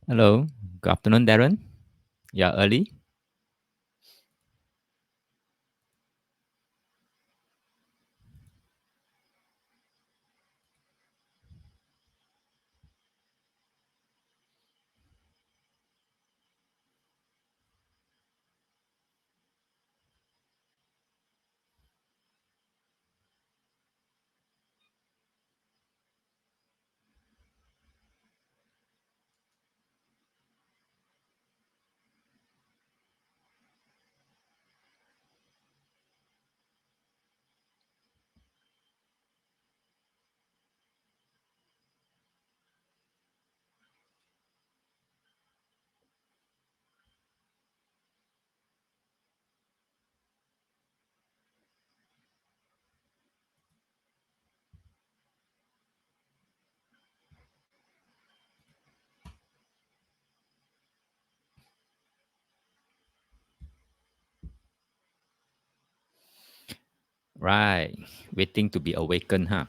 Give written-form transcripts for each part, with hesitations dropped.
Hello, good afternoon, Darren. Yeah, early. Right, waiting to be awakened, huh?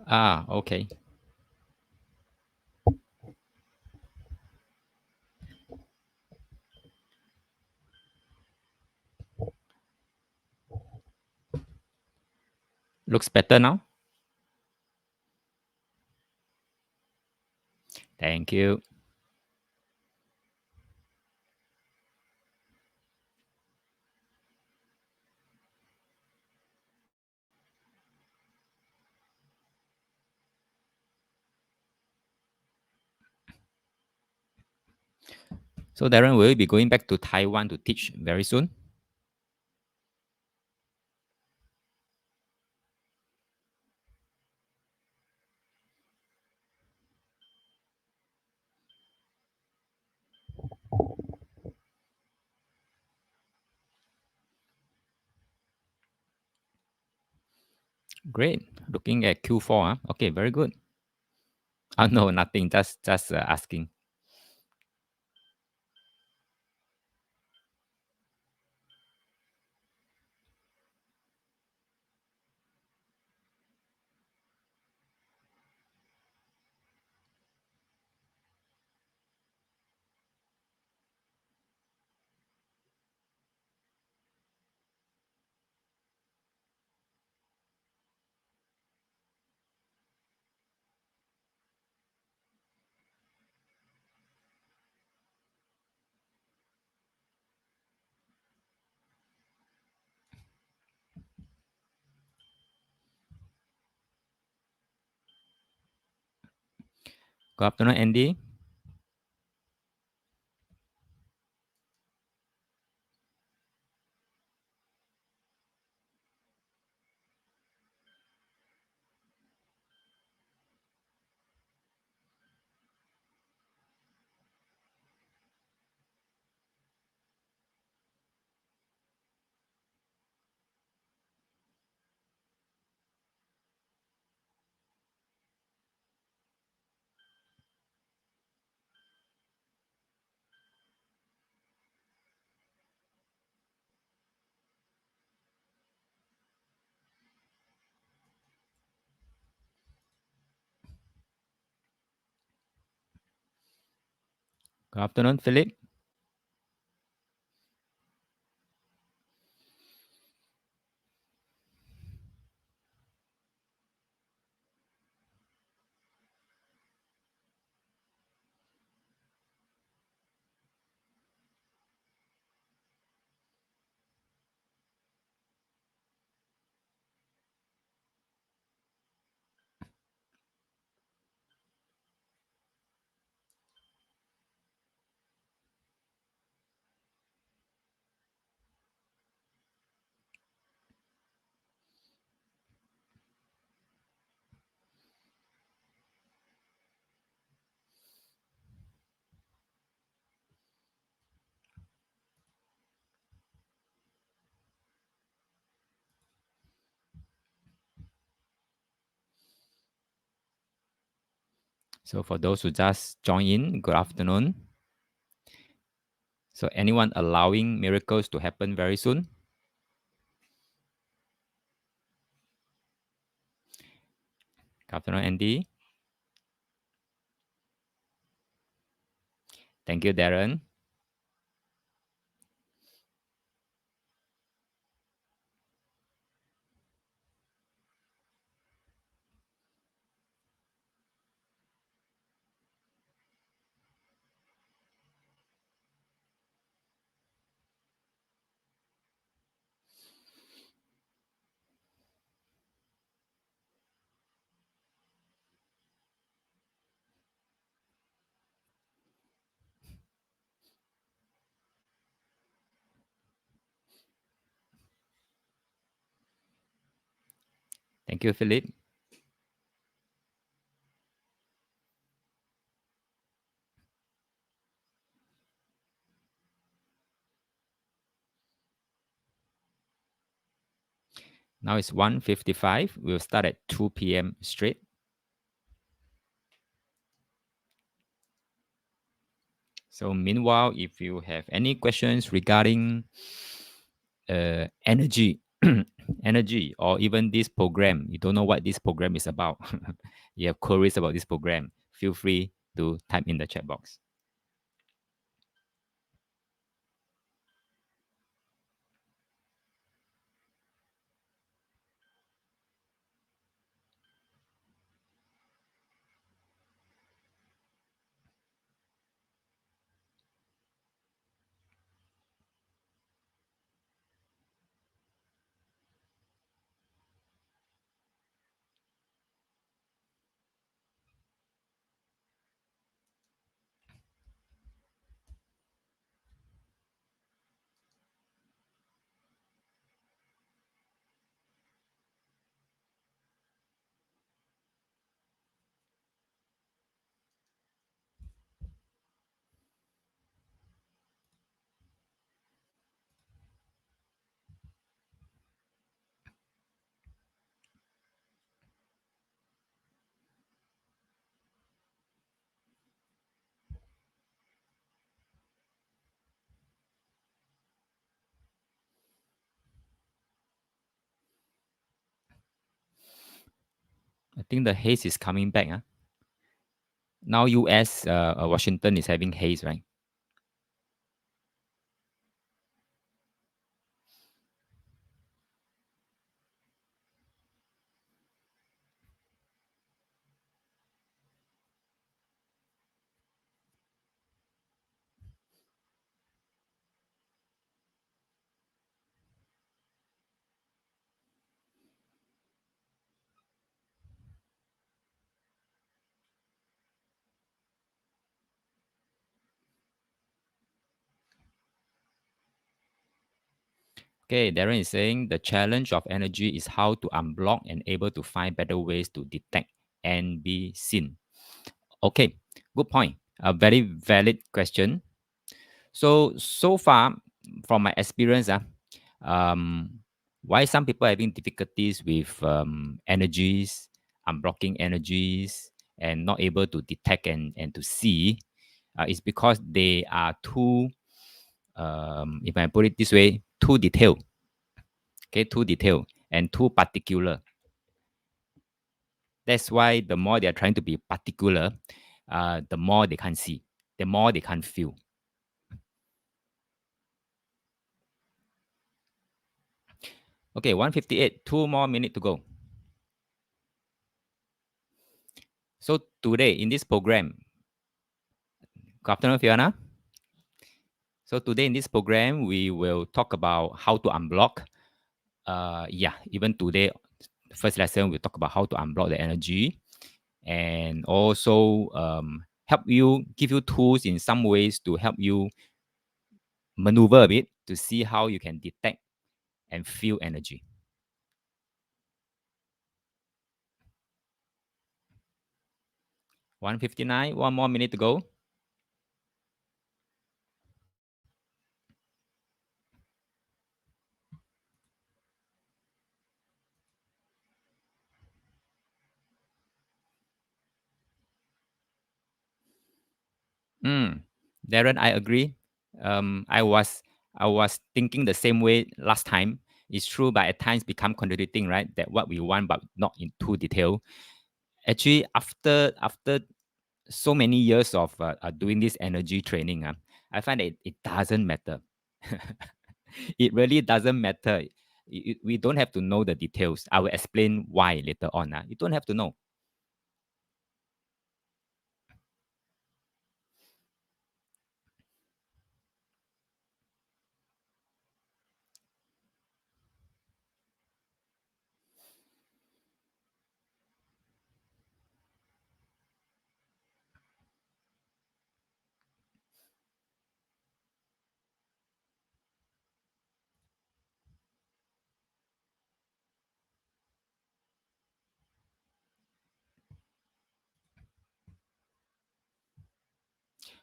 Ah, okay. Looks better now. Thank you. So, Darren, will you be going back to Taiwan to teach very soon? Great. Looking at Q4, huh? Okay, very good. No, nothing. Just asking. Good afternoon, Andy. Good afternoon, Philip. So for those who just join in, good afternoon. So anyone allowing miracles to happen very soon? Good afternoon, Andy. Thank you, Darren. Thank you, Philip. Now it's 1:55. We'll start at 2 p.m. straight. So meanwhile, if you have any questions regarding energy, energy, or even this program, you don't know what this program is about, you have queries about this program, feel free to type in the chat box. I think the haze is coming back. Huh? Now, US, Washington is having haze, right? Okay, Darren is saying the challenge of energy is how to unblock and able to find better ways to detect and be seen. Okay, good point. A very valid question. So far, from my experience, um, why some people are having difficulties with energies, unblocking energies, and not able to detect and to see, is because they are too, if I put it this way, too detailed. Okay, too detailed and too particular. That's why the more they are trying to be particular, the more they can't see. the more they can't feel. Okay, 158, 2 more minutes to go. So today in this program, good afternoon, Fiona. So today in this program, we will talk about how to unblock. Even today, first lesson, we'll talk about how to unblock the energy and also help you, give you tools in some ways to help you maneuver a bit to see how you can detect and feel energy. 159, 1 more minute to go. Darren, I agree. I was thinking the same way last time. It's true, but at times become contradicting, right? That what we want, but not in too detail. Actually, after so many years of doing this energy training, I find that it doesn't matter. It really doesn't matter. We don't have to know the details. I will explain why later on. You don't have to know.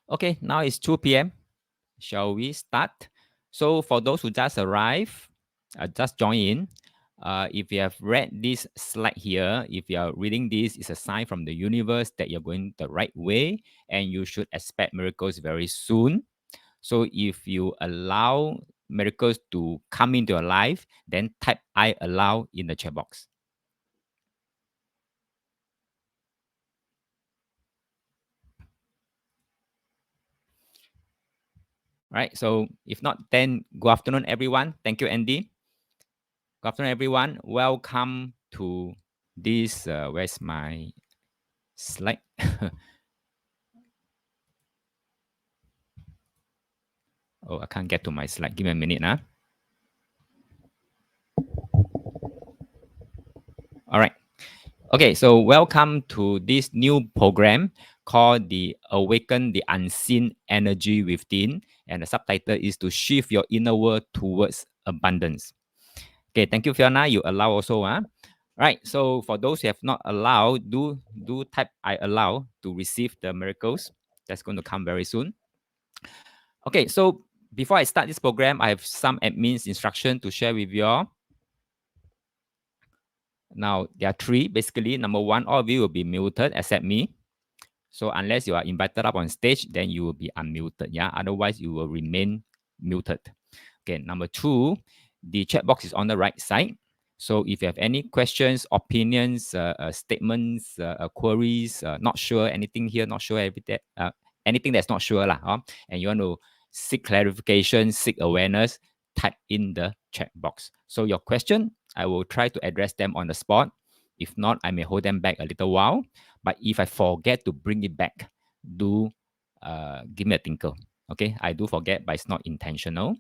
Okay, now it's 2 p.m. Shall we start? So for those who just arrived, just join in. If you have read this slide here, if you are reading this, it's a sign from the universe that you're going the right way and you should expect miracles very soon. So if you allow miracles to come into your life, then type I allow in the chat box. Right. So if not, then good afternoon, everyone. Thank you, Andy. Good afternoon, everyone. Welcome to this. Where's my slide? Oh, I can't get to my slide. Give me a minute now. All right. Okay, so welcome to this new program called the Awaken the Unseen Energy Within. And the subtitle is to shift your inner world towards abundance. Okay, thank you, Fiona. You allow also. Right. So for those who have not allowed, do type I allow to receive the miracles. That's going to come very soon. Okay, so before I start this program, I have some admin's instruction to share with you all. Now, there are three basically. Number one, all of you will be muted except me. So unless you are invited up on stage, then you will be unmuted. Yeah, otherwise you will remain muted. Okay, number two, the chat box is on the right side. So if you have any questions, opinions, statements, queries, not sure anything here, not sure everything, anything that's not sure lah, and you want to seek clarification, seek awareness, type in the chat box. So your question, I will try to address them on the spot. If not, I may hold them back a little while. But if I forget to bring it back, do give me a tinkle. Okay, I do forget, but it's not intentional.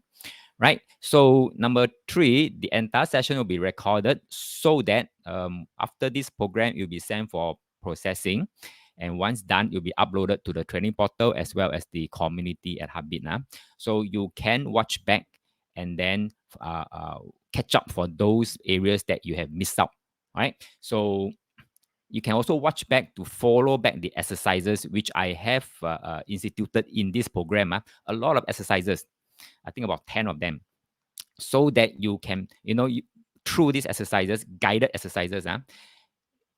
Right. So number three, the entire session will be recorded so that after this program, it will be sent for processing. And once done, it will be uploaded to the training portal as well as the community at Habit. So you can watch back and then catch up for those areas that you have missed out. All right. So you can also watch back to follow back the exercises which I have instituted in this program. A lot of exercises, I think about 10 of them, so that you can, through these exercises, guided exercises,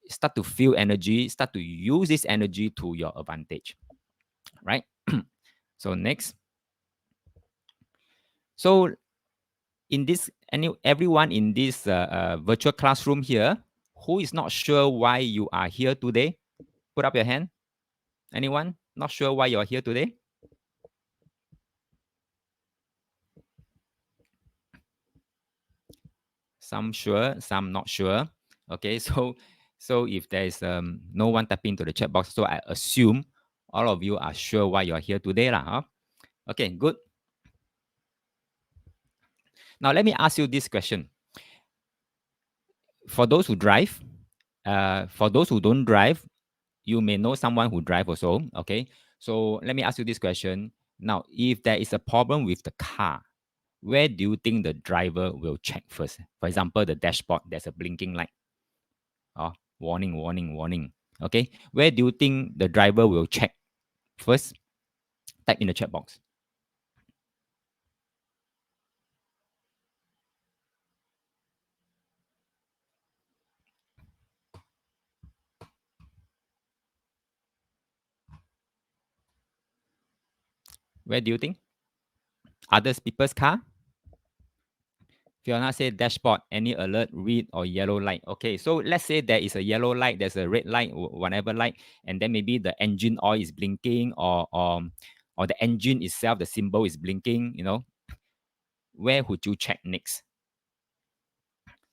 start to feel energy, start to use this energy to your advantage, right? So next. So in this, everyone in this virtual classroom here, who is not sure why you are here today? Put up your hand. Anyone not sure why you're here today? Some sure, some not sure. Okay, so if there is no one tapping into the chat box, so I assume all of you are sure why you are here today, lah. Huh? Okay, good. Now let me ask you this question: for those who drive, for those who don't drive, you may know someone who drive also. Okay, so let me ask you this question: now, if there is a problem with the car, where do you think the driver will check first? For example, the dashboard, there's a blinking light. Oh, warning, warning, warning. Okay, where do you think the driver will check first? Type in the chat box. Where do you think? Others people's car? Fiona said dashboard, any alert, red or yellow light. Okay, so let's say there is a yellow light, there's a red light, whatever light, and then maybe the engine oil is blinking, or the engine itself, the symbol is blinking. Where would you check next?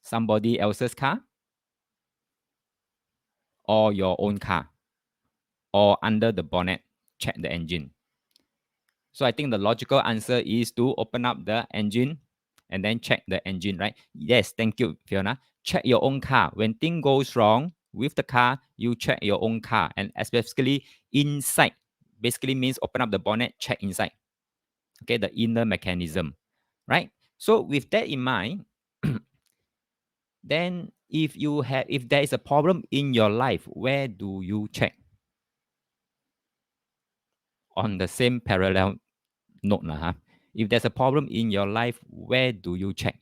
Somebody else's car, or your own car, or under the bonnet, check the engine. So I think the logical answer is to open up the engine and then check the engine, right? Yes, thank you, Fiona. Check your own car. When thing goes wrong with the car, you check your own car, and especially inside. Basically means open up the bonnet, check inside. Okay, the inner mechanism, right? So with that in mind, then if there is a problem in your life, where do you check? On the same parallel note, huh? If there's a problem in your life, where do you check?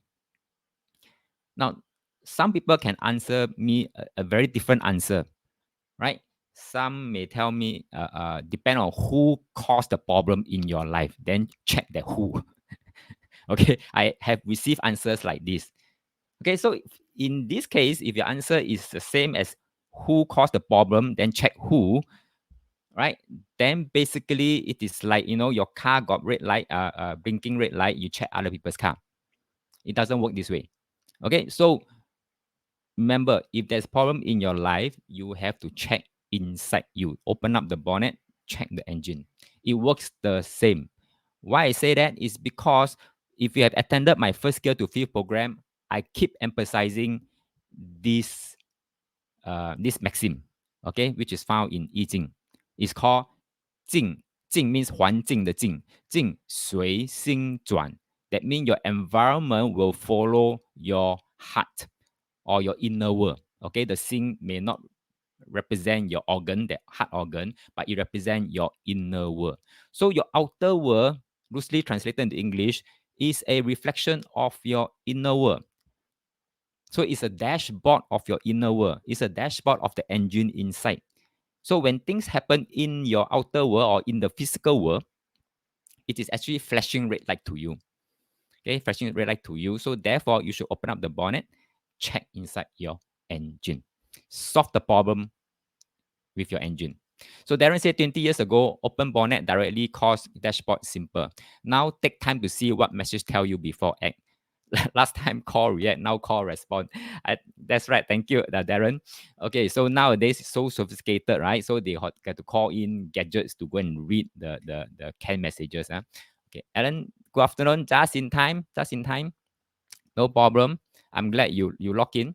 Now, some people can answer me a very different answer, right? Some may tell me, depend on who caused the problem in your life, then check the who. Okay, I have received answers like this. Okay, so in this case, if your answer is the same as who caused the problem, then check who, right? Then basically it is like, your car got red light, blinking red light, you check other people's car. It doesn't work this way. Okay, so remember, if there's problem in your life, you have to check inside you. Open up the bonnet, check the engine. It works the same. Why I say that is because if you have attended my first gear to fifth program, I keep emphasizing this this maxim, okay, which is found in I Ching. It's called 静. 静 means 环境的静，静随心转. That means your environment will follow your heart or your inner world. Okay, the sing may not represent your organ, the heart organ, but it represents your inner world. So your outer world, loosely translated into English, is a reflection of your inner world. So it's a dashboard of your inner world. It's a dashboard of the engine inside. So when things happen in your outer world or in the physical world, it is actually flashing red light to you. Okay, flashing red light to you. So therefore, you should open up the bonnet, check inside your engine, solve the problem with your engine. So Darren said 20 years ago, open bonnet directly caused dashboard simple. Now take time to see what message tell you before act. Last time call react, now call respond. That's right. Thank you, Darren. Okay, so nowadays it's so sophisticated, right? So they got to call in gadgets to go and read the canned messages. Huh? Okay, Alan, good afternoon. Just in time. Just in time. No problem. I'm glad you lock in.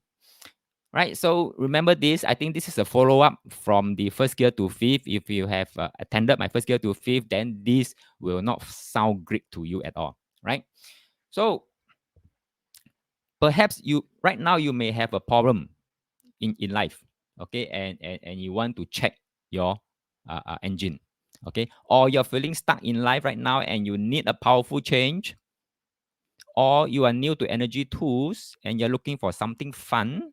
Right. So remember this. I think this is a follow up from the first gear to fifth. If you have attended my first gear to fifth, then this will not sound great to you at all. Right. So perhaps you right now you may have a problem in life. Okay. And you want to check your engine. Okay. Or you're feeling stuck in life right now and you need a powerful change. Or you are new to energy tools and you're looking for something fun,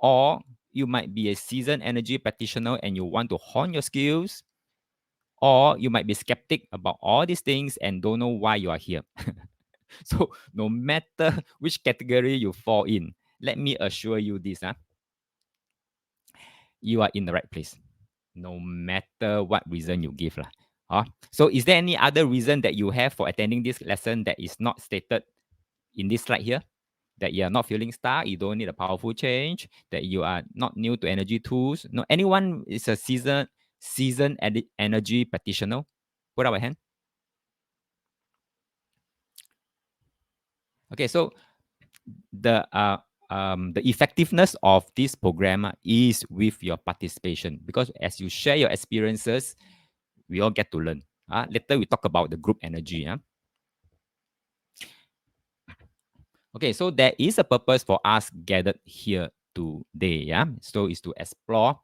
or you might be a seasoned energy practitioner and you want to hone your skills, or you might be skeptic about all these things and don't know why you are here. So no matter which category you fall in, let me assure you this, you are in the right place, no matter what reason you give. So is there any other reason that you have for attending this lesson that is not stated in this slide here? that you are not feeling stuck, you don't need a powerful change, that you are not new to energy tools. No, anyone is a seasoned energy practitioner? Put up a hand. Okay, so the effectiveness of this program is with your participation, because as you share your experiences, we all get to learn. Later we talk about the group energy. Okay, so there is a purpose for us gathered here today. Yeah, so is to explore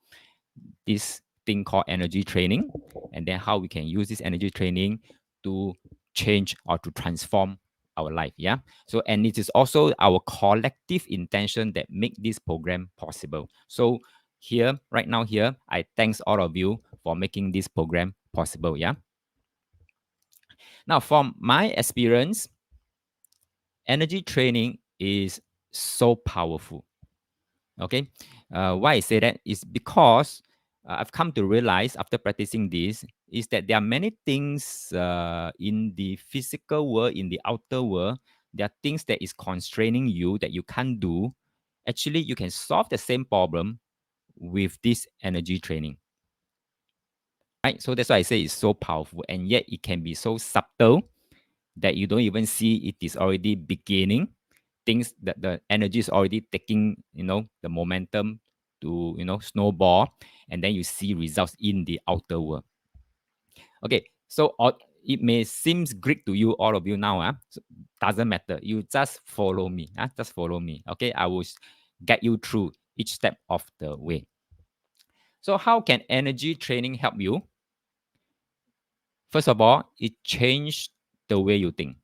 this thing called energy training, and then how we can use this energy training to change or to transform our life. Yeah, so and it is also our collective intention that make this program possible. So here, right now, here, I thanks all of you for making this program possible. Yeah. Now, from my experience, energy training is so powerful. Okay, why I say that is because I've come to realize after practicing this is that there are many things in the physical world, in the outer world, there are things that is constraining you that you can't do. Actually, you can solve the same problem with this energy training, right? So that's why I say it's so powerful, and yet it can be so subtle that you don't even see it is already beginning. Things that the energy is already taking, the momentum to, snowball, and then you see results in the outer world. Okay, so it may seem Greek to you, all of you now. So doesn't matter. You just follow me. Just follow me. Okay, I will get you through each step of the way. So how can energy training help you? First of all, it changed the way you think,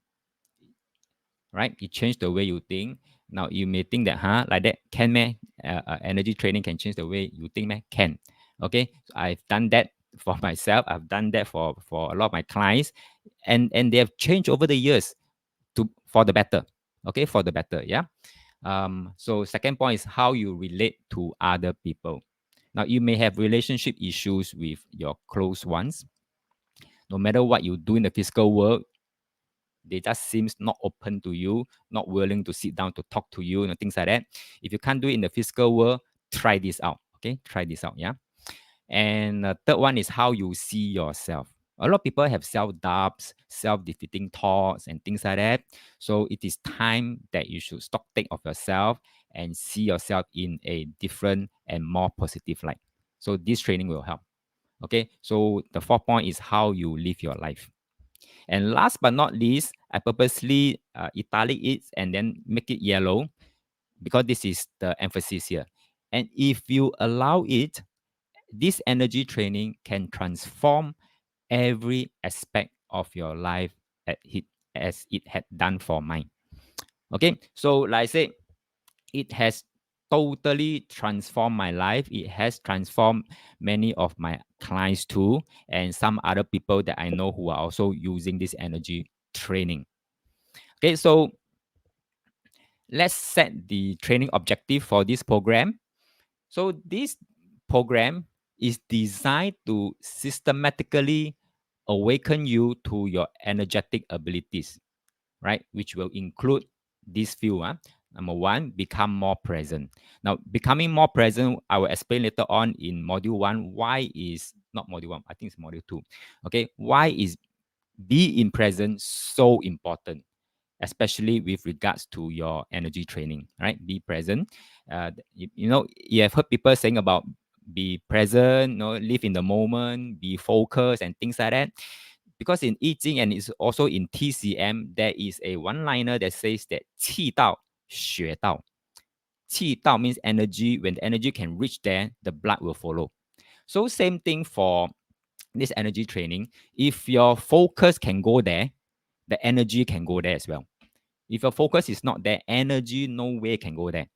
right? It changed the way you think. Now you may think that, like that can me? Energy training can change the way you think, man. Can. Okay, so I've done that for myself. I've done that for a lot of my clients, and they have changed over the years to for the better. Okay, for the better. Yeah. So second point is how you relate to other people. Now you may have relationship issues with your close ones. No matter what you do in the physical world, they just seems not open to you, not willing to sit down to talk to you, things like that. If you can't do it in the physical world, try this out. Okay, try this out. Yeah. And third one is how you see yourself. A lot of people have self-doubts, self-defeating thoughts, and things like that. So it is time that you should stop take of yourself and see yourself in a different and more positive light. So this training will help. Okay. So the fourth point is how you live your life. And last but not least, I purposely italic it and then make it yellow because this is the emphasis here. And if you allow it, this energy training can transform every aspect of your life as it had done for mine. Okay, so like I said, it has totally transformed my life. It has transformed many of my clients too, and some other people that I know who are also using this energy training. Okay, so let's set the training objective for this program. So this program is designed to systematically awaken you to your energetic abilities, right? Which will include these few. Number one, become more present. Now, becoming more present, I will explain later on in module one. Why is not module one? I think it's module two. Okay, why is being present so important? Especially with regards to your energy training, right? Be present. You have heard people saying about be present, live in the moment, be focused, and things like that. Because in I Ching and it's also in TCM, there is a one-liner that says that 气到学到. 气到 means energy. When the energy can reach there, the blood will follow. So same thing for this energy training. If your focus can go there, the energy can go there as well. If your focus is not there, energy no way can go there.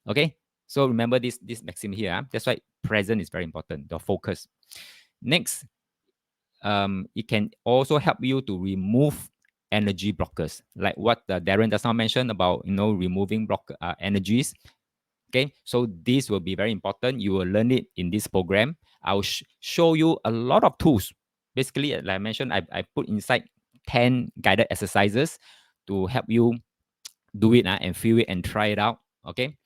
Okay, so remember this maxim here. That's why present is very important. The focus. Next, it can also help you to remove energy blockers, like what Darren just now mentioned about removing block energies. Okay, so this will be very important. You will learn it in this program. I'll show you a lot of tools. Basically, like I mentioned, I put inside 10 guided exercises to help you do it and feel it and try it out. Okay.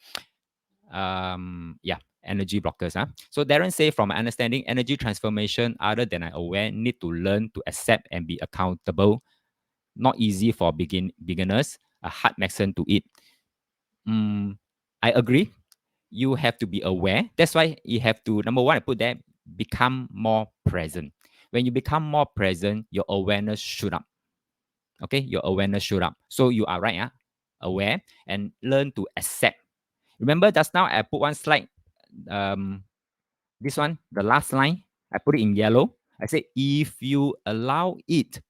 Yeah, energy blockers. So Darren say, from my understanding, energy transformation, other than I aware, need to learn to accept and be accountable. Not easy for beginners, a hard medicine to eat. I agree. You have to be aware. That's why you have to, number one, I put that, become more present. When you become more present, your awareness shoot up. Okay, your awareness shoot up. So you are right, aware, and learn to accept. Remember, just now I put one slide. This one, the last line, I put it in yellow. I said, if you allow it,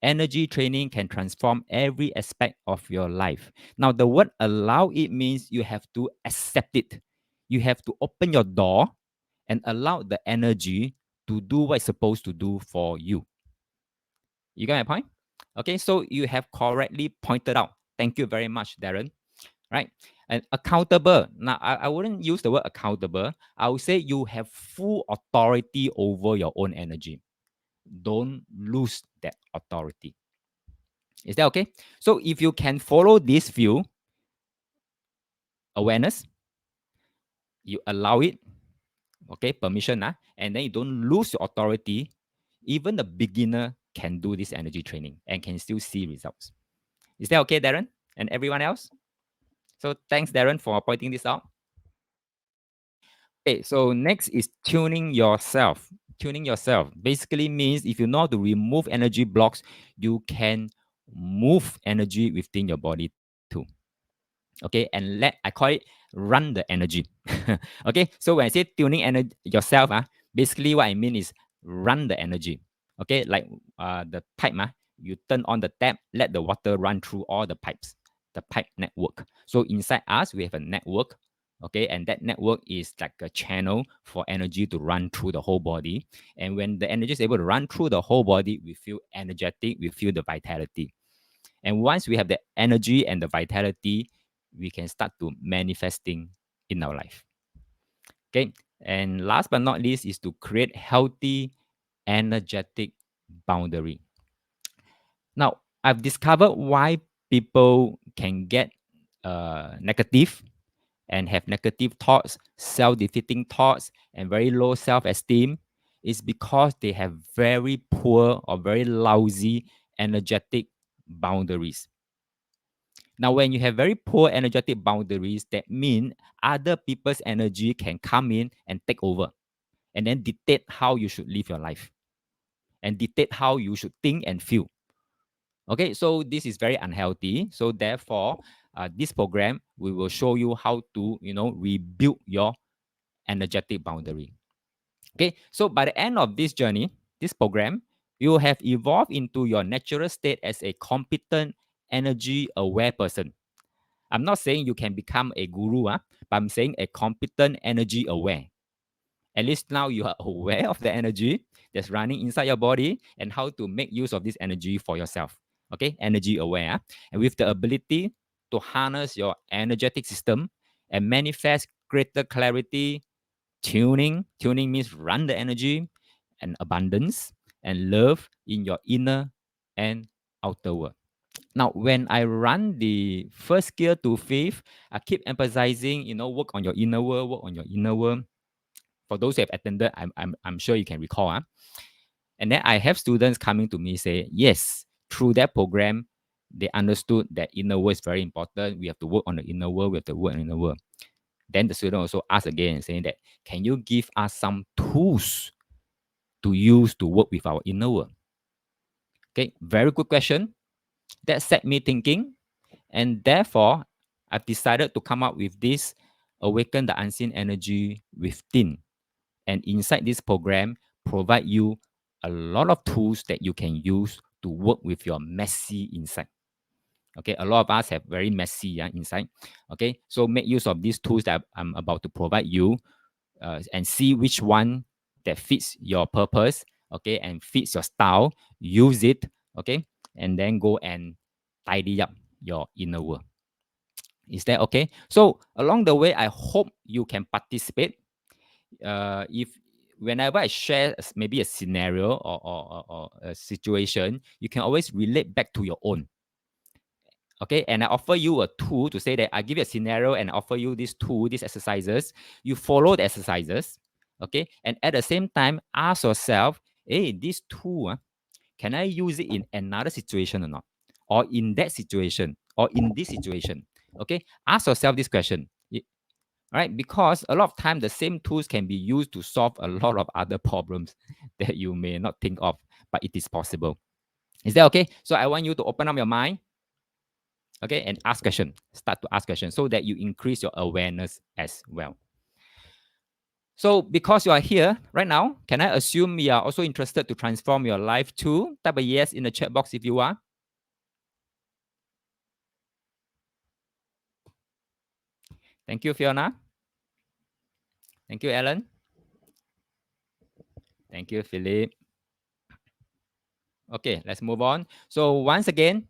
energy training can transform every aspect of your life. Now, the word allow it means you have to accept it. You have to open your door and allow the energy to do what it's supposed to do for you. You got my point? Okay, so you have correctly pointed out. Thank you very much, Darren. Right? And accountable. Now, I wouldn't use the word accountable. I would say you have full authority over your own energy. Don't lose that authority. Is that okay? So if you can follow this view, awareness, you allow it, okay, permission, and then you don't lose your authority, even the beginner can do this energy training and can still see results. Is that okay, Darren? And everyone else? So thanks, Darren, for pointing this out. Okay, so next is tuning yourself. Tuning yourself basically means if you know how to remove energy blocks, you can move energy within your body too. Okay, and I call it run the energy. Okay, so when I say tuning yourself, basically what I mean is run the energy. Okay, like the pipe, you turn on the tap, let the water run through all the pipes, the pipe network. So inside us, we have a network. Okay, and that network is like a channel for energy to run through the whole body. And when the energy is able to run through the whole body, we feel energetic, we feel the vitality. And once we have the energy and the vitality, we can start to manifesting in our life. Okay. And last but not least is to create healthy, energetic boundary. Now, I've discovered why people can get negative and have negative thoughts, self-defeating thoughts, and very low self-esteem is because they have very poor or very lousy energetic boundaries. Now, when you have very poor energetic boundaries, that means other people's energy can come in and take over and then dictate how you should live your life and dictate how you should think and feel. Okay, so this is very unhealthy. So therefore, this program, we will show you how to, rebuild your energetic boundary. Okay, so by the end of this journey, this program, you have evolved into your natural state as a competent, energy aware person. I'm not saying you can become a guru, but I'm saying a competent, energy aware. At least now you are aware of the energy that's running inside your body and how to make use of this energy for yourself. Okay, energy aware. And with the ability to harness your energetic system and manifest greater clarity, tuning means run the energy and abundance and love in your inner and outer world. Now, when I run the first gear to fifth, I keep emphasizing, work on your inner world, work on your inner world. For those who have attended, I'm sure you can recall. And then I have students coming to me say, yes, through that program, they understood that inner world is very important. We have to work on the inner world, we have to work on the inner world. Then the student also asked again saying that, can you give us some tools to use to work with our inner world? Okay, very good question. That set me thinking. And therefore, I've decided to come up with this awaken the unseen energy within. And inside this program, provide you a lot of tools that you can use to work with your messy inside. Okay, a lot of us have very messy inside. Okay, so make use of these tools that I'm about to provide you and see which one that fits your purpose, okay, and fits your style. Use it, okay, and then go and tidy up your inner world. Is that okay? So along the way, I hope you can participate. If whenever I share maybe a scenario or a situation, you can always relate back to your own. Okay, and I offer you a tool to say that I give you a scenario and offer you this tool, these exercises. You follow the exercises, okay, and at the same time ask yourself, hey, this tool, can I use it in another situation or not, or in that situation, or in this situation? Okay, ask yourself this question. Right, because a lot of time the same tools can be used to solve a lot of other problems that you may not think of, but it is possible. Is that okay? So I want you to open up your mind, okay, and ask questions. Start to ask questions so that you increase your awareness as well. So because you are here right now, can I assume you are also interested to transform your life too? Type a yes in the chat box if you are. Thank you, Fiona. Thank you, Alan. Thank you, Philip. Okay, let's move on. So once again,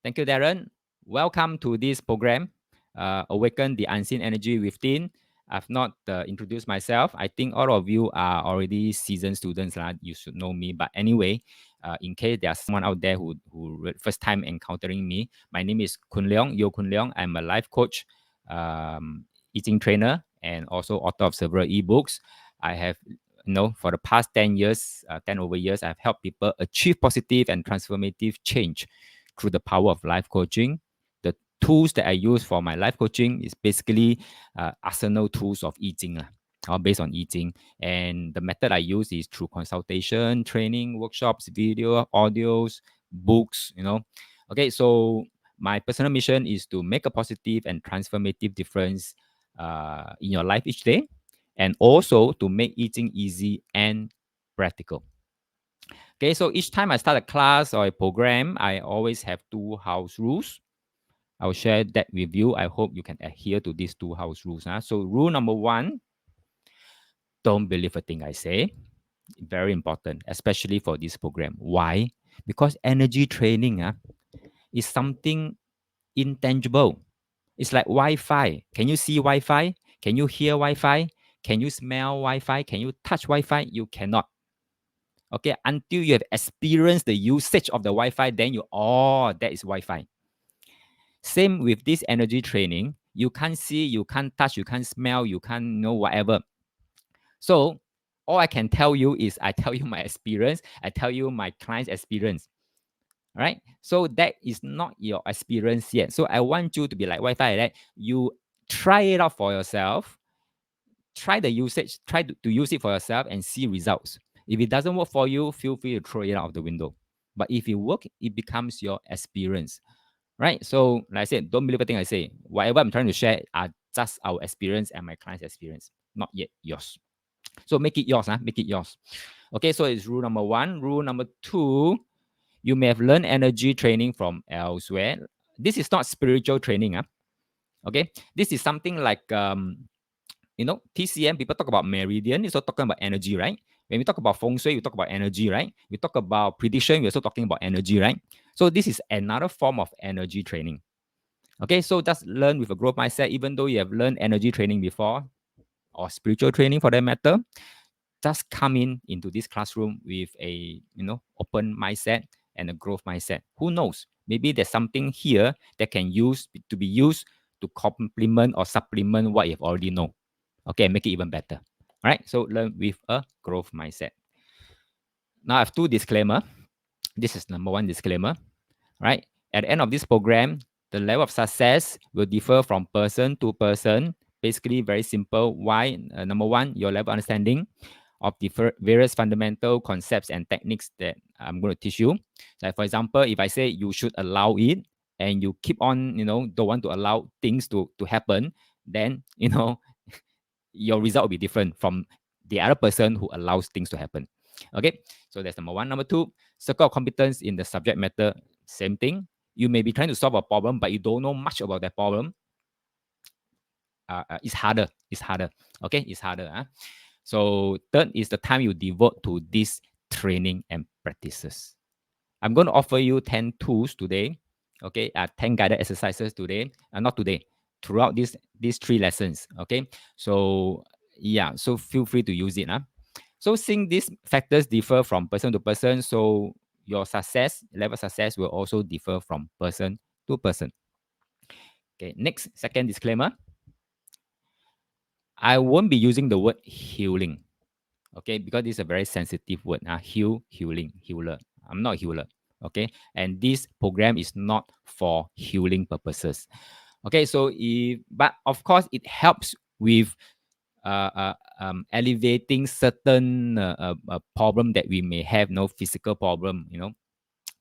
thank you, Darren. Welcome to this program, Awaken the Unseen Energy Within. I've not introduced myself. I think all of you are already seasoned students. You should know me. But anyway, in case there's someone out there who first time encountering me, my name is Kun Leong, Yo Kun Leong. I'm a life coach, eating trainer, and also author of several ebooks. I have for the past 10 years, 10 over years, I've helped people achieve positive and transformative change through the power of life coaching. The tools that I use for my life coaching is basically arsenal tools of eating, all based on eating. And the method I use is through consultation, training, workshops, video, audios, books, Okay, so my personal mission is to make a positive and transformative difference in your life each day, and also to make eating easy and practical. Okay, so each time I start a class or a program, I always have two house rules. I'll share that with you. I hope you can adhere to these two house rules. So rule number one, don't believe a thing I say. Very important, especially for this program. Why? Because energy training is something intangible. It's like Wi-Fi. Can you see Wi-Fi? Can you hear Wi-Fi? Can you smell Wi-Fi? Can you touch Wi-Fi? You cannot. Okay, until you have experienced the usage of the Wi-Fi, then that is Wi-Fi. Same with this energy training. You can't see, you can't touch, you can't smell, you can't know whatever. So all I can tell you is I tell you my experience, I tell you my client's experience. All right. So that is not your experience yet. So I want you to be like Wi-Fi, right? You try it out for yourself, try the usage, try to use it for yourself and see results. If it doesn't work for you, feel free to throw it out of the window. But if it works, it becomes your experience, right? So, like I said, don't believe everything I say. Whatever I'm trying to share are just our experience and my client's experience, not yet yours. So make it yours, make it yours. Okay, so it's rule number one. Rule number two, you may have learned energy training from elsewhere. This is not spiritual training. Okay, this is something like TCM, people talk about meridian, it's also talking about energy, right? When we talk about feng shui, we talk about energy, right? We talk about prediction, we're also talking about energy, right? So this is another form of energy training. Okay, so just learn with a growth mindset, even though you have learned energy training before, or spiritual training for that matter, just come into this classroom with a open mindset and a growth mindset. Who knows? Maybe there's something here that can be used to complement or supplement what you've already know. Okay, make it even better. All right, so learn with a growth mindset. Now I have two disclaimer. This is number one disclaimer, right? At the end of this program, the level of success will differ from person to person. Basically, very simple. Why? Number one, your level of understanding of the various fundamental concepts and techniques that I'm going to teach you. Like for example, if I say you should allow it, and you keep on, don't want to allow things to happen, then your result will be different from the other person who allows things to happen. Okay, so that's number one. Number two, circle of competence in the subject matter. Same thing. You may be trying to solve a problem, but you don't know much about that problem. It's harder. It's harder. Okay, it's harder. So third is the time you devote to this training and practices. I'm going to offer you 10 tools today. Okay, 10 guided exercises today. Not today, throughout these 3 lessons. Okay, so yeah, so feel free to use it. So seeing these factors differ from person to person, so your level of success will also differ from person to person. Okay, next, second disclaimer. I won't be using the word healing. Okay, because this is a very sensitive word. Healing, healer. I'm not a healer. Okay, and this program is not for healing purposes. Okay, so but of course it helps with elevating certain problem that we may have, no physical problem,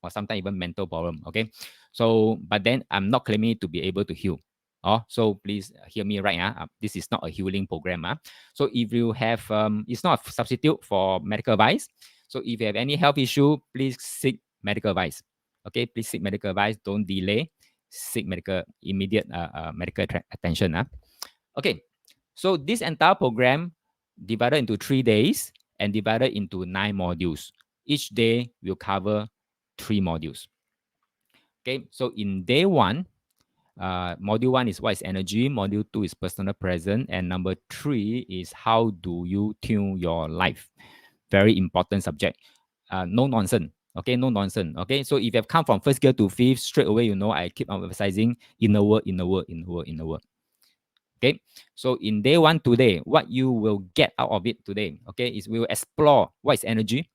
or sometimes even mental problem. Okay, so but then I'm not claiming to be able to heal. Oh, so please hear me right. This is not a healing program. So if you have, it's not a substitute for medical advice. So if you have any health issue, please seek medical advice. Okay, please seek medical advice. Don't delay. Seek immediate medical attention. Okay, so this entire program divided into 3 days and divided into 9 modules. Each day will cover 3 modules. Okay, so in day one, module one is what is energy, module two is personal present, and number three is how do you tune your life. Very important subject. No nonsense. Okay, no nonsense. Okay, so if you have come from first gear to fifth, straight away, I keep on emphasizing inner work, inner work, inner work, inner work. Okay, so in day one today, what you will get out of it today, okay, is we will explore what is energy.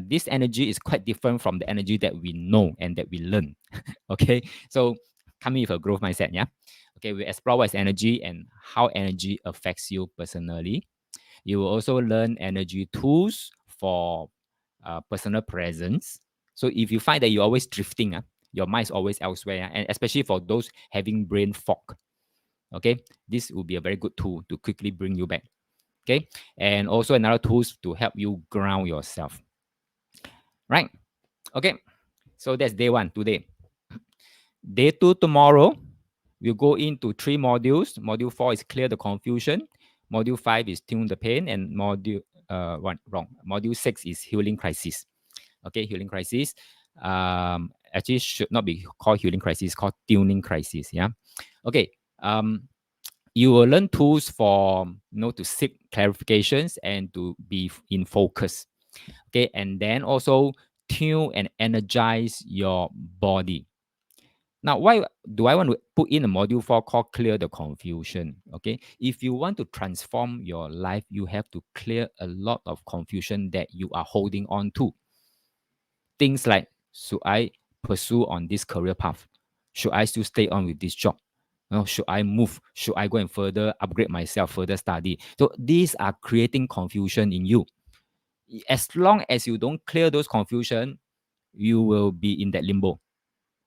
This energy is quite different from the energy that we know and that we learn. Okay, so coming with a growth mindset, yeah. Okay, we explore what is energy and how energy affects you personally. You will also learn energy tools for personal presence. So if you find that you're always drifting, your mind is always elsewhere, and especially for those having brain fog, okay, this will be a very good tool to quickly bring you back. Okay, and also another tools to help you ground yourself. Right. Okay, so that's day one today. Day two tomorrow, we'll go into 3 modules. Module four is clear the confusion. Module five is tune the pain, and Module six is healing crisis. Okay, healing crisis. Actually should not be called healing crisis, called tuning crisis. Yeah. Okay. You will learn tools for to seek clarifications and to be in focus. Okay, and then also tune and energize your body. Now, why do I want to put in a module 4 called clear the confusion? Okay, if you want to transform your life, you have to clear a lot of confusion that you are holding on to. Things like, should I pursue on this career path? Should I still stay on with this job? Should I move? Should I go and further upgrade myself, further study? So these are creating confusion in you. As long as you don't clear those confusion, you will be in that limbo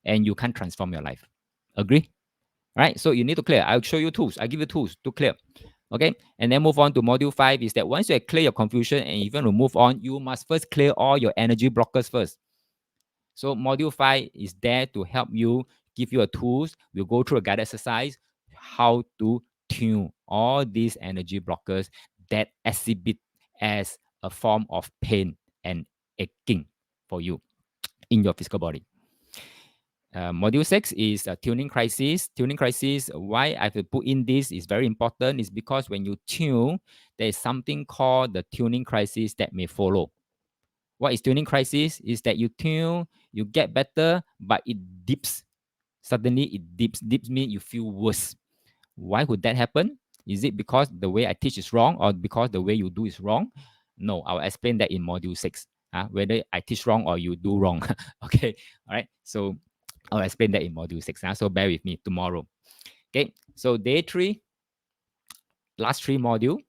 and you can't transform your life. Agree? Right? So you need to clear. I'll show you tools. I'll give you tools to clear. Okay. And then move on to module 5 is that once you have clear your confusion and if you want to move on, you must first clear all your energy blockers first. So module 5 is there to help you, give you a tools. We'll go through a guided exercise, how to tune all these energy blockers that exhibit as a form of pain and aching for you in your physical body. Module 6 is a tuning crisis. Tuning crisis, why I have put in this is very important is because when you tune, there is something called the tuning crisis that may follow. What is tuning crisis? Is that you tune, you get better, but it dips. Suddenly it dips. Dips means you feel worse. Why would that happen? Is it because the way I teach is wrong or because the way you do is wrong? No, I'll explain that in module 6. Whether I teach wrong or you do wrong. Okay. All right. So I'll explain that in module 6. So bear with me tomorrow. Okay. So day 3, last 3 module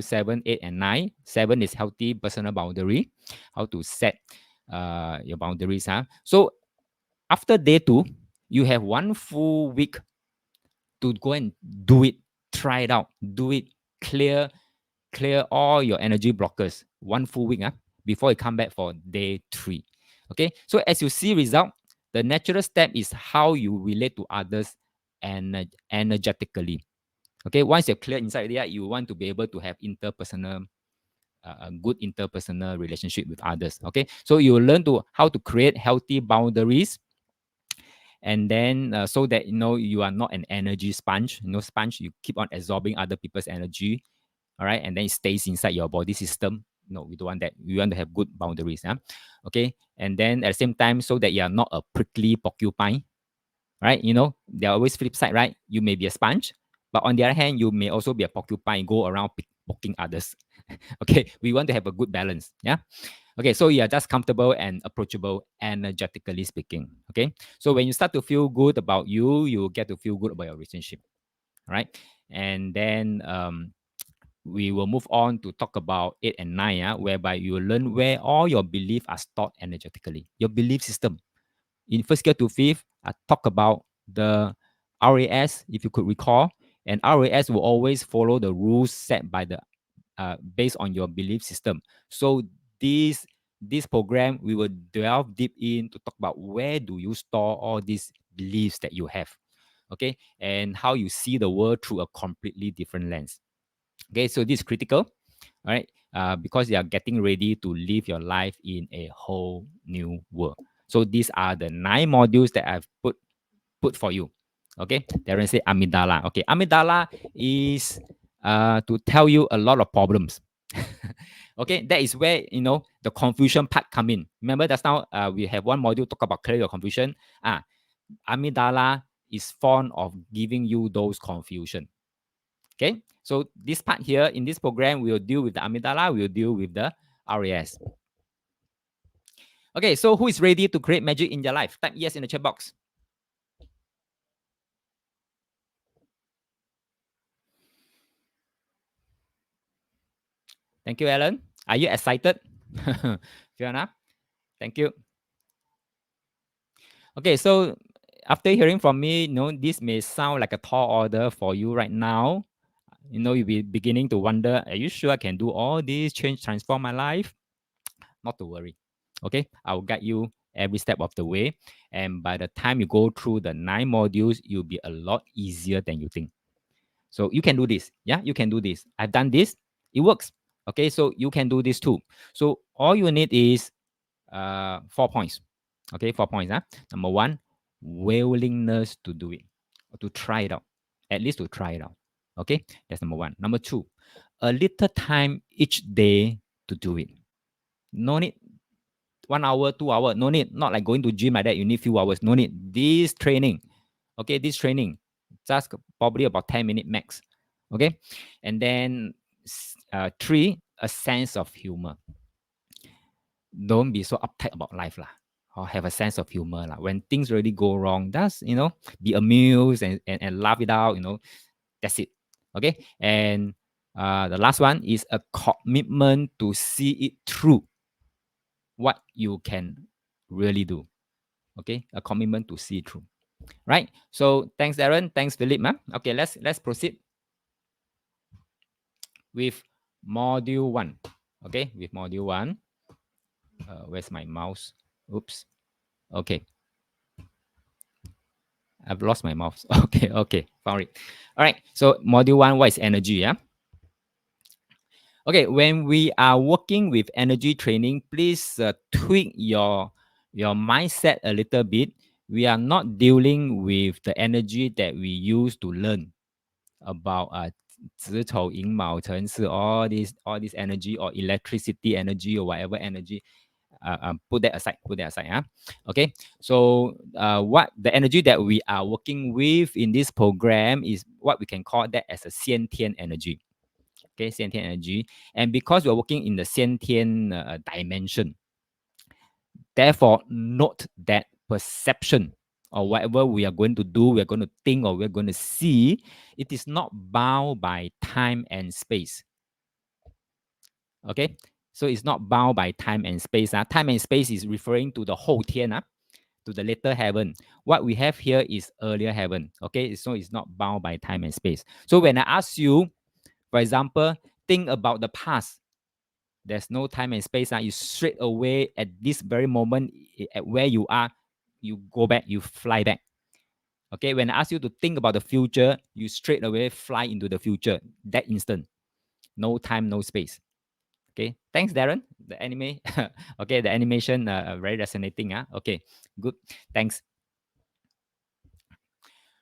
7, 8, and 9. 7 is healthy personal boundary, how to set your boundaries. So after day 2, you have 1 full week to go and do it, try it out, do it, clear all your energy blockers 1 full week before you come back for day 3. Okay, so as you see result, the natural step is how you relate to others and energetically. Okay, once you're clear inside there, you want to be able to have interpersonal a good interpersonal relationship with others. Okay, so you learn to how to create healthy boundaries, and then so that you are not an energy sponge. Sponge, you keep on absorbing other people's energy, all right, and then it stays inside your body system. No, we don't want that. We want to have good boundaries. Okay, and then at the same time, so that you are not a prickly porcupine. right? You know, there are always flip side, right? You may be a sponge, but on the other hand, you may also be a porcupine, go around poking others. Okay, we want to have a good balance. Yeah. Okay, so you are just comfortable and approachable, energetically speaking. Okay, so when you start to feel good about you, you get to feel good about your relationship, right? And then we will move on to talk about 8 and 9, whereby you will learn where all your beliefs are stored energetically. Your belief system. In first year to fifth, I talk about the RAS, if you could recall, and RAS will always follow the rules set by the based on your belief system. So this program we will delve deep in to talk about where do you store all these beliefs that you have, okay, and how you see the world through a completely different lens. Okay, so this is critical, all right, because you are getting ready to live your life in a whole new world. So these are the 9 modules that I've put for you. Okay, Darren say amygdala. Okay, amygdala is to tell you a lot of problems. Okay, that is where the confusion part come in. Remember just now we have one module talk about clear your confusion. Amygdala is fond of giving you those confusion. Okay, so this part here in this program we will deal with the amygdala, we will deal with the RAS. Okay, so who is ready to create magic in your life? Type yes in the chat box. Thank you, Alan. Are you excited? Fiona, thank you. Okay, so after hearing from me, this may sound like a tall order for you right now. You'll be beginning to wonder, are you sure I can do all this, change, transform my life? Not to worry. Okay, I'll guide you every step of the way. And by the time you go through the 9 modules, you'll be a lot easier than you think. So you can do this. Yeah, you can do this. I've done this. It works. Okay, so you can do this too. So all you need is 4 points. Okay, 4 points. Number one, willingness to do it, or to try it out, at least to try it out. Okay, that's number one. Number two, a little time each day to do it. No need 1 hour, 2 hour. No need. Not like going to gym like that. You need few hours. No need. This training, okay, this training, just probably about 10 minutes max. Okay, and then three, a sense of humor. Don't be so uptight about life lah, or have a sense of humor lah. When things really go wrong, just be amused and laugh it out. That's it. Okay, and the last one is a commitment to see it through. What you can really do. Okay, a commitment to see through. Right. So thanks, Darren. Thanks, Philip. Okay, let's proceed with module 1. Okay, with module 1. Where's my mouse? Oops. Okay. I've lost my mouse. Okay, found it. All right. So module 1, what is energy? Yeah. Okay, when we are working with energy training, please tweak your mindset a little bit. We are not dealing with the energy that we use to learn about 子丑寅卯辰巳, all this energy or electricity energy or whatever energy. Put that aside. Okay, so what the energy that we are working with in this program is what we can call that as a 先天 energy. Okay, 先天 energy, and because we're working in the 先天 dimension, therefore note that perception or whatever we are going to do, we're going to think, or we're going to see, it is not bound by time and space. Okay, so it's not bound by time and space. Time and space is referring to the 后天, to the later heaven. What we have here is earlier heaven. Okay, so it's not bound by time and space. So when I ask you, for example, think about the past, there's no time and space. You straight away at this very moment, at where you are, you go back, you fly back. Okay, when I ask you to think about the future, you straight away fly into the future that instant. No time, no space. Okay, thanks, Darren. The anime, okay, the animation very resonating. Okay, good. Thanks.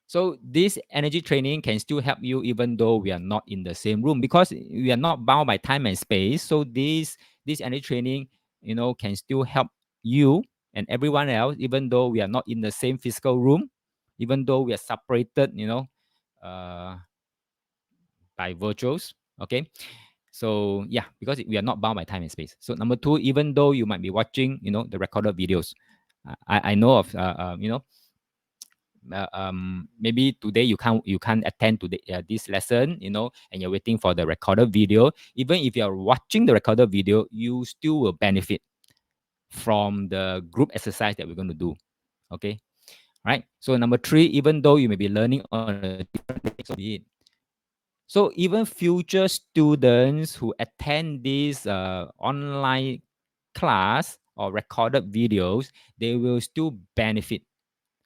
So this energy training can still help you even though we are not in the same room, because we are not bound by time and space. So this energy training, can still help you and everyone else, even though we are not in the same physical room. even though we are separated, uh, by virtuals. Okay. So yeah, because we are not bound by time and space. So number two, even though you might be watching, the recorded videos, I know of, maybe today you can't attend to this lesson, and you're waiting for the recorded video. Even if you're watching the recorded video, you still will benefit from the group exercise that we're going to do. Okay, right? So number three, even though you may be learning on a different day, so be it. So even future students who attend this online class or recorded videos, they will still benefit.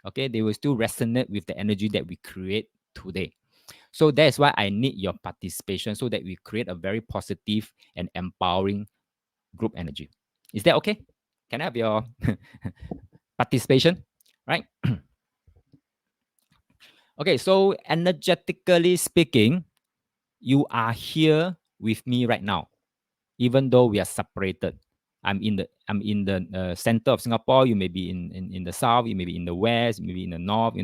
Okay, they will still resonate with the energy that we create today. So that's why I need your participation so that we create a very positive and empowering group energy. Is that okay? Can I have your participation? Right? Okay, so energetically speaking, you are here with me right now, even though we are separated. I'm in the center of Singapore. You may be in the south. You may be in the west. You may be in the north.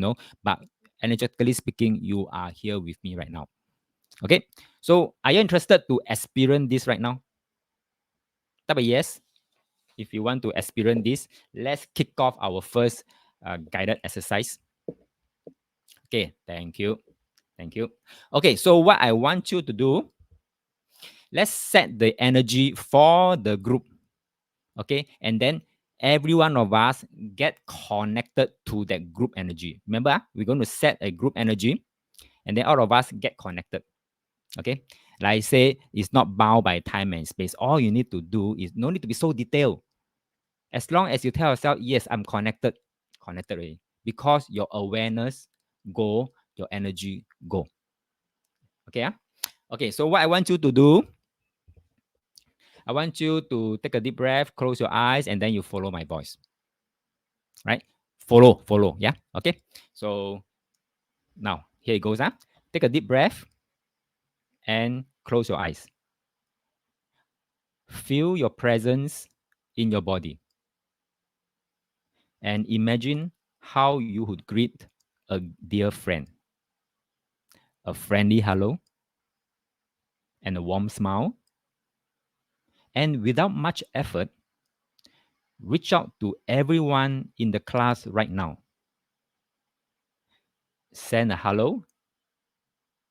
But energetically speaking, you are here with me right now. Okay. So are you interested to experience this right now? Type a yes if you want to experience this. Let's kick off our first guided exercise. Okay. Thank you. Thank you. Okay. So what I want you to do, let's set the energy for the group. Okay, and then every one of us get connected to that group energy. Remember, we're going to set a group energy, and then all of us get connected. Okay, like I say, it's not bound by time and space. All you need to do is no need to be so detailed. As long as you tell yourself, yes, I'm connected already, because your awareness go, your energy go. Okay, okay. So what I want you to do, I want you to take a deep breath, close your eyes, and then you follow my voice. Right? Follow. Yeah. Okay. So now here it goes. Take a deep breath and close your eyes. Feel your presence in your body and imagine how you would greet a dear friend. A friendly hello and a warm smile. And without much effort, reach out to everyone in the class right now. Send a hello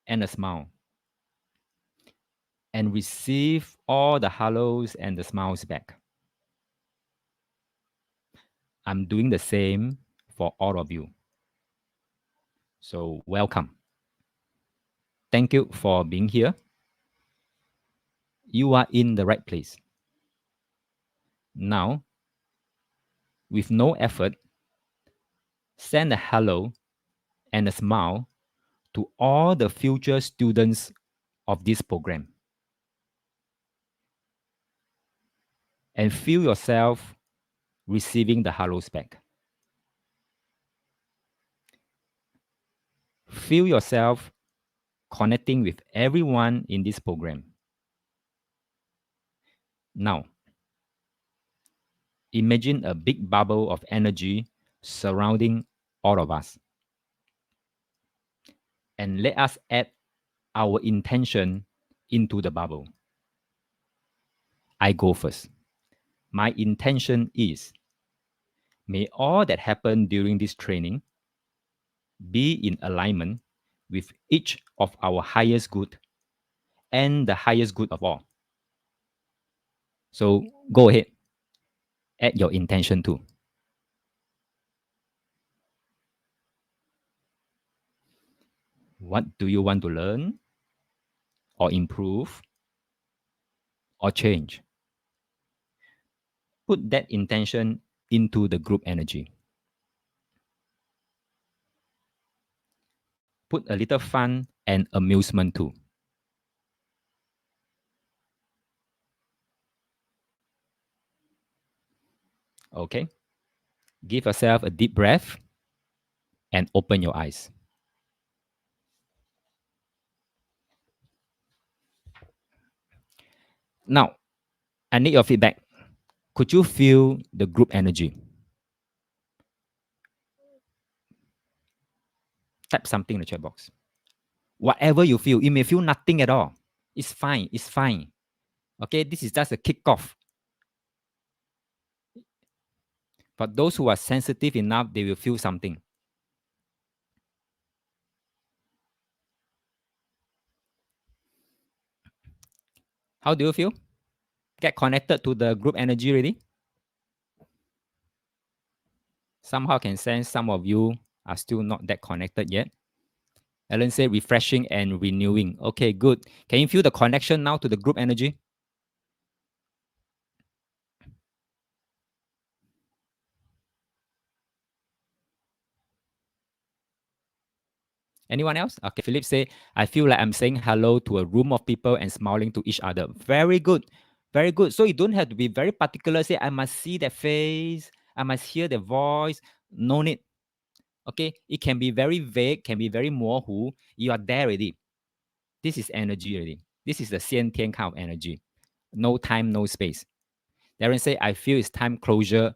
and a smile and receive all the hellos and the smiles back. I'm doing the same for all of you. So, welcome. Thank you for being here. You are in the right place. Now, with no effort, send a hello and a smile to all the future students of this program and feel yourself receiving the hellos back. Feel yourself connecting with everyone in this program. Now, imagine a big bubble of energy surrounding all of us. And let us add our intention into the bubble. I go first. My intention is, may all that happen during this training be in alignment with each of our highest good and the highest good of all. So go ahead, add your intention too. What do you want to learn or improve or change? Put that intention into the group energy. Put a little fun and amusement too. Okay? Give yourself a deep breath and open your eyes. Now, I need your feedback. Could you feel the group energy? Type something in the chat box. Whatever you feel, you may feel nothing at all. It's fine. It's fine. Okay, this is just a kickoff. For those who are sensitive enough, they will feel something. How do you feel? Get connected to the group energy already? Somehow can sense some of you are still not that connected yet. Ellen said refreshing and renewing. Okay, good. Can you feel the connection now to the group energy? Anyone else? Okay, Philip say, I feel like I'm saying hello to a room of people and smiling to each other. Very good. Very good. So you don't have to be very particular. Say, I must see their face. I must hear their voice. No need. Okay. It can be very vague, can be very mohu. You are there already. This is energy already. This is the Xian Tian kind of energy. No time, no space. Darren say, I feel it's time closure.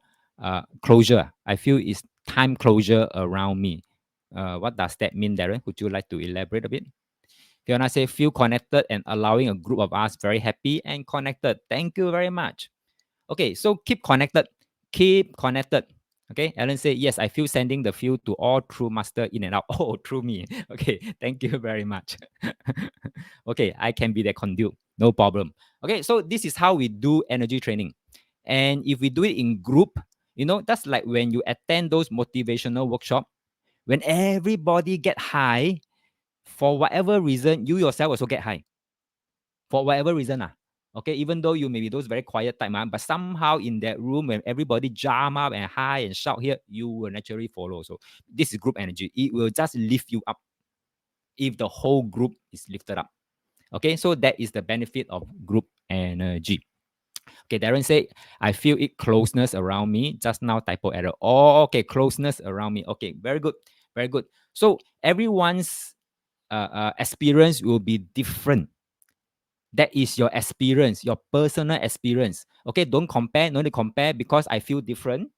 Closure. I feel it's time closure around me. What does that mean, Darren? Would you like to elaborate a bit? Fiona say, feel connected and allowing a group of us very happy and connected. Thank you very much. Okay, so keep connected. Keep connected. Okay, Alan say, yes, I feel sending the feel to all through master in and out. Oh, through me. Okay, thank you very much. Okay, I can be the conduit. No problem. Okay, so this is how we do energy training. And if we do it in group, that's like when you attend those motivational workshop, when everybody get high, for whatever reason, you yourself also get high. For whatever reason. Okay, even though you may be those very quiet type, but somehow in that room when everybody jump up and high and shout here, you will naturally follow. So this is group energy. It will just lift you up if the whole group is lifted up. Okay, so that is the benefit of group energy. Okay, Darren said, I feel it closeness around me. Just now, typo error. Oh, okay, closeness around me. Okay, very good. Very good. So everyone's experience will be different. That is your experience, your personal experience. Okay, don't compare, no need to compare because I feel different.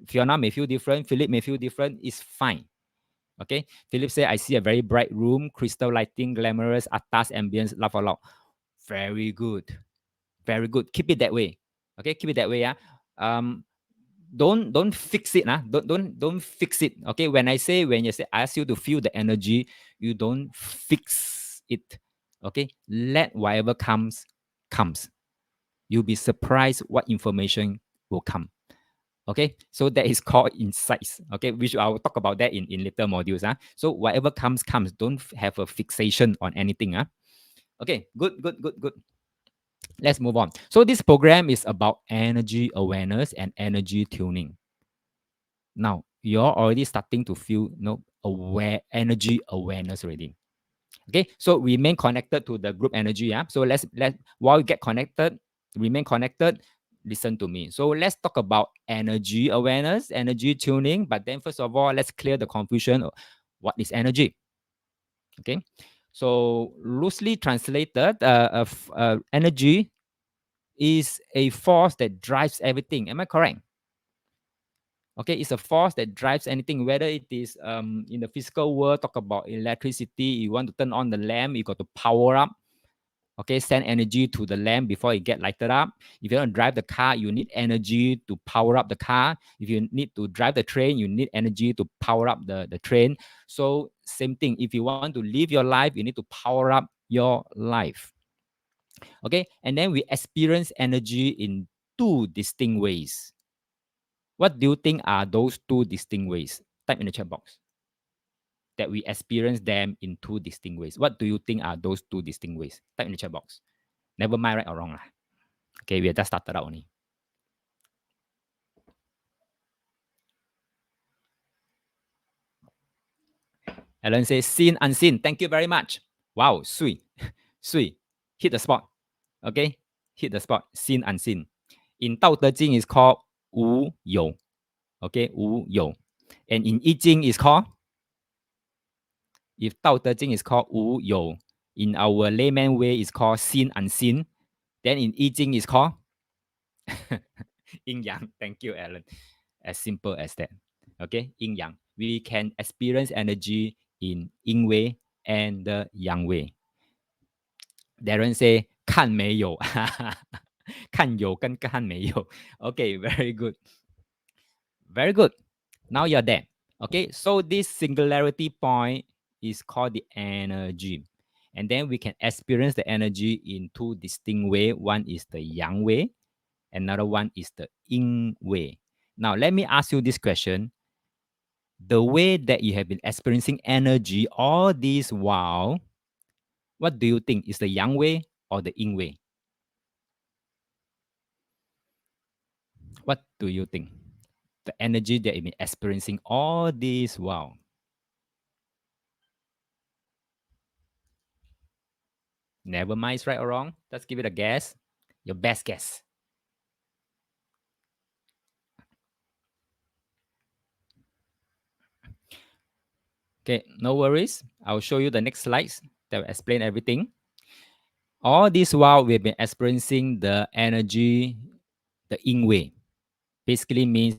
Fiona may feel different, Philip may feel different. It's fine. Okay, Philip said, I see a very bright room, crystal lighting, glamorous, atas ambience, laugh aloud. Very good. Very good. Keep it that way. Okay, keep it that way. Yeah. Um, don't fix it. Don't fix it. Okay. When you say I ask you to feel the energy, you don't fix it. Okay. Let whatever comes. You'll be surprised what information will come. Okay. So that is called insights. Okay, which I will talk about that in later modules. So whatever comes. Don't have a fixation on anything. Okay, good. Let's move on. So this program is about energy awareness and energy tuning. Now you're already starting to feel energy awareness already. Okay, so remain connected to the group energy. So let while you get connected, remain connected. Listen to me. So let's talk about energy awareness, energy tuning. But then first of all, let's clear the confusion. What is energy? Okay, so loosely translated, energy is a force that drives everything. Am I correct? Okay, it's a force that drives anything, whether it is in the physical world, talk about electricity, you want to turn on the lamp, you got to power up. Okay, send energy to the lamp before it get lighted up. If you want to drive the car, you need energy to power up the car. If you need to drive the train, you need energy to power up the train. So same thing, if you want to live your life, you need to power up your life. Okay, and then we experience energy in two distinct ways. What do you think are those two distinct ways? Type in the chat box. That we experience them in two distinct ways. What do you think are those two distinct ways? Type in the chat box. Never mind right or wrong. Okay, we just started out only. Alan says, seen, unseen. Thank you very much. Wow, sweet. Sweet. Hit the spot. Okay, hit the spot. Seen, unseen. In Tao Te Ching is called Wu You. Okay, Wu You. And in I Ching is called, if Tao Te Ching is called Wu You, in our layman way is called seen, unseen. Then in I Ching is called yin yang. Thank you, Alan. As simple as that. Okay, yin yang. We can experience energy in yin way and the yang way. Darren say 看没有，看有跟看没有。Okay, very good, very good. Now you're there. Okay, so this singularity point is called the energy. And then we can experience the energy in two distinct ways. One is the yang way, another one is the yin way. Now, let me ask you this question. The way that you have been experiencing energy all this while, what do you think is the yang way or the yin way? What do you think? The energy that you've been experiencing all this while. Never mind, it's right or wrong. Let's give it a guess. Your best guess. Okay, no worries. I'll show you the next slides that will explain everything. All this while, we've been experiencing the energy the yin way. Basically means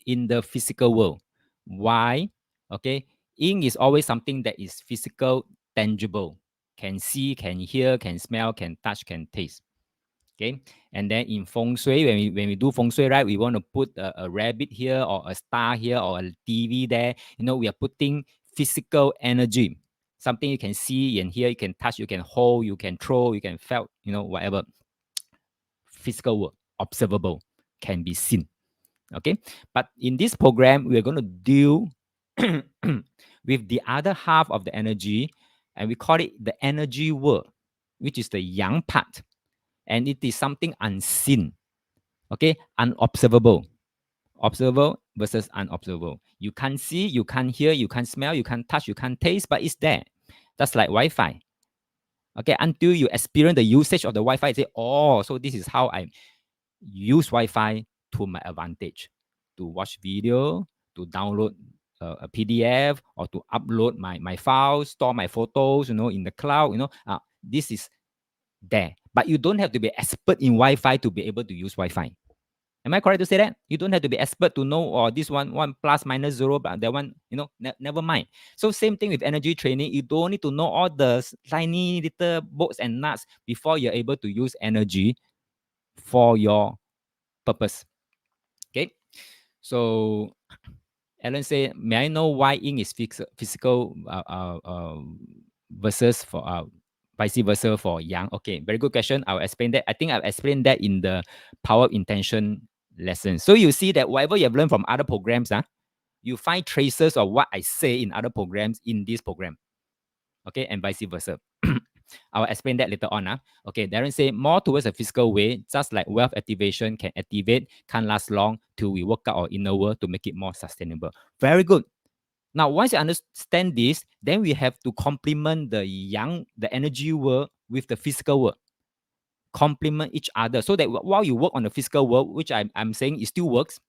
in the physical world. Why? Okay, yin is always something that is physical, tangible, can see, can hear, can smell, can touch, can taste. Okay, and then in feng shui, when we do feng shui, right, we want to put a rabbit here or a star here or a TV there. We are putting physical energy, something you can see and hear, you can touch, you can hold, you can throw, you can felt, whatever physical world, observable, can be seen. Okay, but in this program, we're going to deal with the other half of the energy, and we call it the energy world, which is the yang part, and it is something unseen. Okay, unobservable. Observable versus unobservable. You can't see, you can't hear, you can't smell, you can't touch, you can't taste, but it's there. That's like Wi-Fi. Okay, until you experience the usage of the Wi-Fi, you say, oh, so this is how I use Wi-Fi to my advantage, to watch video, to download a PDF, or to upload my files, store my photos, in the cloud. This is there, but you don't have to be expert in Wi-Fi to be able to use Wi-Fi. Am I correct to say that? You don't have to be expert to know, or this one plus minus zero, but that one, never mind. So same thing with energy training. You don't need to know all the tiny little bolts and nuts before you're able to use energy for your purpose. Okay. So Alan said, may I know why yin is physical versus for vice versa for yang? Okay, very good question. I'll explain that. I think I've explained that in the power of intention lesson. So you see that whatever you have learned from other programs, you find traces of what I say in other programs in this program. Okay, and vice versa. I'll explain that later on. Okay, Darren say more towards a physical way, just like wealth activation can activate, can't last long till we work out our inner world to make it more sustainable. Very good. Now, once you understand this, then we have to complement the energy world with the physical world. Complement each other so that while you work on the physical world, which I'm saying it still works,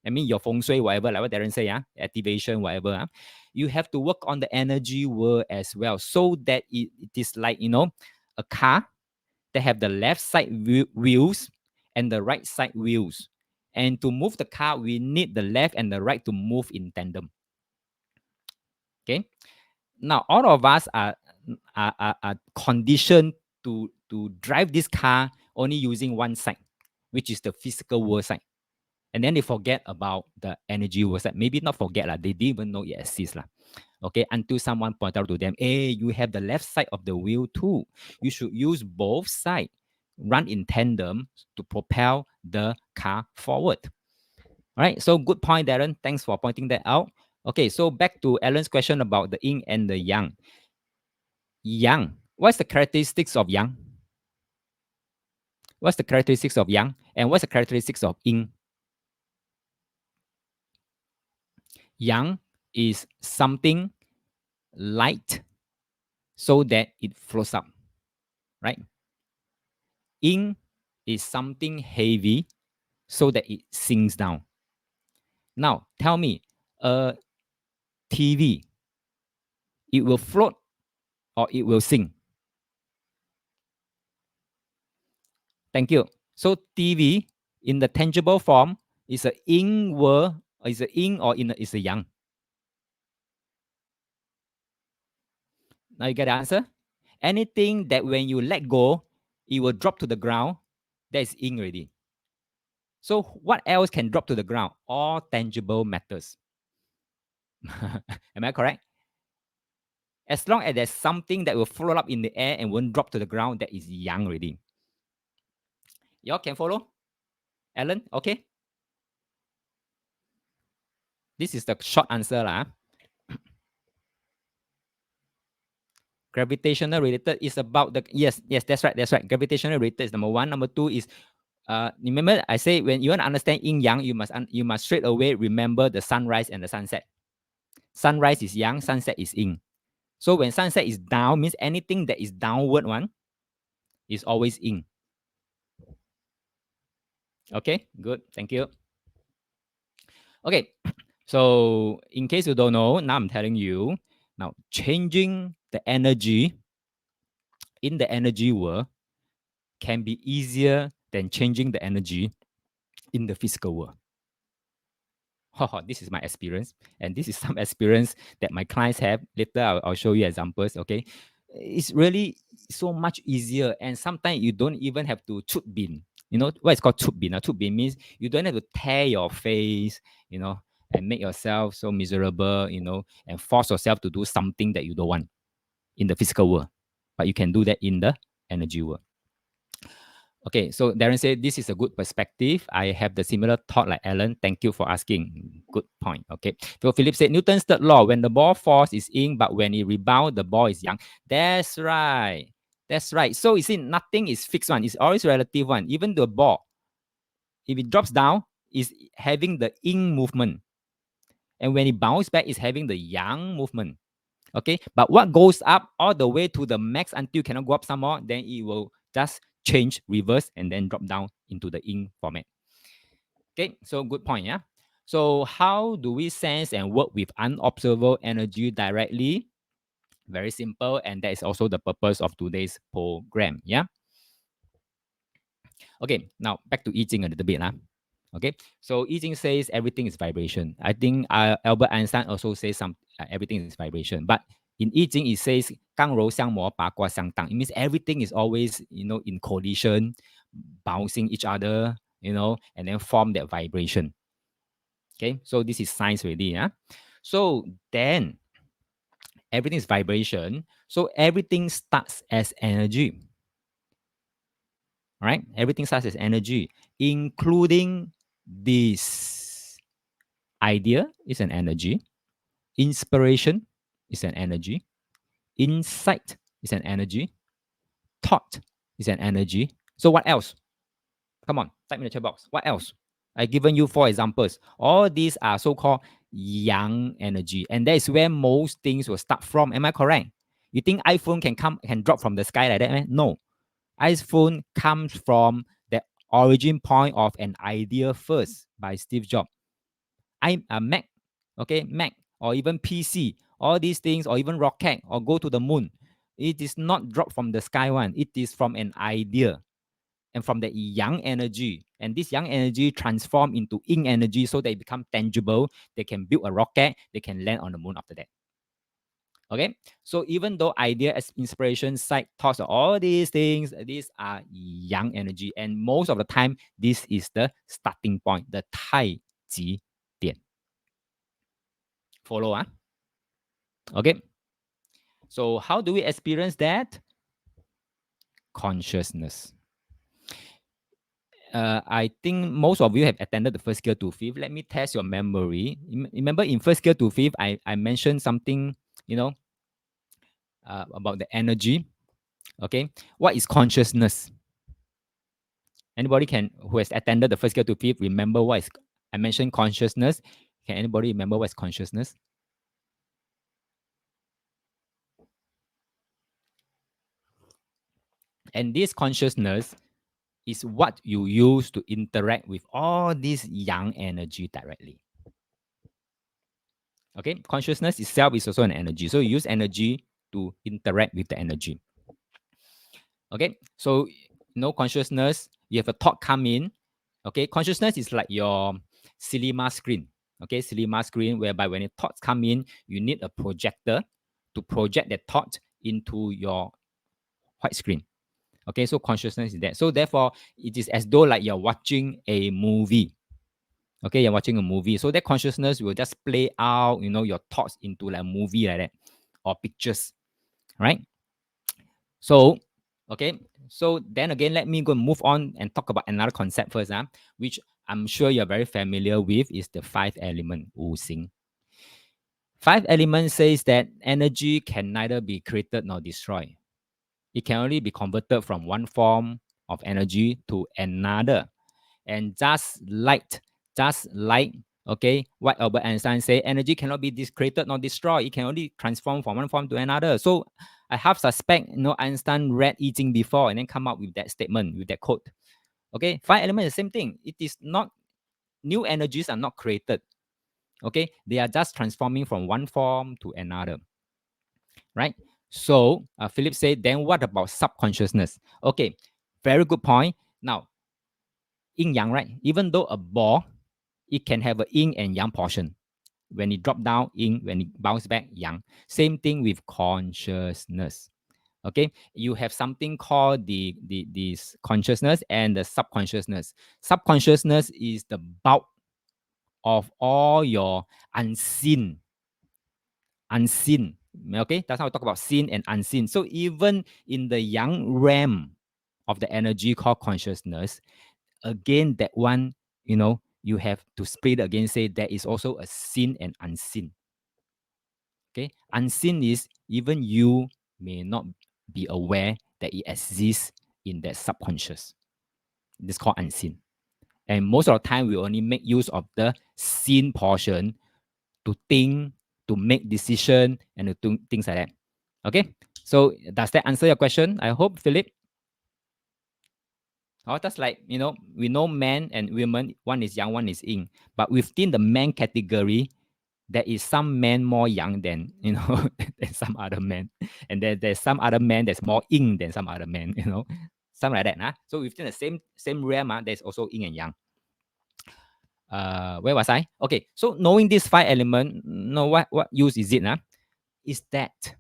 I mean, your feng shui, whatever, like what Darren say, activation, whatever, you have to work on the energy world as well, so that it is like, a car that have the left side wheels and the right side wheels. And to move the car, we need the left and the right to move in tandem. Okay. Now, all of us are conditioned to drive this car only using one side, which is the physical world side. And then they forget about the energy world side. Maybe not forget, they didn't even know it exists. Okay, until someone point out to them, hey, you have the left side of the wheel too. You should use both sides, run in tandem to propel the car forward. All right, so good point, Darren. Thanks for pointing that out. Okay, so back to Alan's question about the yin and the yang. Yang, what's the characteristics of yang? What's the characteristics of yang? And what's the characteristics of yin? Yang is something light so that it flows up, right? Yin is something heavy so that it sinks down. Now, tell me, a TV, it will float or it will sink? Thank you. So TV in the tangible form is a yin world, is a yin or is a yang? Now you get the answer. Anything that when you let go, it will drop to the ground, that is ing already. So what else can drop to the ground? All tangible matters. Am I correct? As long as there's something that will float up in the air and won't drop to the ground, that is yang already. Y'all can follow? Alan, okay? This is the short answer lah. Gravitational related is about the yes, that's right. Gravitational related is number one. Number two is remember I say when you want to understand yin yang, you must straight away remember the sunrise and the sunset. Sunrise is yang, sunset is yin. So when sunset is down, means anything that is downward one is always yin. Okay, good. Thank you. Okay, so in case you don't know, now I'm telling you. Now, changing the energy in the energy world can be easier than changing the energy in the physical world. This is my experience, and this is some experience that my clients have. Later, I'll show you examples. Okay, it's really so much easier, and sometimes you don't even have to chut bin. You know what it's called chut bin? Chut bin means you don't have to tear your face, and make yourself so miserable, and force yourself to do something that you don't want in the physical world, but you can do that in the energy world. Okay, so Darren said this is a good perspective. I have the similar thought like Alan. Thank you for asking. Good point. Okay. So Philip said Newton's third law: when the ball falls is yin, but when it rebounds, the ball is yang. That's right. That's right. So you see, nothing is fixed one. It's always relative one. Even the ball, if it drops down, is having the yin movement, and when it bounces back, is having the yang movement. Okay, but what goes up all the way to the max until you cannot go up some more, then it will just change, reverse, and then drop down into the yin format. Okay, so good point, yeah. So how do we sense and work with unobservable energy directly? Very simple, and that is also the purpose of today's program, yeah. Okay, now back to I Ching a little bit, huh? Okay, so I Ching says everything is vibration. I think Albert Einstein also says everything is vibration. But in I Ching, it says 刚柔相磨，八卦相当. It means everything is always, in collision, bouncing each other, and then form that vibration. Okay, so this is science already, yeah. So then everything is vibration. So everything starts as energy. Right? Everything starts as energy, including this idea is an energy, inspiration is an energy, insight is an energy, thought is an energy. So what else? Come on, type in the chat box. What else? I've given you 4 examples. All these are so-called yang energy, and that is where most things will start from. Am I correct? You think iPhone can drop from the sky like that, man? No. iPhone comes from the origin point of an idea first by Steve Jobs. Mac, okay, Mac, or even PC, all these things, or even rocket, or go to the moon. It is not dropped from the sky one. It is from an idea and from the yang energy. And this yang energy transform into yin energy so they become tangible. They can build a rocket. They can land on the moon after that. Okay, so even though idea as inspiration, sight, thoughts, all these things, these are yang energy, and most of the time, this is the starting point, the 太极点. Follow, huh? Okay. So how do we experience that? Consciousness. I think most of you have attended the first scale to fifth. Let me test your memory. Remember in first scale to fifth, I mentioned something, about the energy. Okay, what is consciousness? Anybody who has attended the first scale to fifth remember what is? I mentioned consciousness. Can anybody remember what is consciousness? And this consciousness is what you use to interact with all this yang energy directly. Okay, consciousness itself is also an energy. So you use energy to interact with the energy. Okay, so consciousness, you have a thought come in. Okay, consciousness is like your cinema screen. Okay, cinema screen whereby when the thoughts come in, you need a projector to project that thought into your white screen. Okay, so consciousness is that. So therefore, it is as though like you're watching a movie. Okay, you're watching a movie. So that consciousness will just play out, your thoughts into like a movie like that, or pictures, right? So, okay. So then again, let me go move on and talk about another concept first, which I'm sure you're very familiar with, is the five element Wu Xing. Five elements says that energy can neither be created nor destroyed. It can only be converted from one form of energy to another. And just like, okay, what Albert Einstein said, energy cannot be created nor destroyed. It can only transform from one form to another. So I half suspect, Einstein read I Ching before and then come up with that statement, with that quote. Okay, five elements, the same thing. It is not, new energies are not created. Okay, they are just transforming from one form to another, right? So Philip said, then what about subconsciousness? Okay, very good point. Now, yin yang, right? Even though a ball, it can have a yin and yang portion. When it drop down, yin. When it bounce back, yang. Same thing with consciousness. Okay, you have something called the consciousness and the subconsciousness. Subconsciousness is the bulk of all your unseen. Okay, that's how we talk about seen and unseen. So even in the yang realm of the energy called consciousness, again, that one, you have to split again, say there is also a seen and unseen. Okay, unseen is even you may not be aware that it exists in that subconscious. This is called unseen. And most of the time, we only make use of the seen portion to think, to make decision, and to do things like that. Okay, so does that answer your question? I hope, Philip. Oh, that's like, we know men and women, one is yang, one is yin. But within the man category, there is some men more young than, than some other men. And there's some other men that's more yin than some other men, something like that. Nah? So within the same realm, there's also yin and yang. Where was I? Okay, so knowing these five elements, what use is it? Is that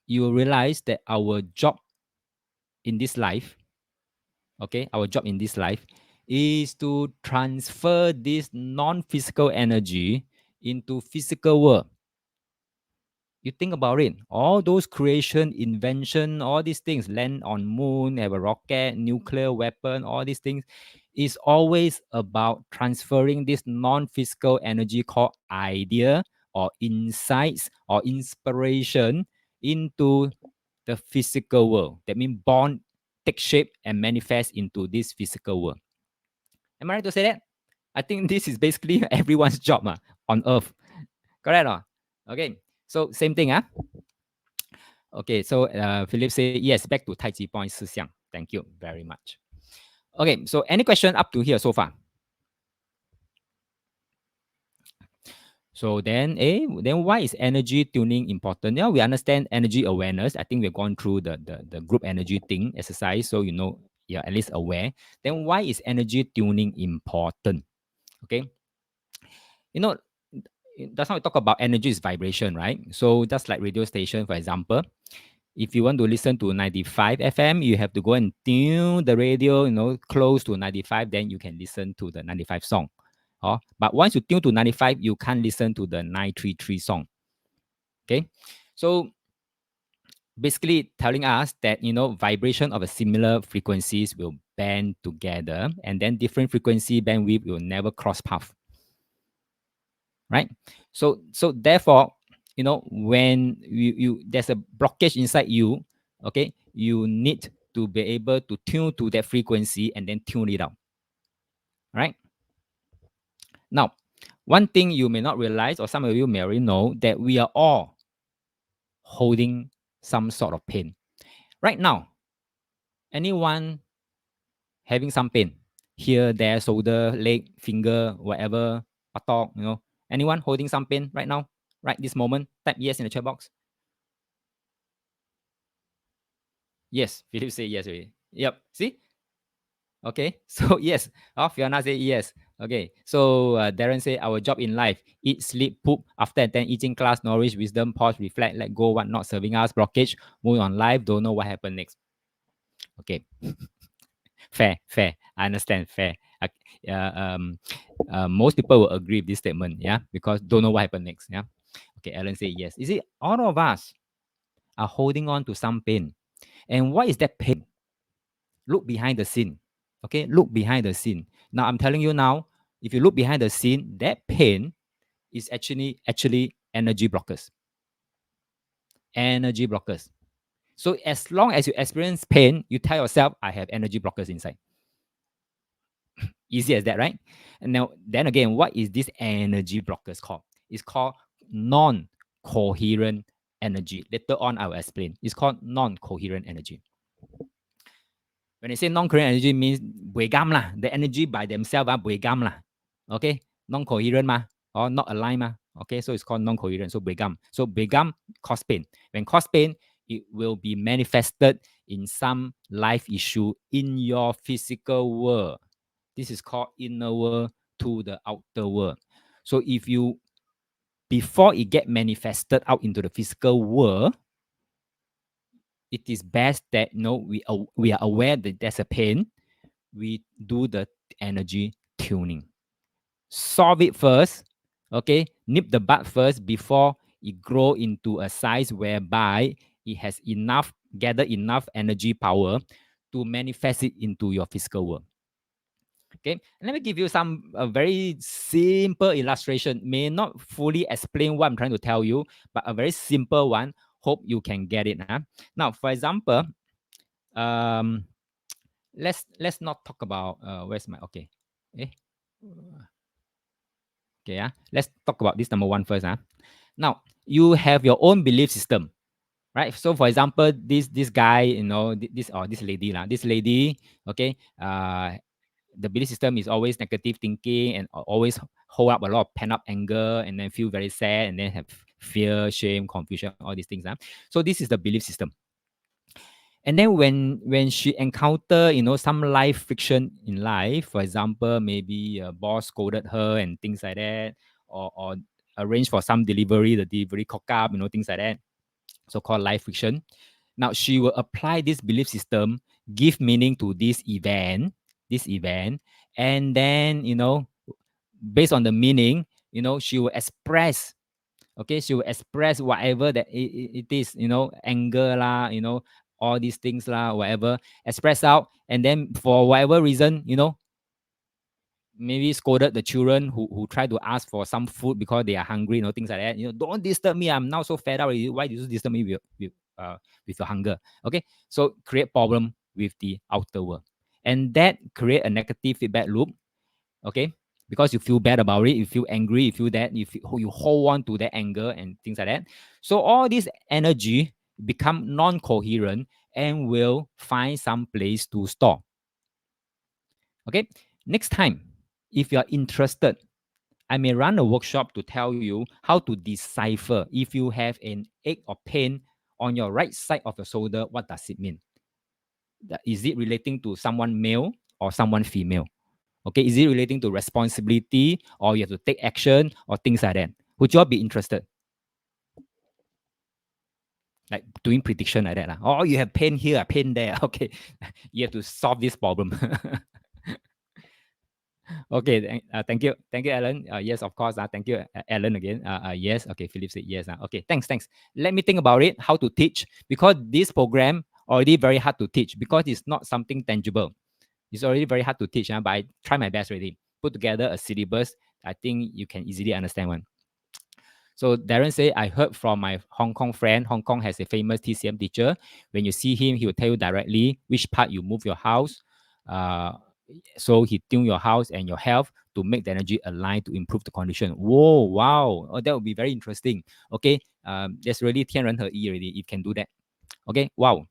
you will realize that our job in this life, okay, our job in this life is to transfer this non-physical energy into physical world. You think about it, all those creation, invention, all these things, land on moon, have a rocket, nuclear weapon, all these things, is always about transferring this non-physical energy called idea or insights or inspiration into the physical world. That means born, take shape, and manifest into this physical world. Am I right to say that? I think this is basically everyone's job on earth. Correct? Okay. So same thing. Okay. So Philip say yes, back to Tai Chi point 四项. Thank you very much. Okay. So any question up to here so far? So then why is energy tuning important? Yeah, we understand energy awareness. I think we've gone through the group energy thing exercise, so you're at least aware. Then why is energy tuning important? Okay, you know that's how we talk about energy is vibration, right? So just like radio station, for example, if you want to listen to 95 FM, you have to go and tune the radio, close to 95, then you can listen to the 95 song. But once you tune to 95, you can't listen to the 933 song. Okay. So basically telling us that, vibration of a similar frequencies will band together, and then different frequency bandwidth will never cross path. Right. So therefore, when you there's a blockage inside you, okay, you need to be able to tune to that frequency and then tune it out. Right. Now, one thing you may not realize, or some of you may already know, that we are all holding some sort of pain. Right now, anyone having some pain here, there, shoulder, leg, finger, whatever, patok, anyone holding some pain right now, right this moment? Type yes in the chat box. Yes, Philip say yes already. Yep. See? Okay. So yes. Fiona say yes. Okay, so Darren say our job in life: eat, sleep, poop. After attend eating class, nourish, wisdom, pause, reflect, let go. What not serving us? Blockage. Move on life. Don't know what happened next. Okay, fair, fair. I understand. Fair. Um, most people will agree with this statement. Yeah, because don't know what happened next. Yeah. Okay, Alan say yes. You see, all of us are holding on to some pain, and what is that pain? Look behind the scene. Okay, look behind the scene. Now I'm telling you now. If you look behind the scene, that pain is actually energy blockers. Energy blockers. So as long as you experience pain, you tell yourself, I have energy blockers inside. Easy as that, right? And now, then again, what is this energy blockers called? It's called non-coherent energy. Later on, I will explain. It's called non-coherent energy. When I say non-coherent energy, means buigam lah. The energy by themselves are buigam lah. Okay, non-coherent ma, or not aligned ma. Okay, so it's called non-coherent. So buigam. So buigam cause pain. When cause pain, it will be manifested in some life issue in your physical world. This is called inner world to the outer world. So if you, before it get manifested out into the physical world, it is best that we are aware that there's a pain. We do the energy tuning. Solve it first, okay? Nip the bud first before it grow into a size whereby it has enough, gather enough energy power to manifest it into your physical world. Okay, let me give you some very simple illustration. May not fully explain what I'm trying to tell you, but a very simple one. Hope you can get it. Huh? Now, for example, um, let's not talk about where's my okay. Eh? Okay, yeah. Let's talk about this number one first. Huh? Now, you have your own belief system, right? So, for example, this guy, this or this lady, lah, this lady, okay, the belief system is always negative thinking and always hold up a lot of pent up anger and then feel very sad and then have fear, shame, confusion, all these things. Huh? So, this is the belief system. And then when she encounter some life friction in life, for example, maybe a boss scolded her and things like that, or arrange for some delivery, the delivery cock up, things like that, so called life friction. Now she will apply this belief system, give meaning to this event, and then based on the meaning, she will express. Okay, she will express whatever that it is, anger lah, all these things lah, whatever, express out, and then for whatever reason, maybe scolded the children who try to ask for some food because they are hungry, things like that. Don't disturb me. I'm now so fed up with you. Why do you disturb me with your hunger? Okay, so create problem with the outer world, and that create a negative feedback loop. Okay, because you feel bad about it, you feel angry, you feel that you hold on to that anger and things like that. So all this energy become non-coherent and will find some place to store. Okay, next time, if you are interested, I may run a workshop to tell you how to decipher if you have an ache or pain on your right side of your shoulder. What does it mean? Is it relating to someone male or someone female? Okay, is it relating to responsibility or you have to take action or things like that? Would you all be interested? Like doing prediction like that. Oh, you have pain here, pain there. Okay, you have to solve this problem. Okay, thank you, Alan. Yes, of course. Thank you, Alan again. Yes. Okay, Philip said yes. Okay, thanks. Let me think about it. How to teach, because this program already very hard to teach because it's not something tangible. It's already very hard to teach. But I try my best already. Put together a syllabus. I think you can easily understand one. So Darren say, I heard from my Hong Kong friend. Hong Kong has a famous TCM teacher. When you see him, he will tell you directly which part you move your house. Uh, so he tune your house and your health to make the energy align to improve the condition. Whoa, wow. Oh, that would be very interesting. Okay. There's really 天人合一 already. You can do that. Okay. Wow.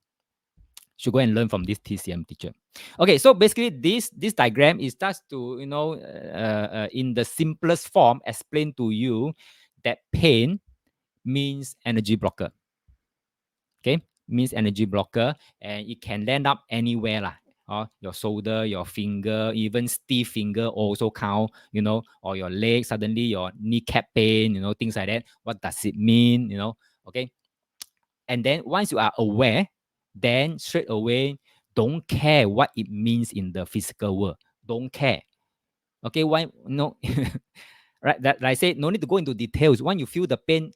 Should go and learn from this TCM teacher. Okay, so basically this diagram is just to in the simplest form explain to you that pain means energy blocker. Okay, means energy blocker, and it can land up anywhere lah. your shoulder, your finger, even stiff finger also count, or your leg, suddenly your kneecap pain, things like that. What does it mean, Okay. And then once you are aware, then straight away, don't care what it means in the physical world. Don't care. Okay, why no? Right, that like I say, no need to go into details. When you feel the pain,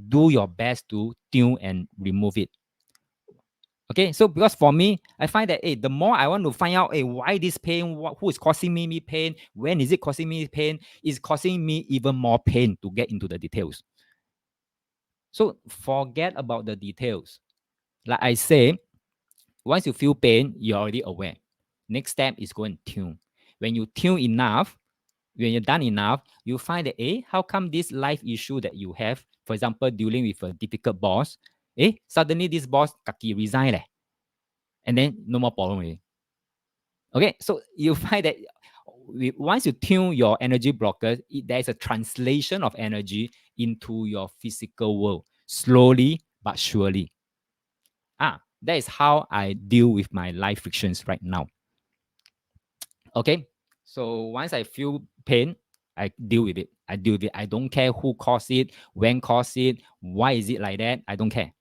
do your best to tune and remove it. Okay, so because for me, I find that the more I want to find out, why this pain, who is causing me pain, when is it causing me pain, is causing me even more pain to get into the details. So forget about the details. Like I say, once you feel pain, you're already aware. Next step is go and tune. When you tune enough, when you're done enough, you find that, how come this life issue that you have, for example, dealing with a difficult boss, suddenly this boss kaki resign leh, and then no more problem already. Okay, so you find that once you tune your energy blockers, there's a translation of energy into your physical world, slowly but surely. That is how I deal with my life frictions right now. Okay, so once I feel pain, I deal with it. I deal with it. I don't care who caused it, when caused it, why is it like that. I don't care.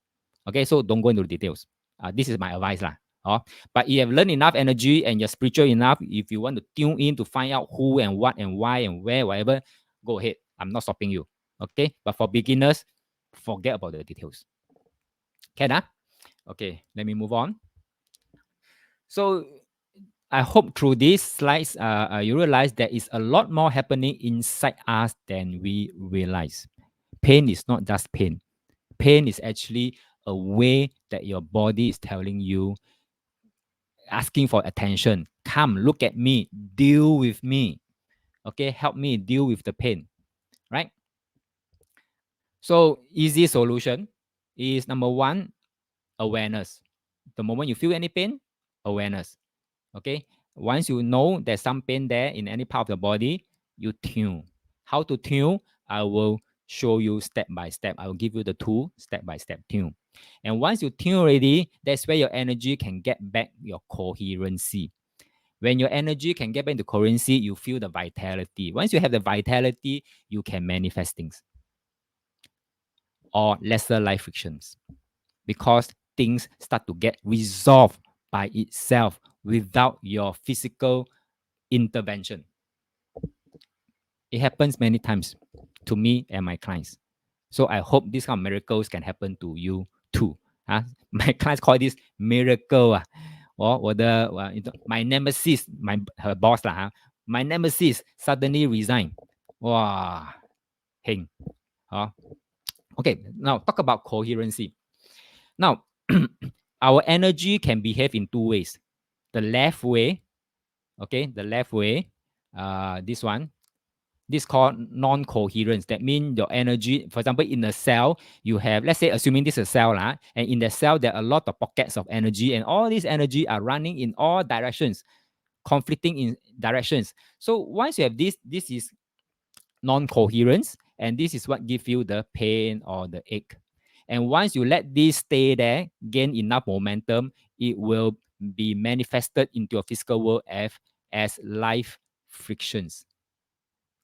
Okay, so don't go into the details. This is my advice lah. But you have learned enough energy and you're spiritual enough. If you want to tune in to find out who and what and why and where, whatever, go ahead. I'm not stopping you. Okay, but for beginners, forget about the details. Can I? Okay, let me move on. So I hope through these slides, you realize there is a lot more happening inside us than we realize. Pain is not just pain. Pain is actually a way that your body is telling you, asking for attention. Come, look at me, deal with me. Okay, help me deal with the pain, right? So, easy solution is number one, awareness. The moment you feel any pain, awareness. Okay, once you know there's some pain there in any part of the body, you tune. How to tune? I will show you step by step. I will give you the tool, step by step tune. And once you tune already, that's where your energy can get back your coherency. When your energy can get back into coherency, you feel the vitality. Once you have the vitality, you can manifest things or lesser life frictions, because things start to get resolved by itself without your physical intervention. It happens many times to me and my clients. So I hope these kind of miracles can happen to you too. My clients call this miracle. My nemesis, her boss my nemesis suddenly resigned. Wow, heng. Okay, now talk about coherency. Now, our energy can behave in two ways. The left way, okay, the left way, this one, this called non-coherence. That means your energy, for example, in a cell, you have, let's say, assuming this is a cell, and in the cell, there are a lot of pockets of energy, and all this energy are running in all directions, conflicting in directions. So once you have this is non-coherence, and this is what gives you the pain or the ache. And once you let this stay there, gain enough momentum, it will be manifested into your physical world as life frictions.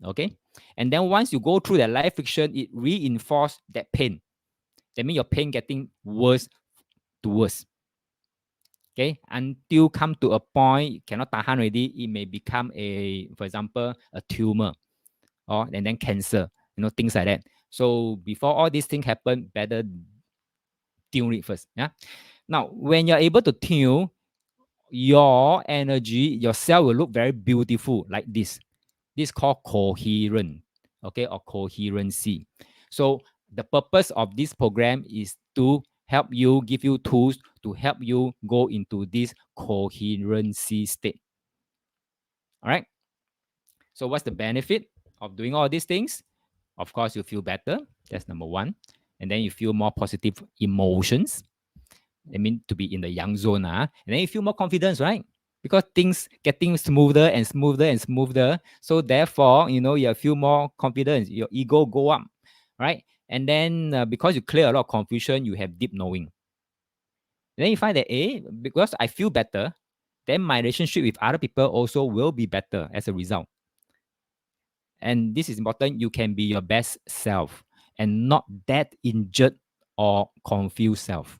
Okay, and then once you go through that life friction, it reinforces that pain. That means your pain getting worse to worse. Okay, until come to a point cannot tahan already, it may become for example, a tumor, and then cancer, things like that. So before all these things happen, better tune it first. Yeah. Now, when you're able to tune, your energy, your cell will look very beautiful like this. This is called coherent, okay, or coherency. So the purpose of this program is to help you, give you tools to help you go into this coherency state. All right. So what's the benefit of doing all these things? Of course, you feel better. That's number one. And then you feel more positive emotions. I mean, to be in the young zone. And then you feel more confidence, right? Because things getting smoother and smoother and smoother. So therefore, you feel more confidence. Your ego go up, right? And then because you clear a lot of confusion, you have deep knowing. Then you find that, because I feel better, then my relationship with other people also will be better as a result. And this is important. You can be your best self and not that injured or confused self.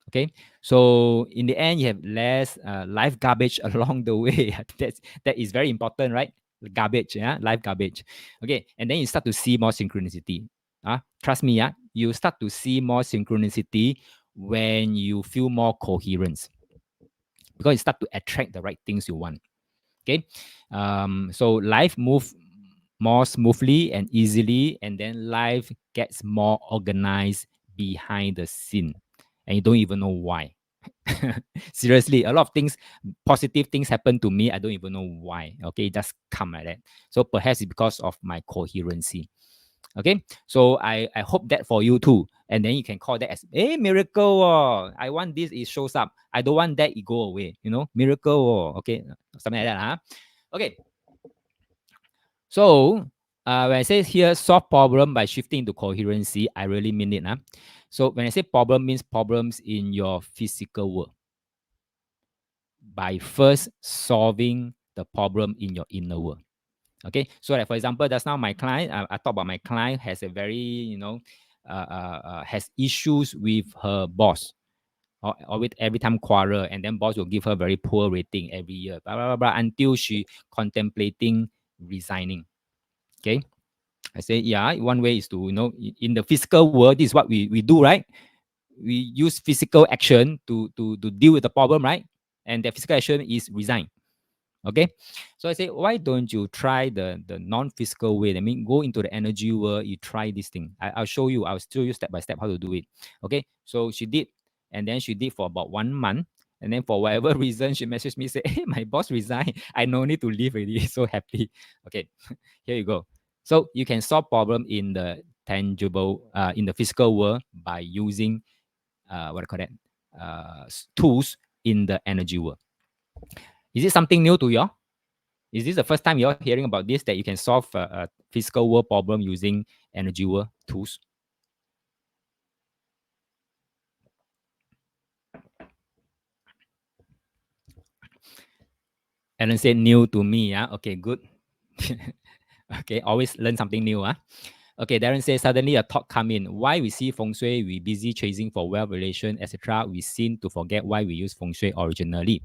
Okay, so in the end, you have less life garbage along the way. That is very important, right? Garbage, yeah, life garbage. Okay, and then you start to see more synchronicity. Trust me, yeah, you start to see more synchronicity when you feel more coherence because you start to attract the right things you want. Okay, so life moves more smoothly and easily, and then life gets more organized behind the scene, and you don't even know why. Seriously, a lot of things, positive things happen to me. I don't even know why. Okay, it just come like that. So perhaps it's because of my coherency. Okay, so I hope that for you too. And then you can call that as a miracle. Oh, I want this, it shows up. I don't want that, it go away. Miracle. Oh, okay, something like that. Huh? Okay, so when I say here solve problem by shifting to coherency, I really mean it. Huh? So when I say problem, means problems in your physical world by first solving the problem in your inner world. Okay, so like for example, just now my client, I talked about my client has a very, has issues with her boss, or with every time quarrel, and then boss will give her very poor rating every year, blah, blah, blah, blah, until she contemplating resigning. Okay, I say, yeah, one way is to, in the physical world, this is what we do, right? We use physical action to deal with the problem, right? And the physical action is resign. Okay, so I say, why don't you try the non-physical way? I mean, go into the energy world. You try this thing. I'll show you. I'll show you step by step how to do it. Okay, so she did, and then she did for about 1 month, and then for whatever reason, she messaged me say, "Hey, my boss resigned. I no need to leave already." So happy. Okay, here you go. So you can solve problem in the tangible, in the physical world by using what I call that tools in the energy world. Is it something new to you? Is this the first time you're hearing about this, that you can solve a physical world problem using energy world tools? Alan said new to me. Yeah. Okay, good. Okay, always learn something new. Okay, Darren says suddenly a thought come in. Why we see feng shui, we busy chasing for wealth relation, etc. We seem to forget why we use feng shui originally.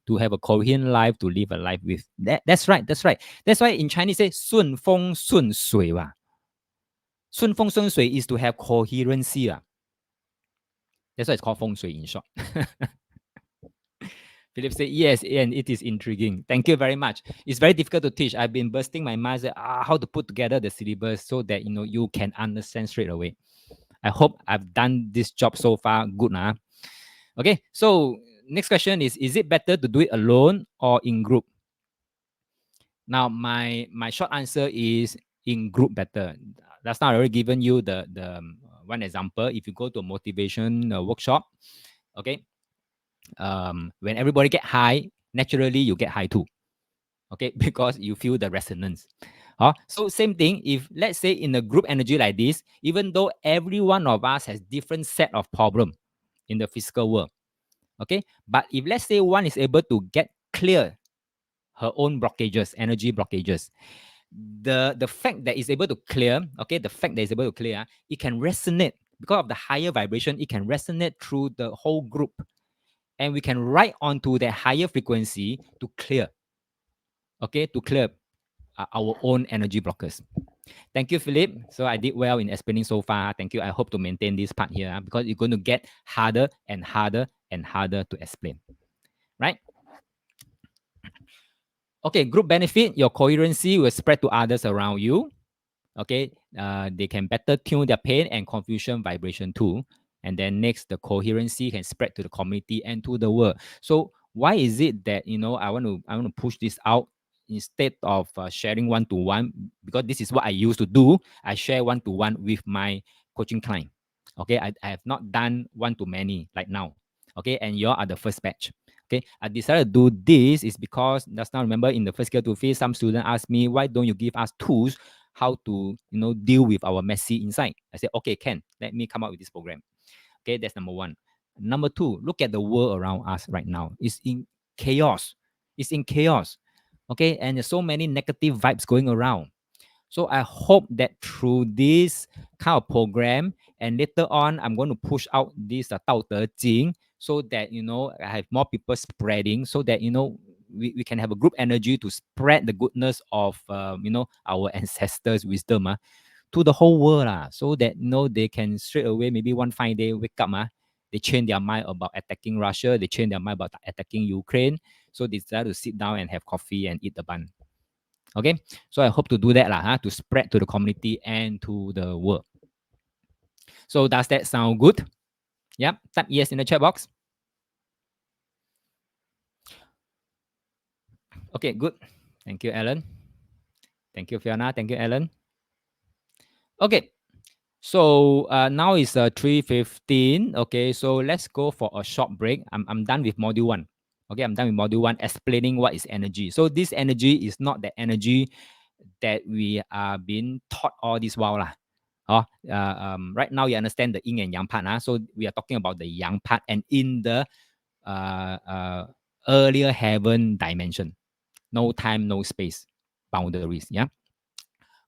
To have a coherent life, to live a life with. That's right. That's right. That's why in Chinese say 顺风顺水吧. 顺风顺水 is to have coherency. That's why it's called feng shui in short. Philip said, yes, and it is intriguing. Thank you very much. It's very difficult to teach. I've been bursting my mind how to put together the syllabus so that you can understand straight away. I hope I've done this job so far good. Okay, so next question is it better to do it alone or in group? Now, my short answer is in group better. That's not already given you the one example. If you go to a motivation workshop, okay, when everybody get high, naturally you get high too. Okay, because you feel the resonance. So same thing, if let's say in a group energy like this, even though every one of us has different set of problem in the physical world, okay, but if let's say one is able to get clear her own blockages, energy blockages, the fact that it's able to clear, okay, the fact that it's able to clear, it can resonate because of the higher vibration. It can resonate through the whole group, and we can ride onto the higher frequency to clear, okay, to clear our own energy blockers. Thank you, Philip. So I did well in explaining so far. Thank you. I hope to maintain this part here because it's going to get harder and harder and harder to explain. Right? Okay, group benefit, your coherency will spread to others around you. Okay, they can better tune their pain and confusion vibration too. And then next, the coherency can spread to the community and to the world. So why is it that I want to push this out instead of sharing one to one? Because this is what I used to do. I share one to one with my coaching client. Okay, I have not done one to many like now. Okay, and you are the first batch. Okay, I decided to do this is because just now remember in the first Scale to Face, some student asked me, why don't you give us tools how to deal with our messy inside? I said, okay, Ken, let me come up with this program. Okay, that's number one. Number two, look at the world around us right now. It's chaos. It's in chaos. Okay, and there's so many negative vibes going around. So I hope that through this kind of program, and later on, I'm going to push out this Tao Te Jing, so that I have more people spreading, so that we can have a group energy to spread the goodness of our ancestors' wisdom to the whole world so that they can straight away, maybe one fine day, wake up they change their mind about attacking Russia, they change their mind about attacking Ukraine, so they decide to sit down and have coffee and eat the bun. Okay, so I hope to do that to spread to the community and to the world. So does that sound good? Yep, type yes in the chat box. Okay, good. Thank you, Alan. Thank you, Fiona. Thank you, Alan. Okay, so now it's 3:15. Okay, so let's go for a short break. I'm done with module 1. Okay, I'm done with module 1 explaining what is energy. So this energy is not the energy that we are being taught all this while lah. Right now you understand the yin and yang part. So we are talking about the yang part, and in the uh, uh, earlier heaven dimension. No time, no space boundaries. Yeah.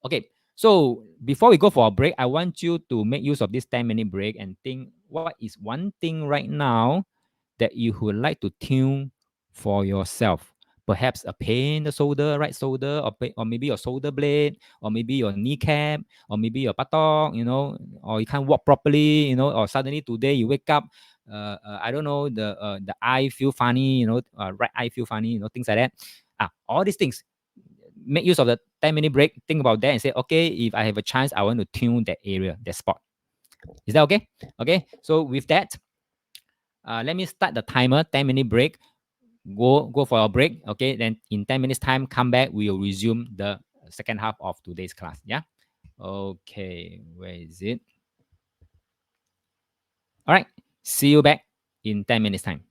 Okay. So before we go for a break, I want you to make use of this 10-minute break and think, what is one thing right now that you would like to tune for yourself? Perhaps a pain in the shoulder, right shoulder, or maybe your shoulder blade, or maybe your kneecap, or maybe your buttock, or you can't walk properly, or suddenly today you wake up, I don't know, the eye feel funny, right eye feel funny, things like that. All these things, make use of the 10-minute break, think about that and say, okay, if I have a chance, I want to tune that area, that spot. Is that okay? Okay, so with that, let me start the timer, 10-minute break. Go for a break. Okay, then in 10 minutes time, come back, we will resume the second half of today's class. Yeah. Okay, where is it? All right, see you back in 10 minutes time.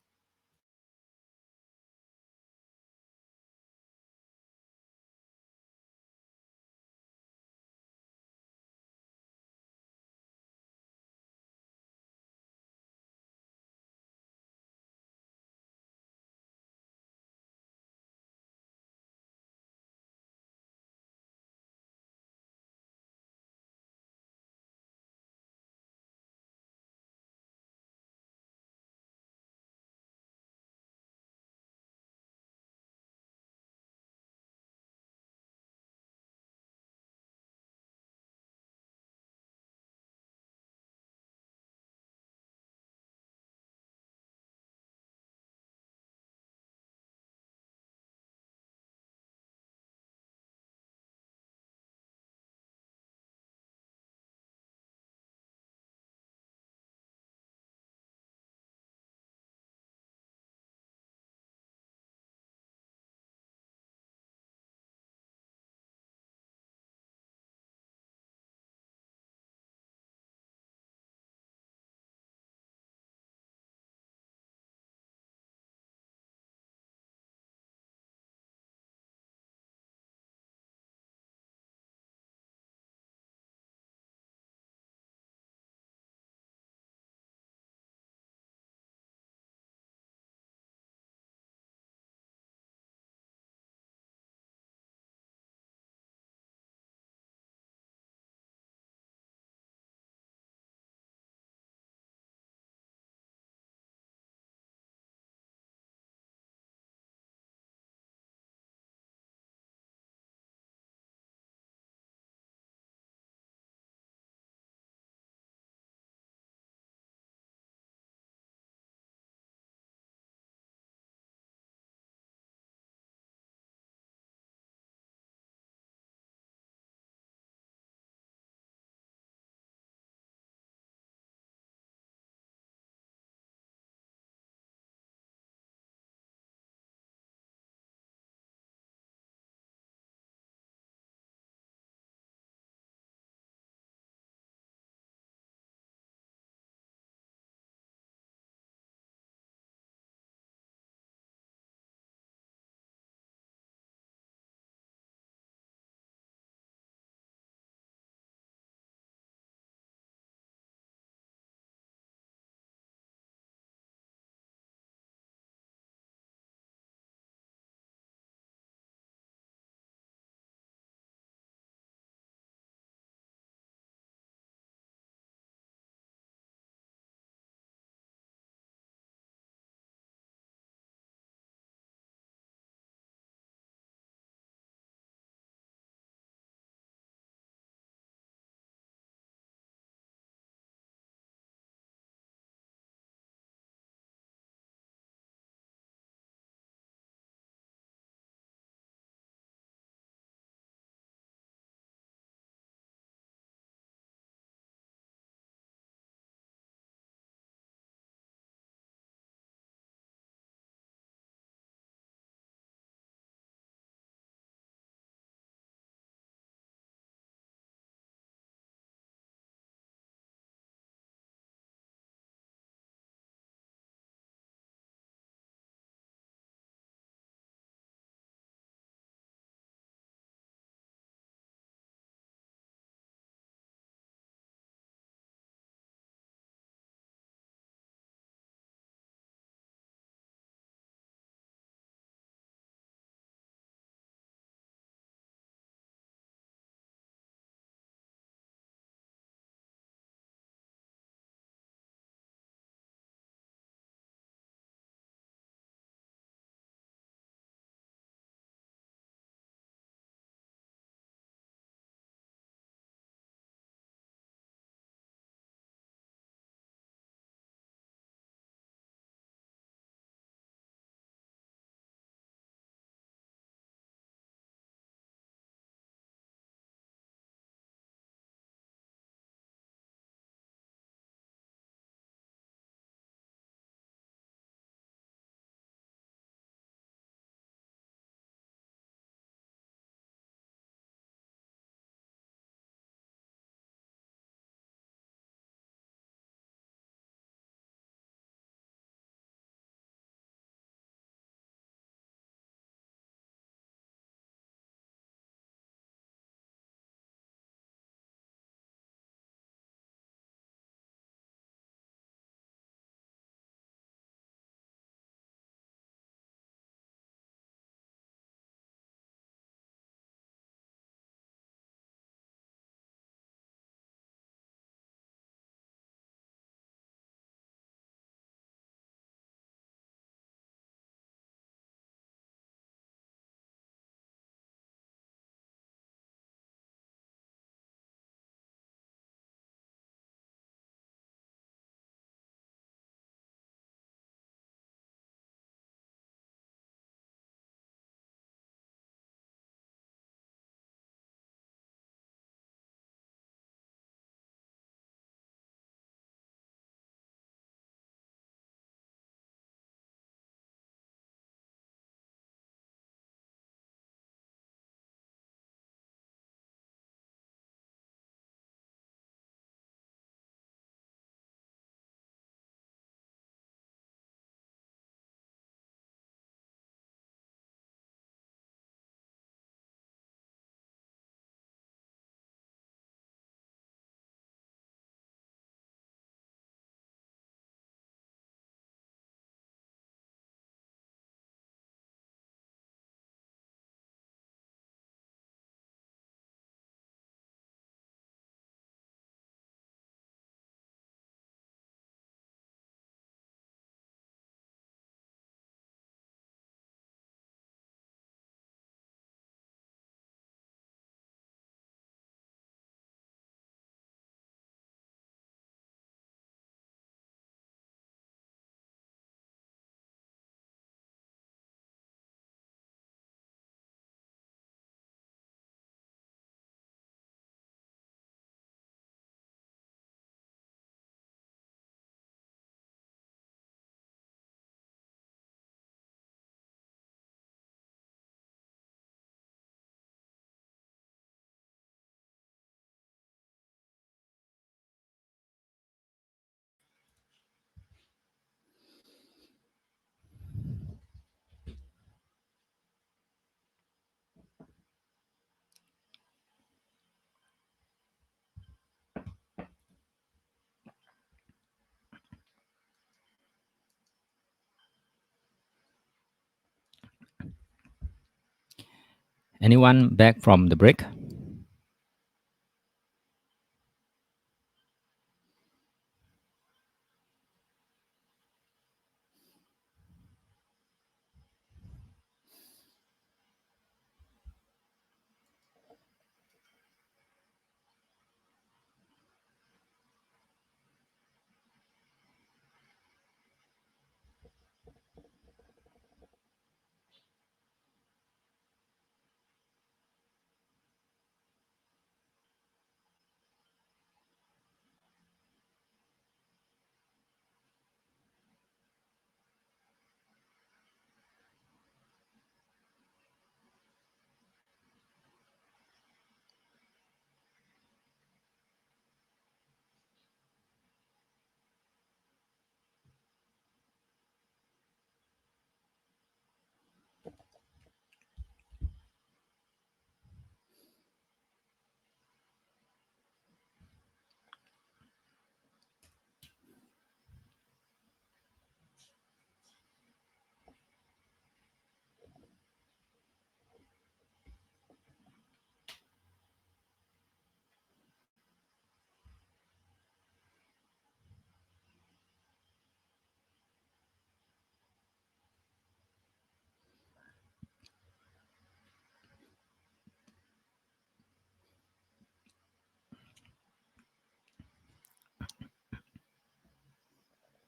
Anyone back from the break?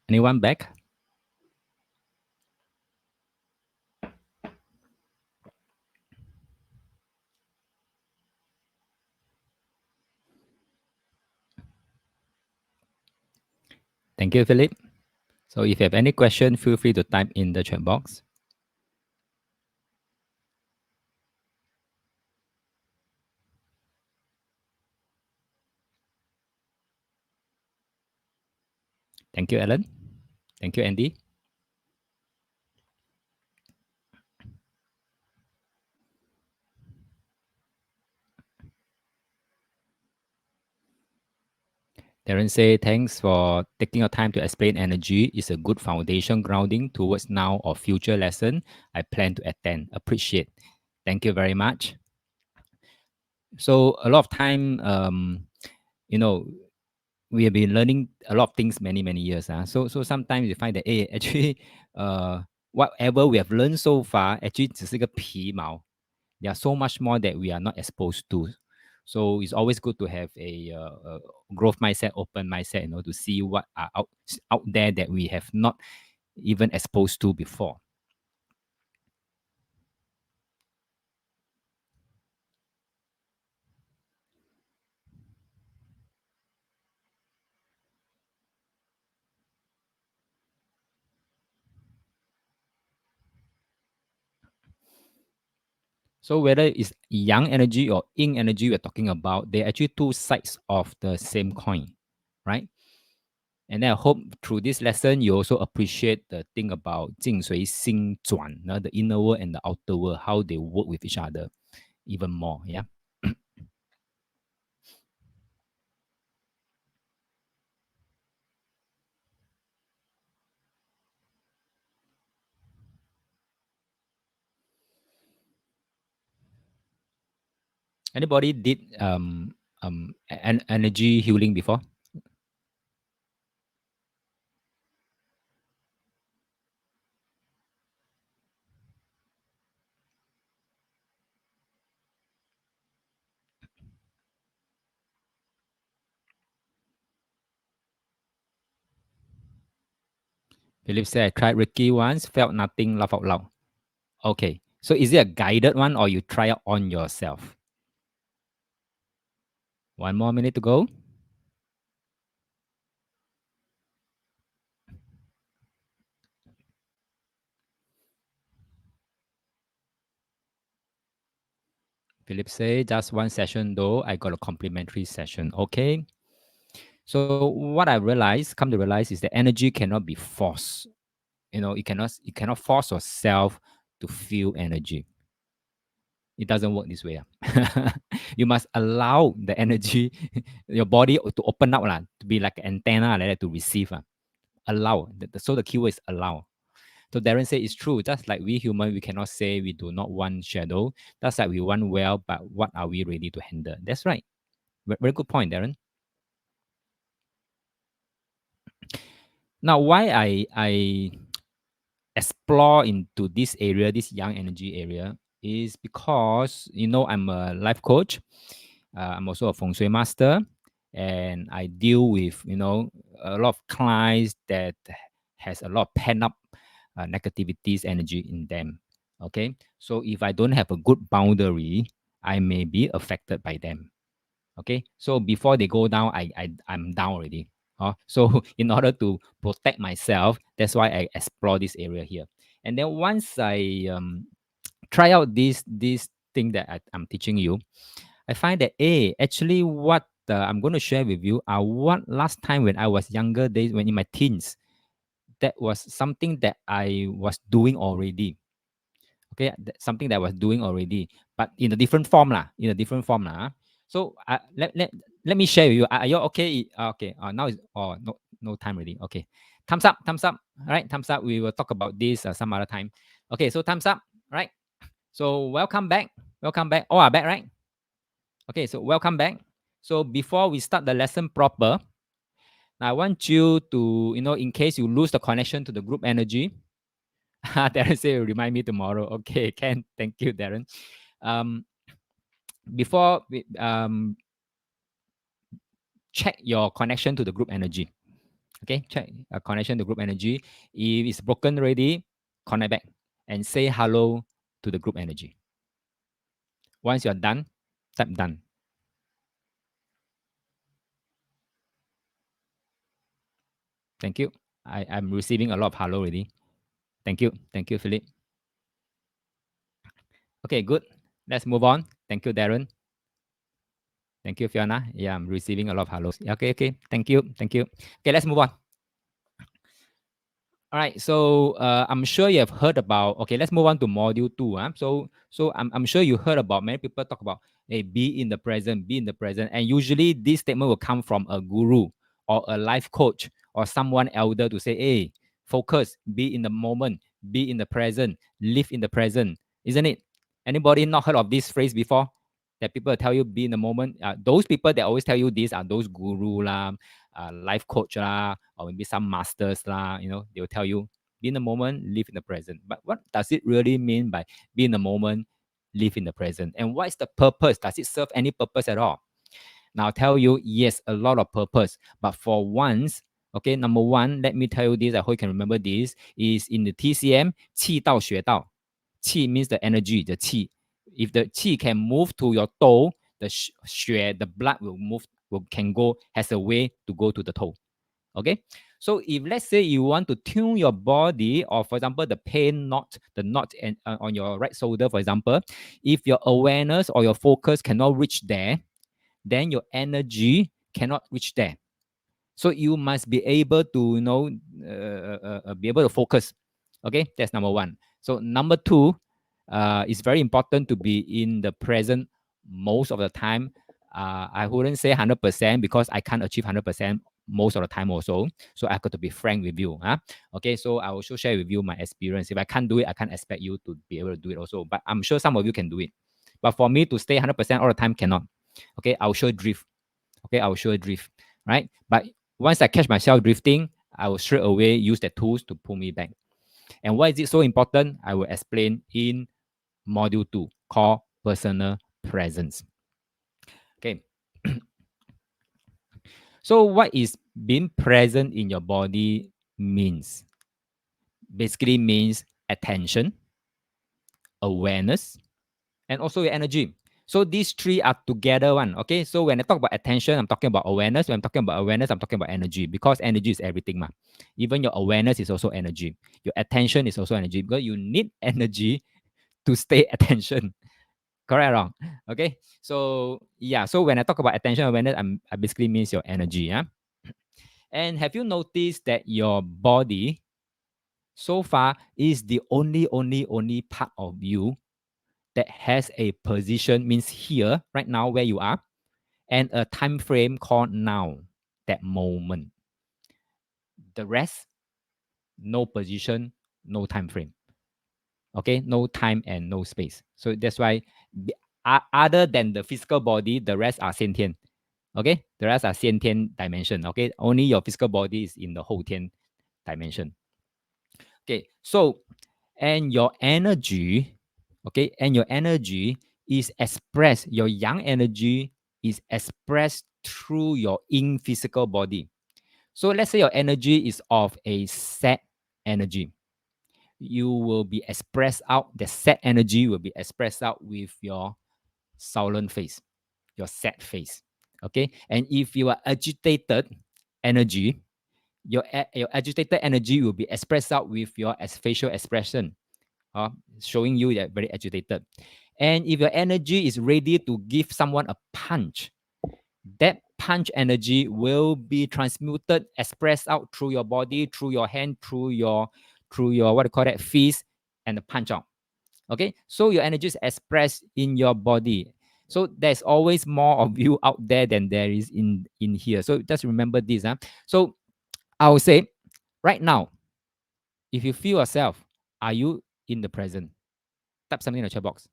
Anyone back? Thank you, Philip. So if you have any question, feel free to type in the chat box. Thank you, Alan. Thank you, Andy. Darren say, thanks for taking your time to explain energy. It's a good foundation grounding towards now or future lesson I plan to attend. Appreciate. Thank you very much. So a lot of time, you know, we have been learning a lot of things many years. So sometimes you find that, hey, actually, whatever we have learned so far, actually 只是个皮毛. There are so much more that we are not exposed to. So it's always good to have a growth mindset, open mindset, to see what are out there that we have not even exposed to before. So whether it's yang energy or yin energy we're talking about, they're actually two sides of the same coin, right? And then I hope through this lesson you also appreciate the thing about 境随心转, the inner world and the outer world, how they work with each other even more. Yeah. Anybody did energy healing before? Philip said, I tried Reiki once, felt nothing, laugh out loud. Okay. So is it a guided one or you try it on yourself? 1 more minute to go. Philip say, just one session though. I got a complimentary session. Okay. So what I realized, come to realize, is that energy cannot be forced. You cannot force yourself to feel energy. It doesn't work this way. You must allow the energy, your body to open up, to be like an antenna like that, to receive. Allow. So the keyword is allow. So Darren said it's true. Just like we human, we cannot say we do not want shadow. That's like we want well, but what are we ready to handle? That's right. Very good point, Darren. Now, why I explore into this area, this young energy area, is because I'm a life coach. I'm also a feng shui master, and I deal with a lot of clients that has a lot of pent up negativities energy in them. Okay, so if I don't have a good boundary, I may be affected by them. Okay, so before they go down, I'm down already. So in order to protect myself, that's why I explore this area here. And then once I try out this thing that I'm teaching you, I find that actually what I'm going to share with you are what last time when I was younger days, when in my teens, that was something that I was doing already. Okay, something that I was doing already, but in a different form lah. In a different form lah. So let me share with you. Are you okay? Okay. Now is no time already. Okay. Thumbs up. Thumbs up. All right. Thumbs up. We will talk about this some other time. Okay. So thumbs up. Right. So welcome back. Welcome back. All are back, right? Okay. So welcome back. So before we start the lesson proper, I want you to in case you lose the connection to the group energy, Darren say remind me tomorrow. Okay, Ken, thank you, Darren. Um, before check your connection to the group energy. Okay, check a connection to group energy. If it's broken already, connect back and say hello to the group energy. Once you're done, type done. Thank you. I'm receiving a lot of hello already. Thank you. Thank you, Philip. Okay, good. Let's move on. Thank you, Darren. Thank you, Fiona. Yeah, I'm receiving a lot of hellos. Okay, okay. Thank you. Thank you. Okay, let's move on. All right, so I'm sure you have heard about. Okay, let's move on to module two. So I'm sure you heard about many people talk about, hey, be in the present, be in the present, and usually this statement will come from a guru or a life coach or someone elder to say, hey, focus, be in the moment, be in the present, live in the present, isn't it? Anybody not heard of this phrase before? That people tell you be in the moment. Those people that always tell you this are those guru lah, life coach lah, or maybe some masters lah. They will tell you be in the moment, live in the present. But what does it really mean by be in the moment, live in the present? And what is the purpose? Does it serve any purpose at all? Now I'll tell you, yes, a lot of purpose. But for once, okay, number one, let me tell you this. I hope you can remember this. Is in the TCM, 气到学到. Qi means the energy, the qi. If the qi can move to your toe, the the blood will move, can go, has a way to go to the toe. Okay, so if let's say you want to tune your body, or for example the pain knot, the knot on your right shoulder, for example, if your awareness or your focus cannot reach there, then your energy cannot reach there. So you must be able to be able to focus. Okay, that's number one. So number two, it's very important to be in the present most of the time. I wouldn't say 100% because I can't achieve 100% most of the time also. So I got to be frank with you. Okay, so I will also share with you my experience. If I can't do it, I can't expect you to be able to do it also. But I'm sure some of you can do it. But for me to stay 100% all the time, cannot. Okay, I'll sure drift. Okay, I'll sure drift. Right? But once I catch myself drifting, I will straight away use the tools to pull me back. And why is it so important? I will explain in module 2 called personal presence. Okay. So what is being present in your body means? Basically means attention, awareness, and also your energy. So these three are together one. Okay. So when I talk about attention, I'm talking about awareness. When I'm talking about awareness, I'm talking about energy, because energy is everything. Even your awareness is also energy. Your attention is also energy, because you need energy to stay attention. Correct or wrong? Okay. So yeah. So when I talk about attention awareness, I basically means your energy. Yeah. And have you noticed that your body so far is the only part of you that has a position, means here, right now, where you are, and a time frame called now, that moment. The rest, no position, no time frame. Okay, no time and no space. So that's why, other than the physical body, the rest are sentient. Okay, the rest are sentient dimension. Okay, only your physical body is in the whole ten dimension. Okay, so and your energy, okay, and your energy is expressed, your yang energy is expressed through your in physical body. So let's say your energy is of a sad energy. You will be expressed out, the sad energy will be expressed out with your sullen face, your sad face. Okay. And if you are agitated energy, your agitated energy will be expressed out with your facial expression, showing you that very agitated. And if your energy is ready to give someone a punch, that punch energy will be transmuted, expressed out through your body, through your hand, through your what do you call that, fist, and the punch out. Okay, so your energy is expressed in your body. So there's always more of you out there than there is in here. So just remember this. So I would say right now, if you feel yourself, are you in the present? Type something in the chat box.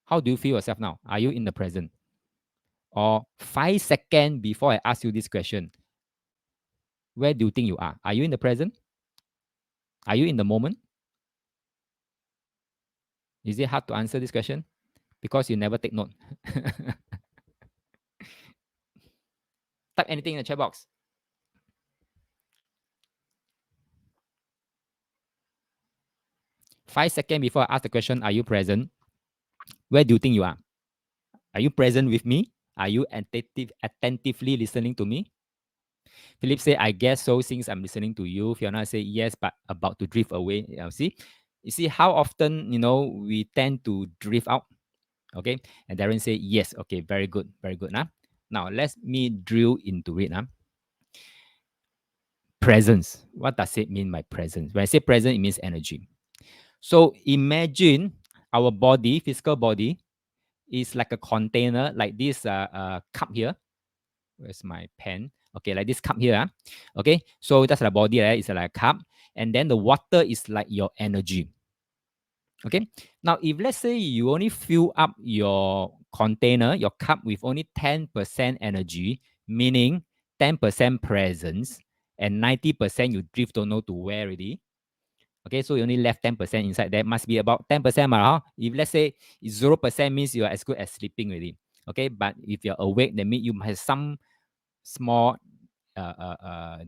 How do you feel yourself now? Are you in the present? Or 5 seconds before I ask you this question, where do you think you are? Are you in the present? Are you in the moment? Is it hard to answer this question? Because you never take note. Type anything in the chat box. 5 seconds before I ask the question, are you present? Where do you think you are? Are you present with me? Are you attentively listening to me? Philip say, I guess so, since I'm listening to you. Fiona say, yes, but about to drift away. You see how often, we tend to drift out. Okay. And Darren say, yes. Okay, very good. Very good. Now, let me drill into it. Presence. What does it mean by presence? When I say present, it means energy. So imagine our body, physical body, is like a container, like this cup here. Where's my pen? Okay, like this cup here. Okay, so that's the body, right? It's like a cup. And then the water is like your energy. Okay, now if let's say you only fill up your container, your cup, with only 10% energy, meaning 10% presence, and 90% you drift don't know to where already. Okay, so you only left 10% inside there. Must be about 10%. If let's say 0% means you are as good as sleeping already. Okay, but if you're awake, that means you have some small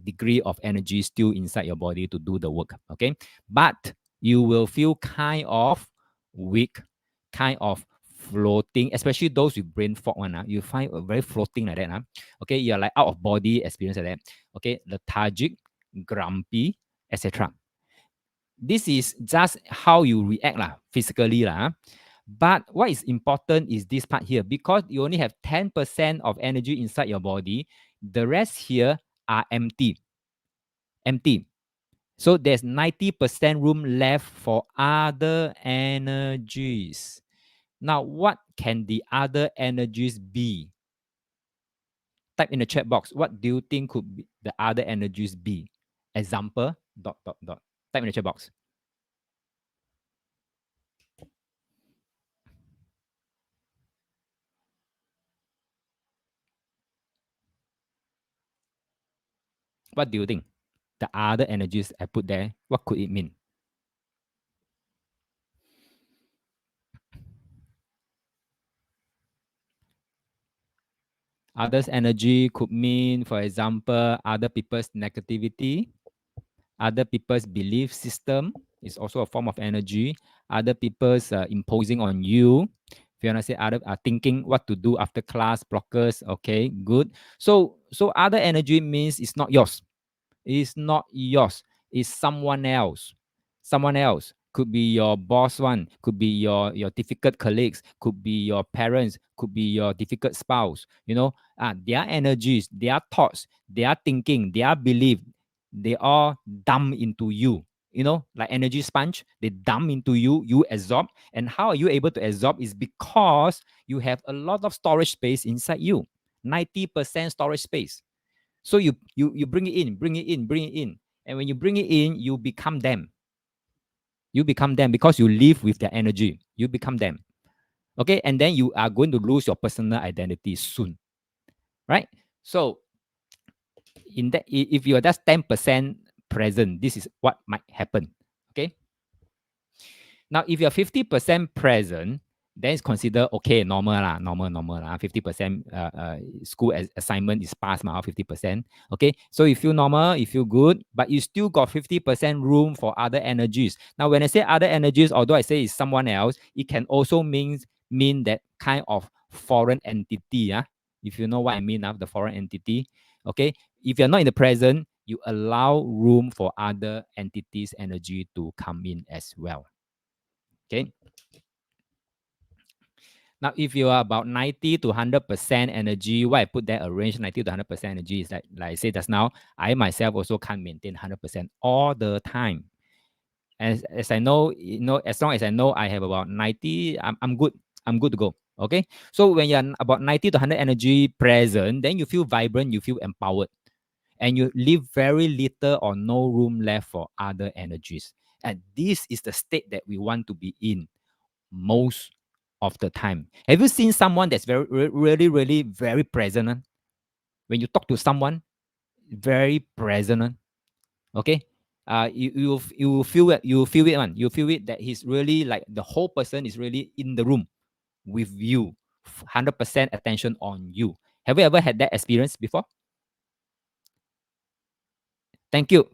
degree of energy still inside your body to do the work. Okay, but you will feel kind of weak, kind of floating, especially those with brain fog one. You find very floating like that. Okay, you're like out of body experience like that. Okay, lethargic, grumpy, etc. This is just how you react physically. But what is important is this part here, because you only have 10% of energy inside your body, the rest here are empty. Empty. So there's 90% room left for other energies. Now, what can the other energies be? Type in the chat box. What do you think could be the other energies be? Example, ... Type in the chat box. What do you think? The other energies I put there, what could it mean? Others' energy could mean, for example, other people's negativity, other people's belief system is also a form of energy, other people's imposing on you. If you want to say other thinking what to do after class, blockers, okay, good. So other energy means it's not yours. It's not yours. It's someone else. Someone else. Could be your boss one, could be your difficult colleagues, could be your parents, could be your difficult spouse. Their energies, their thoughts, their thinking, their belief, they all dump into you. Like energy sponge, they dump into you, you absorb. And how are you able to absorb is because you have a lot of storage space inside you. 90% storage space. So you bring it in, bring it in, bring it in. And when you bring it in, you become them. You become them because you live with their energy. You become them. Okay. And then you are going to lose your personal identity soon. Right? So in that, if you are just 10% present, this is what might happen. Okay. Now, if you're 50% present, then it's considered okay, normal lah, normal lah. 50% school assignment is passed, 50%. Okay, so you feel normal, you feel good, but you still got 50% room for other energies. Now, when I say other energies, although I say it's someone else, it can also mean that kind of foreign entity. If you know what I mean, the foreign entity. Okay, if you're not in the present, you allow room for other entities' energy to come in as well. Okay. Now, if you are about 90 to 100% energy, why I put that a range 90 to 100% energy is that, like I said just now, I myself also can't maintain 100% all the time. As I know, as long as I know I have about 90, I'm good. I'm good to go. Okay. So when you're about 90 to 100 energy present, then you feel vibrant, you feel empowered, and you leave very little or no room left for other energies. And this is the state that we want to be in most of the time. Have you seen someone that's really very present? When you talk to someone, very present. Okay, you will feel it. You feel it, man. You feel it that he's really like the whole person is really in the room with you, 100% attention on you. Have you ever had that experience before? Thank you.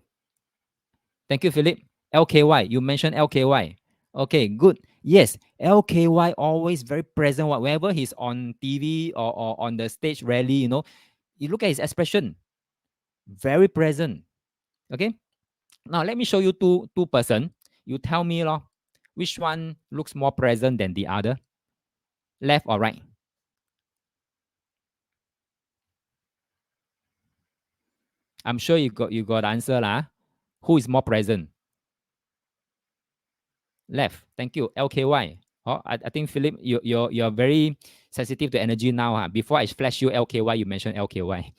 Thank you, Philip. LKY, you mentioned LKY. Okay, good. Yes, LKY always very present. Whenever he's on TV or on the stage rally, you look at his expression, very present. Okay. Now let me show you two person. You tell me, which one looks more present than the other, left or right? I'm sure you got the answer lah. Who is more present? Left. Thank you. LKY. Oh, I think Philip, you're very sensitive to energy now. Before I flash you LKY, you mentioned LKY.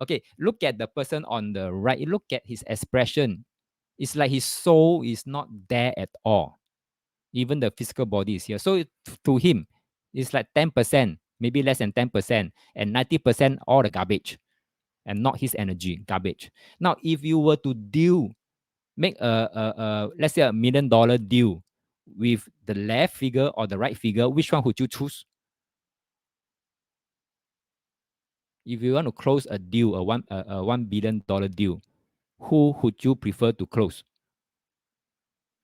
Okay, look at the person on the right. Look at his expression. It's like his soul is not there at all. Even the physical body is here. So to him, it's like 10%, maybe less than 10%, and 90% all the garbage and not his energy, garbage. Now, if you were to make let's say $1 million deal with the left figure or the right figure, which one would you choose? If you want to close a deal, $1 billion deal, who would you prefer to close?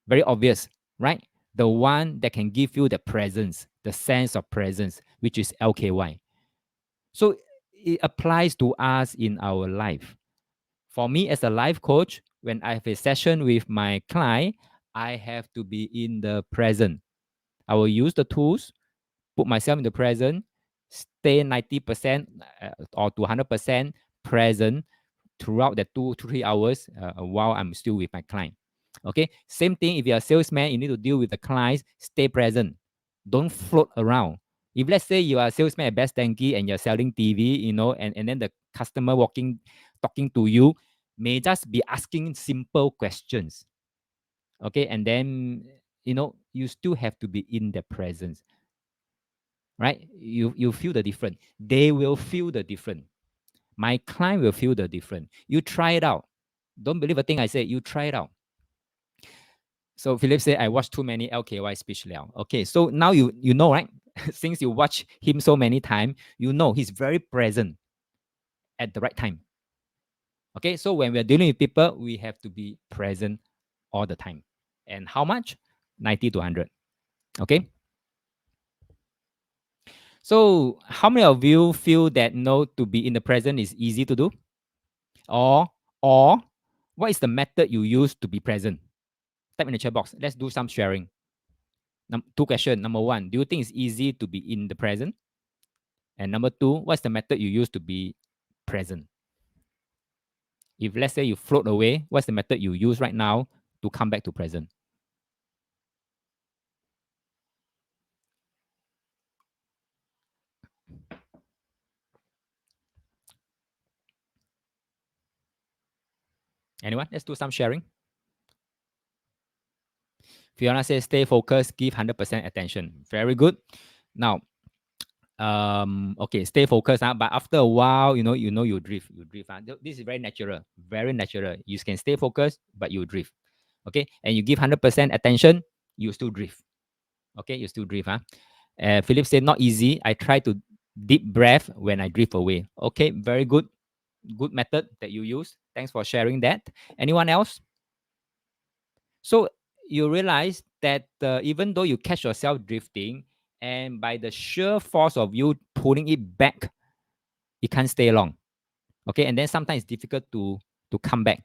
Very obvious, right? The one that can give you the presence, the sense of presence, which is LKY. So it applies to us in our life. For me, as a life coach, when I have a session with my client, I have to be in the present. I will use the tools, put myself in the present, stay 90% or to 100% present throughout the 2 to 3 hours while I'm still with my client. Okay. Same thing. If you're a salesman, you need to deal with the clients. Stay present. Don't float around. If let's say you are a salesman at Best Denki and you're selling TV, and then the customer talking to you, may just be asking simple questions. Okay. And then, you still have to be in the presence, right? You feel the difference. They will feel the difference. My client will feel the difference. You try it out. Don't believe a thing I say. You try it out. So Philip said, I watched too many LKY speech now. Okay, so now you know, right? Since you watch him so many times, you know he's very present at the right time. Okay, so when we're dealing with people, we have to be present all the time. And how much? 90 to 100. Okay. So how many of you feel that no, to be in the present is easy to do? Or what is the method you use to be present? Type in the chat box. Let's do some sharing. Two questions. Number one, do you think it's easy to be in the present? And number two, what's the method you use to be present? If let's say you float away, what's the method you use right now to come back to present? Anyone? Let's do some sharing. Fiona says, stay focused, give 100% attention. Very good. Now, okay, stay focused, but after a while, you drift. This is very natural, very natural. You can stay focused, but you drift. Okay, and you give 100% attention, you still drift. Okay, you still drift. Philip said, not easy. I try to deep breath when I drift away. Okay, very good. Good method that you use. Thanks for sharing that. Anyone else? So you realize that even though you catch yourself drifting, and by the sheer force of you pulling it back, it can't stay long. Okay, and then sometimes it's difficult to come back,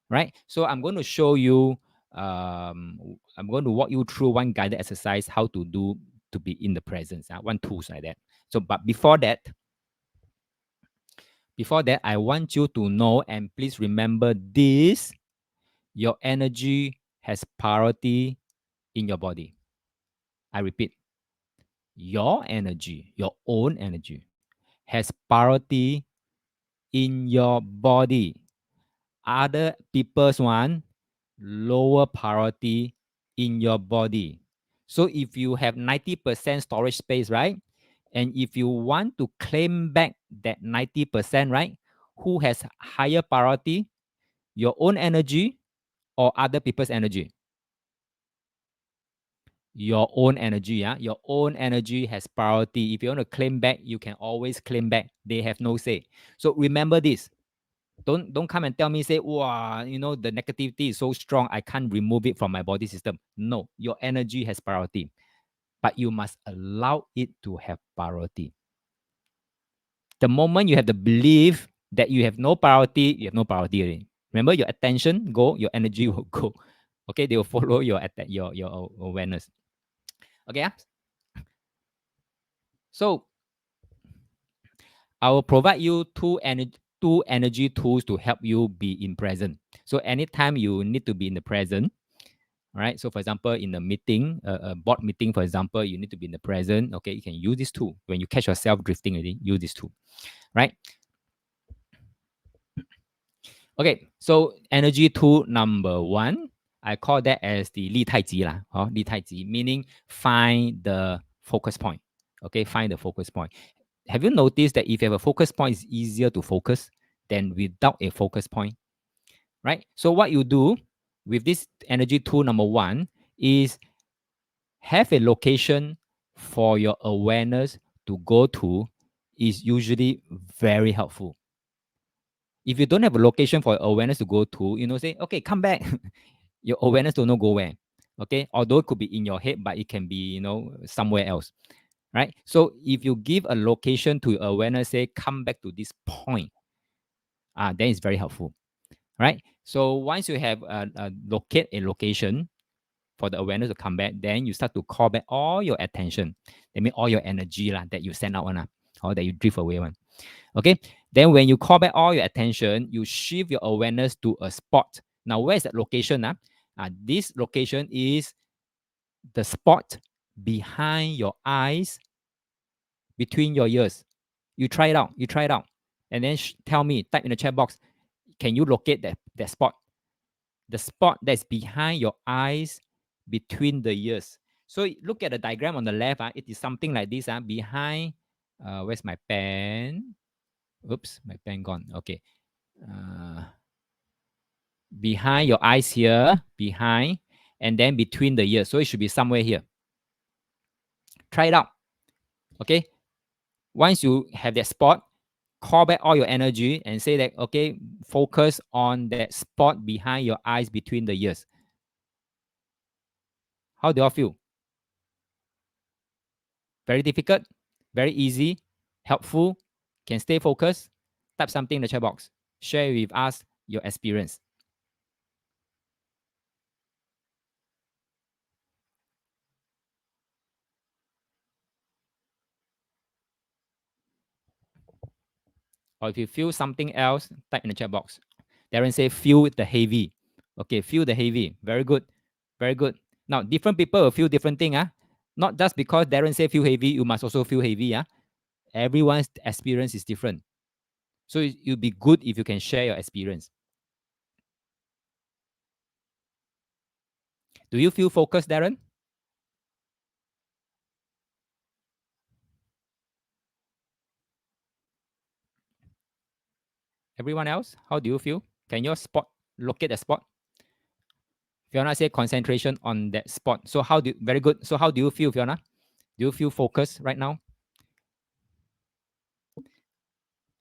right? So I'm going to show you. I'm going to walk you through one guided exercise how to do to be in the presence. One tools like that. So, but before that, I want you to know and please remember this: your energy has priority in your body. I repeat, your energy, your own energy, has priority in your body. Other people's one, lower priority in your body. So if you have 90% storage space, right? And if you want to claim back that 90%, right? Who has higher priority? Your own energy or other people's energy? Your own energy. Your own energy has priority. If you want to claim back, you can always claim back. They have no say. So remember this. Don't come and tell me, say, wow, the negativity is so strong, I can't remove it from my body system. No, your energy has priority, but you must allow it to have priority. The moment you have the belief that you have no priority, you have no priority already. Remember, your attention go, your energy will go. Okay, they will follow your awareness. Okay. So I will provide you two energy tools to help you be in present. So anytime you need to be in the present, all right. So for example, in a meeting, a board meeting, for example, you need to be in the present. Okay, you can use this tool. When you catch yourself drifting already, use this tool. Right. Okay. So energy tool number one, I call that as the Li Tai Ji lah. Li Tai Ji, meaning find the focus point. Okay, find the focus point. Have you noticed that if you have a focus point, it's easier to focus than without a focus point? Right. So what you do with this energy tool number one is have a location for your awareness to go to is usually very helpful. If you don't have a location for awareness to go to, say, okay, come back. Your awareness don't know go where. Okay. Although it could be in your head, but it can be, somewhere else. Right. So if you give a location to your awareness, say, come back to this point, then it's very helpful. Right. So once you have locate a location for the awareness to come back, then you start to call back all your attention. That means all your energy that you send out one, or that you drift away one. Okay. Then when you call back all your attention, you shift your awareness to a spot. Now, where is that location? This location is the spot behind your eyes, between your ears. You try it out. You try it out. And then tell me, type in the chat box, can you locate that spot? The spot that's behind your eyes, between the ears. So look at the diagram on the left. It is something like this. Behind, where's my pen? Oops, my pen gone. Okay. Behind your eyes here, behind, and then between the ears. So it should be somewhere here. Try it out. Okay. Once you have that spot, call back all your energy and say that, okay, focus on that spot behind your eyes, between the ears. How do you all feel? Very difficult, very easy, helpful, can stay focused? Type something in the chat box. Share with us your experience. Or if you feel something else, type in the chat box. Darren say, feel the heavy. Okay, feel the heavy. Very good. Very good. Now, different people will feel different thing. Not just because Darren say feel heavy, you must also feel heavy. Everyone's experience is different. So it would be good if you can share your experience. Do you feel focused, Darren? Everyone else, how do you feel? Can you spot locate the spot? Fiona say concentration on that spot. So how do very good. So how do you feel, Fiona? Do you feel focused right now?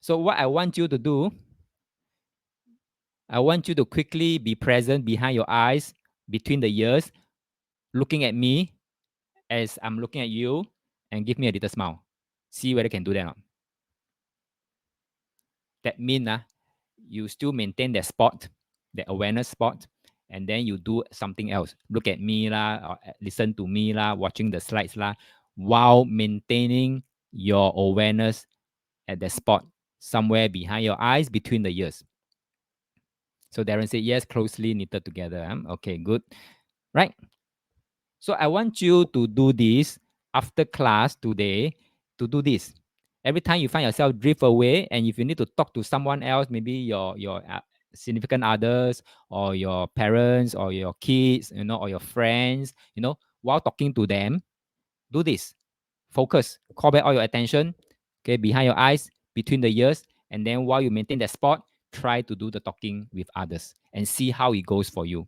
So what I want you to do, I want you to quickly be present behind your eyes, between the ears, looking at me as I'm looking at you, and give me a little smile. See whether you can do that or not. That means you still maintain that spot, the awareness spot, and then you do something else. Look at me lah, or listen to me lah, watching the slides lah, while maintaining your awareness at the spot somewhere behind your eyes, between the ears. So Darren said, yes, closely knitted together. Okay, good. Right. So I want you to do this after class today, to do this. Every time you find yourself drift away, and if you need to talk to someone else, maybe your significant others, or your parents, or your kids, or your friends, while talking to them, do this. Focus. Call back all your attention. Okay, behind your eyes, between the ears, and then while you maintain that spot, try to do the talking with others and see how it goes for you.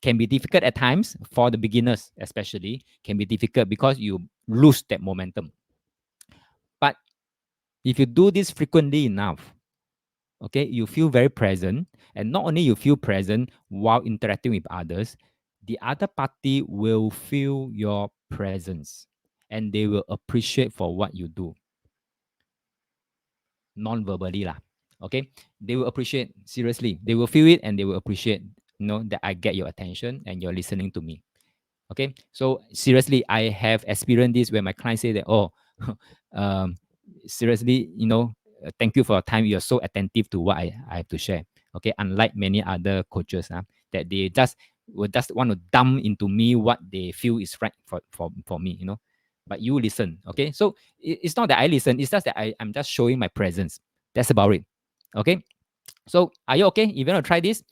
Can be difficult at times for the beginners, especially. Can be difficult because you lose that momentum. But if you do this frequently enough, okay, you feel very present, and not only you feel present while interacting with others, the other party will feel your presence, and they will appreciate for what you do, non-verbally lah. Okay, they will appreciate, seriously, they will feel it, and they will appreciate, that I get your attention and you're listening to me. Okay, so seriously, I have experienced this where my clients say that, oh, um, seriously, thank you for your time. You're so attentive to what I have to share. Okay, unlike many other coaches, that they just will just want to dump into me what they feel is right for me, But you listen, okay? So it's not that I listen, it's just that I'm just showing my presence. That's about it. Okay. So are you okay? If you want to try this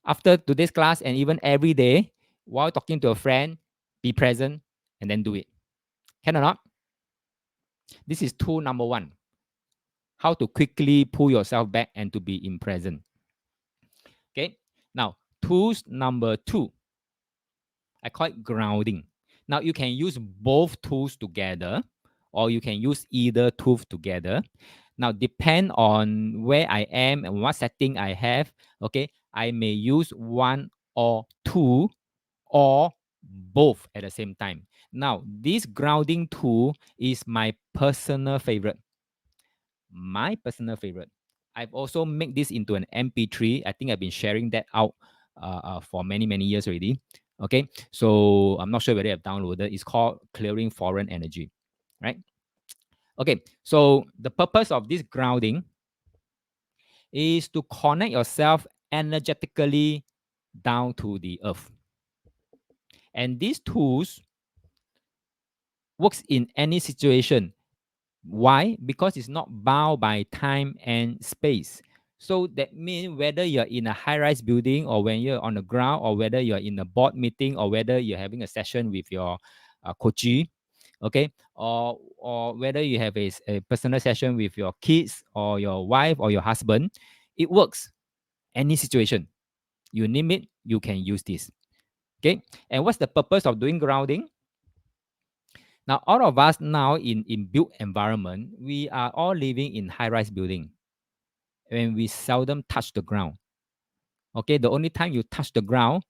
after today's class and even every day, while talking to a friend, be present and then do it. Can or not? This is tool number one. How to quickly pull yourself back and to be in present. Okay. Now, tools number two, I call it grounding. Now, you can use both tools together, or you can use either tool together. Now, depend on where I am and what setting I have. Okay, I may use one or two, or both at the same time. Now, this grounding tool is my personal favorite. My personal favorite. I've also made this into an MP3. I think I've been sharing that out for many, many years already. Okay, so I'm not sure whether I've downloaded. It's called Clearing Foreign Energy, right? Okay, so the purpose of this grounding is to connect yourself energetically down to the earth. And these tools works in any situation. Why? Because it's not bound by time and space. So that means whether you're in a high-rise building, or when you're on the ground, or whether you're in a board meeting, or whether you're having a session with your coachee, okay, or whether you have a personal session with your kids or your wife or your husband, it works. Any situation, you name it, you can use this. Okay, and what's the purpose of doing grounding? Now, all of us now in built environment, we are all living in high-rise building, and we seldom touch the ground. Okay, the only time you touch the ground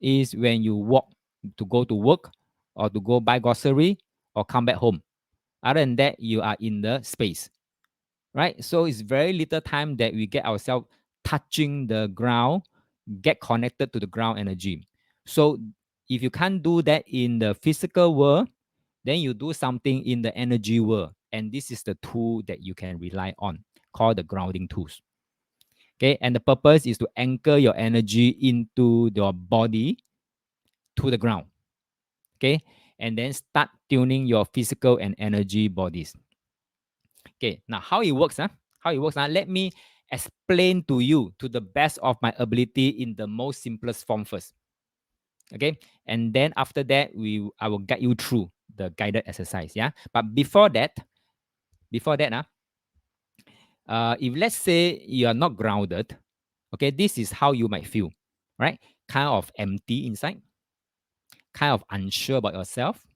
is when you walk to go to work, or to go buy grocery, or come back home. Other than that, you are in the space, right? So it's very little time that we get ourselves touching the ground, get connected to the ground energy. So if you can't do that in the physical world, then you do something in the energy world. And this is the tool that you can rely on, called the grounding tools. Okay. And the purpose is to anchor your energy into your body, to the ground. Okay. And then start tuning your physical and energy bodies. Okay. Now, how it works, How it works, let me explain to you to the best of my ability in the most simplest form first. Okay, and then after that, I will guide you through the guided exercise. Yeah, but before that, if let's say you are not grounded, okay, this is how you might feel, right? Kind of empty inside, kind of unsure about yourself,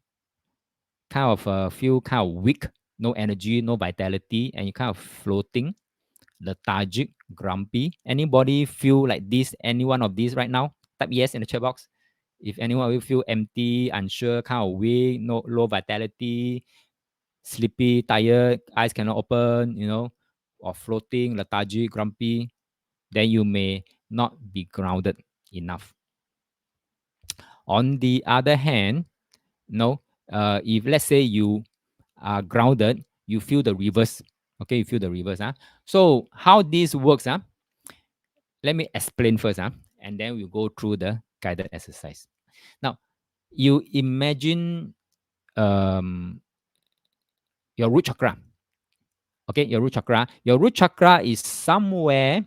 kind of feel kind of weak, no energy, no vitality, and you kind of floating, lethargic, grumpy. Anybody feel like this? Any one of these right now? Type yes in the chat box. If anyone will feel empty, unsure, kind of weak, no low vitality, sleepy, tired, eyes cannot open, or floating, lethargic, grumpy, then you may not be grounded enough. On the other hand, no, if let's say you are grounded, you feel the reverse. Okay, you feel the reverse. So how this works, let me explain first, and then we'll go through the guided exercise. Now, you imagine your root chakra. Okay, your root chakra. Your root chakra is somewhere.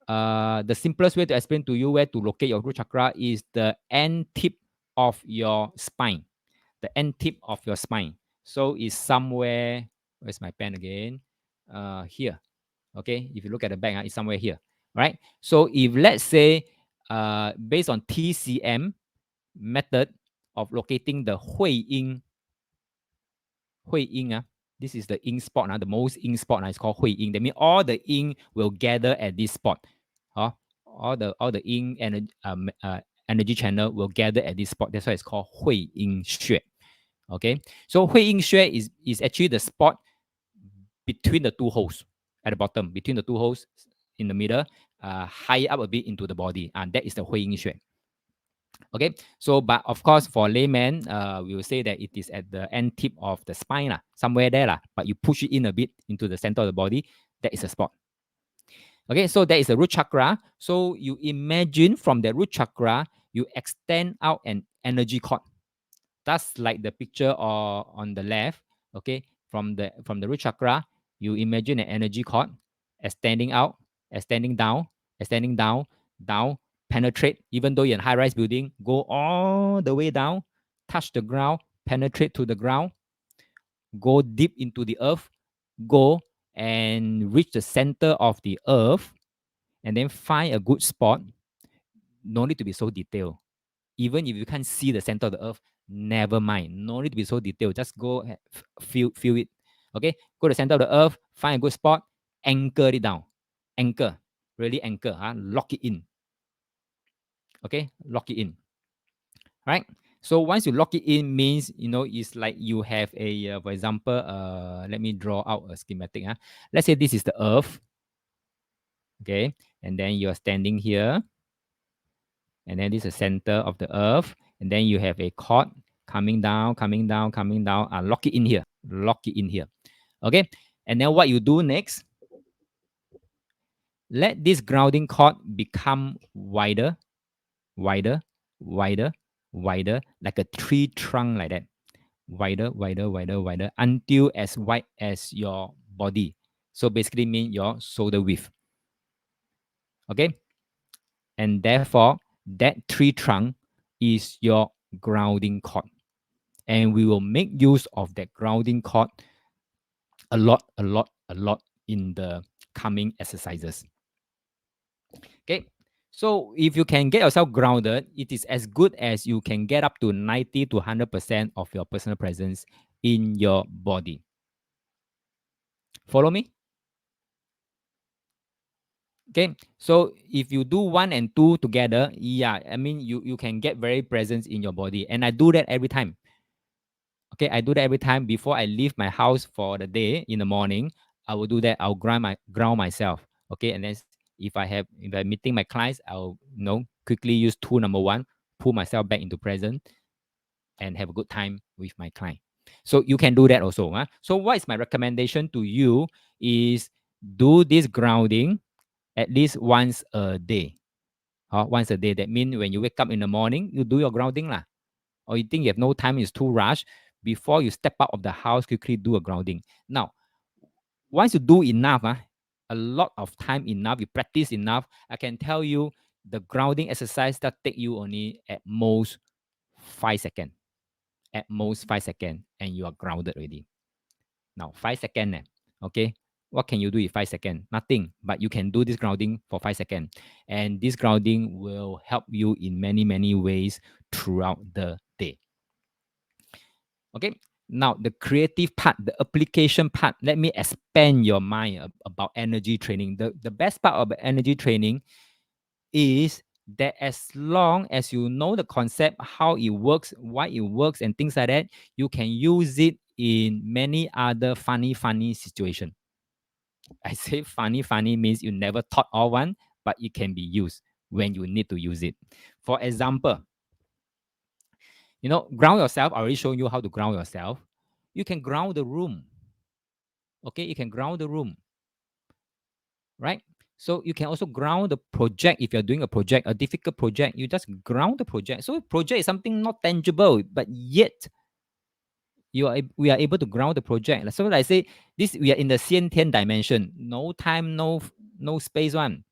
The simplest way to explain to you where to locate your root chakra is the end tip of your spine. The end tip of your spine. So it's somewhere. Where's my pen again? Here. Okay, if you look at the back, it's somewhere here. Right. So if let's say, based on TCM method of locating the Hui Ying, this is the ink spot, the most ink spot, it's called Hui Ying. That means all the ink will gather at this spot. All the ink energy channel will gather at this spot. That's why it's called Hui Ying Xue. Okay, so Hui Ying Xue is actually the spot between the two holes at the bottom, between the two holes in the middle, high up a bit into the body, and that is the Hui Ying Xue. Okay, so but of course for layman, we will say that it is at the end tip of the spine, somewhere there, but you push it in a bit into the center of the body, that is a spot. Okay, so that is the root chakra. So you imagine from the root chakra, you extend out an energy cord. That's like the picture on the left. Okay, from the root chakra, you imagine an energy cord extending out, extending down, extending down, down, penetrate. Even though you're in a high-rise building, go all the way down, touch the ground, penetrate to the ground, go deep into the earth, go and reach the center of the earth, and then find a good spot. No need to be so detailed. Even if you can't see the center of the earth, never mind. No need to be so detailed. Just go feel it. Okay, go to the center of the earth, find a good spot, anchor it down. Anchor, really anchor. Lock it in. Okay, lock it in. Right. So once you lock it in, means it's like you have a, for example, let me draw out a schematic. Let's say this is the earth. Okay, and then you are standing here, and then this is the center of the earth, and then you have a cord coming down, coming down, coming down. Lock it in here. Lock it in here. Okay, and then what you do next? Let this grounding cord become wider, wider, wider, wider, like a tree trunk, like that. Wider, wider, wider, wider, until as wide as your body. So basically, mean your shoulder width. Okay, and therefore that tree trunk is your grounding cord. And we will make use of that grounding cord a lot, a lot, a lot in the coming exercises. Okay. So if you can get yourself grounded, it is as good as you can get up to 90 to 100% of your personal presence in your body. Follow me? Okay. So if you do 1 and 2 together, I mean, you can get very present in your body. And I do that every time. Okay, I do that every time before I leave my house for the day in the morning. I will do that. I'll ground myself. Okay, and then if I'm meeting my clients, I'll quickly use tool number 1, pull myself back into present, and have a good time with my client. So you can do that also. So what is my recommendation to you is do this grounding at least once a day. Once a day. That means when you wake up in the morning, you do your grounding lah. Or you think you have no time, it's too rushed, before you step out of the house, quickly do a grounding. Now, once you do enough, a lot of time enough, you practice enough, I can tell you The grounding exercise that take you only at most 5 seconds. At most 5 seconds, and you are grounded already. Now 5 seconds, okay. What can you do in 5 seconds? Nothing, but you can do this grounding for 5 seconds, and this grounding will help you in many many ways throughout the day. Okay. Now the creative part, the application part. Let me expand your mind about energy training. The best part of energy training is that as long as you know the concept, how it works, why it works, and things like that, you can use it in many other funny situation. I say funny means you never thought of one, but it can be used when you need to use it. For example, ground yourself. I already shown you how to ground yourself. You can ground the room. Okay, you can ground the room, right? So you can also ground the project. If you're doing a project, a difficult project, you just ground the project. So project is something not tangible, but yet we are able to ground the project. So like I say, this we are in the Xian dimension. No time, no space one.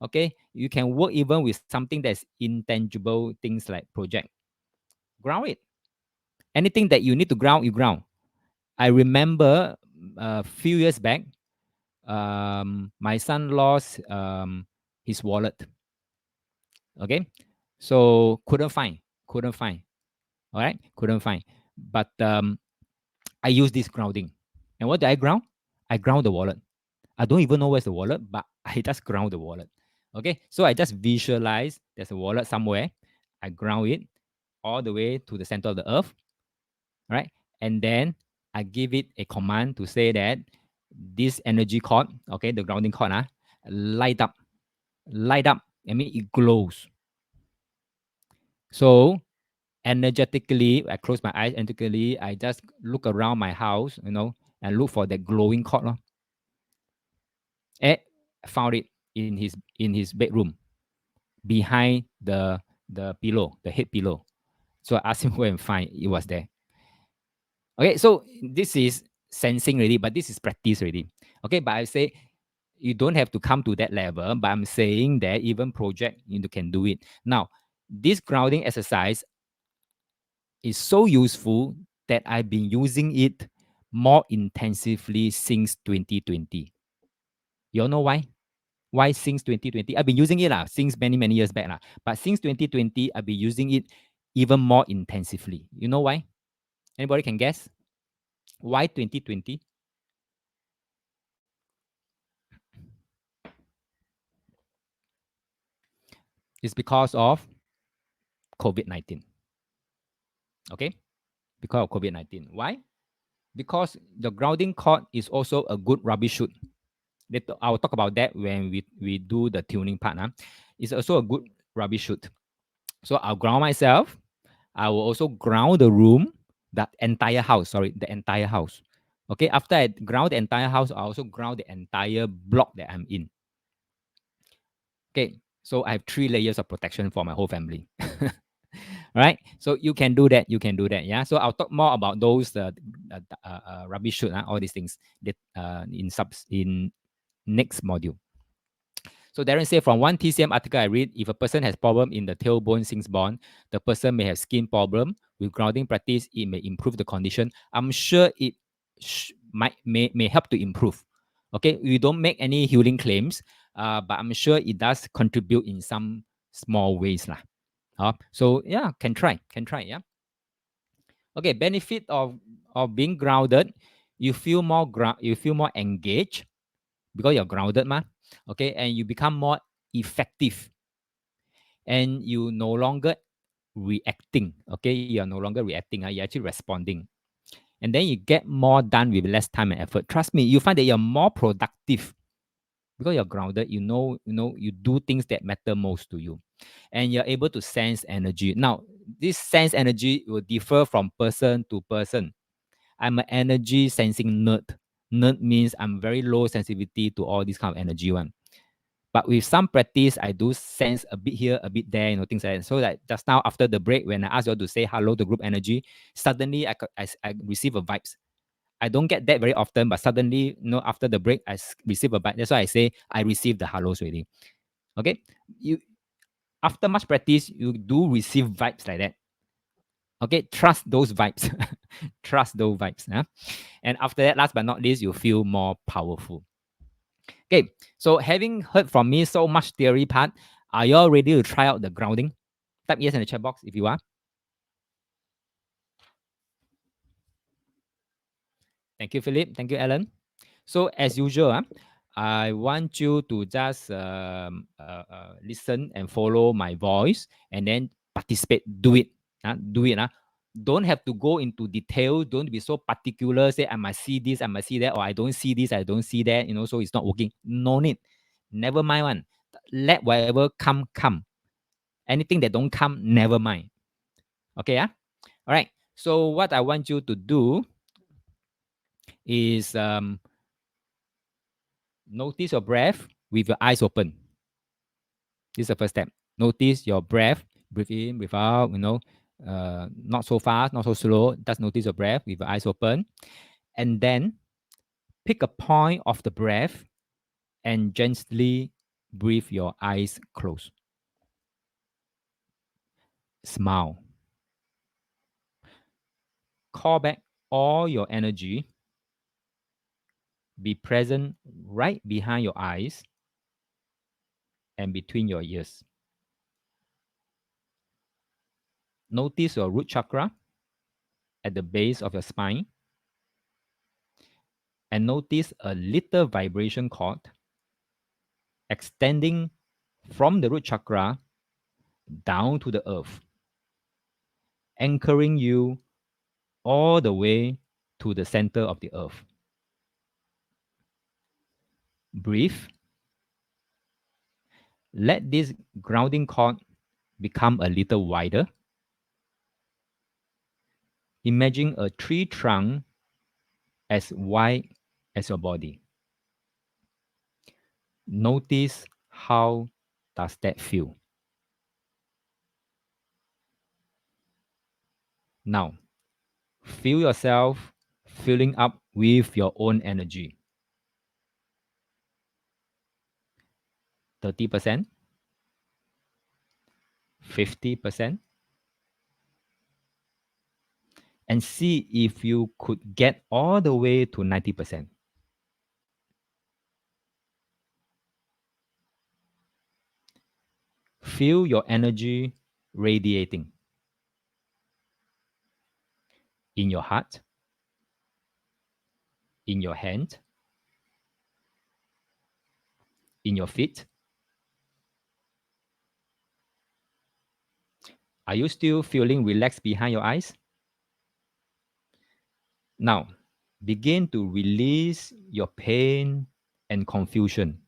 Okay, you can work even with something that's intangible, things like project. Ground it. Anything that you need to ground, you ground. I remember a few years back, my son lost his wallet. Okay, so couldn't find. All right, couldn't find. But I use this grounding. And what did I ground? I ground the wallet. I don't even know where's the wallet, but I just ground the wallet. Okay, so I just visualize there's a wallet somewhere. I ground it all the way to the center of the earth. Right, and then I give it a command to say that this energy cord, okay, the grounding cord, light up, light up. I mean, it glows. So energetically, I close my eyes. Energetically, I just look around my house, and look for that glowing cord. Eh, found it in his bedroom behind the pillow, the head pillow. So I asked him where and find it was there. Okay, so this is sensing already, but this is practice already. Okay, but I say you don't have to come to that level, but I'm saying that even project you can do it. Now, this grounding exercise is so useful that I've been using it more intensively since 2020. You all know why? Why since 2020? I've been using it since many, many years back. But since 2020, I've been using it even more intensively. You know why? Anybody can guess? Why 2020? It's because of COVID-19. Okay? Because of COVID-19. Why? Because the grounding cord is also a good rubbish chute. I'll talk about that when we do the tuning part. It's also a good rubbish chute. So I'll ground myself. I will also ground the room, the entire house. Sorry, the entire house. Okay, after I ground the entire house, I also ground the entire block that I'm in. Okay, so I have 3 layers of protection for my whole family. Right, so you can do that. You can do that. Yeah. So I'll talk more about those rubbish chute, all these things that in next module. So Darren said, from one TCM article I read, if a person has problem in the tailbone since born, the person may have skin problem. With grounding practice, it may improve the condition. I'm sure it may help to improve. Okay, we don't make any healing claims, but I'm sure it does contribute in some small ways lah. So yeah, can try. Yeah. Okay, benefit of being grounded, you feel more engaged because you're grounded, okay, and you become more effective, and you no longer reacting. Okay, you're no longer reacting. You're actually responding, and then you get more done with less time and effort. Trust me, you find that you're more productive because you're grounded. You do things that matter most to you, and you're able to sense energy. Now, this sense energy will differ from person to person. I'm an energy sensing nerd. Nerd means I'm very low sensitivity to all this kind of energy one. But with some practice, I do sense a bit here, a bit there, things like that. So that just now after the break, when I asked you all to say hello to group energy, suddenly I receive a vibes. I don't get that very often, but suddenly, after the break, receive a vibe. That's why I say I received the hellos already. Okay, you After much practice, you do receive vibes like that. Okay, trust those vibes. Trust those vibes. Huh? And after that, last but not least, you feel more powerful. Okay, so having heard from me so much theory part, are you all ready to try out the grounding? Type yes in the chat box if you are. Thank you, Philip. Thank you, Alan. So as usual, I want you to just listen and follow my voice and then participate. Do it. Do it. Don't have to go into detail. Don't be so particular. Say, I must see this, I must see that, or I don't see this, I don't see that, so it's not working. No need. Never mind one. Let whatever come, come. Anything that don't come, never mind. Okay, yeah? All right. So what I want you to do is notice your breath with your eyes open. This is the first step. Notice your breath. Breathe in, breathe out, not so fast, not so slow. Just notice your breath with your eyes open. And then pick a point of the breath and gently breathe your eyes closed. Smile. Call back all your energy. Be present right behind your eyes and between your ears. Notice your root chakra at the base of your spine and notice a little vibration cord extending from the root chakra down to the earth, anchoring you all the way to the center of the earth. Breathe. Let this grounding cord become a little wider. Imagine a tree trunk as wide as your body. Notice how does that feel. Now, feel yourself filling up with your own energy. 30%, 50%, and see if you could get all the way to 90%. Feel your energy radiating in your heart, in your hand, in your feet. Are you still feeling relaxed behind your eyes? Now, begin to release your pain and confusion.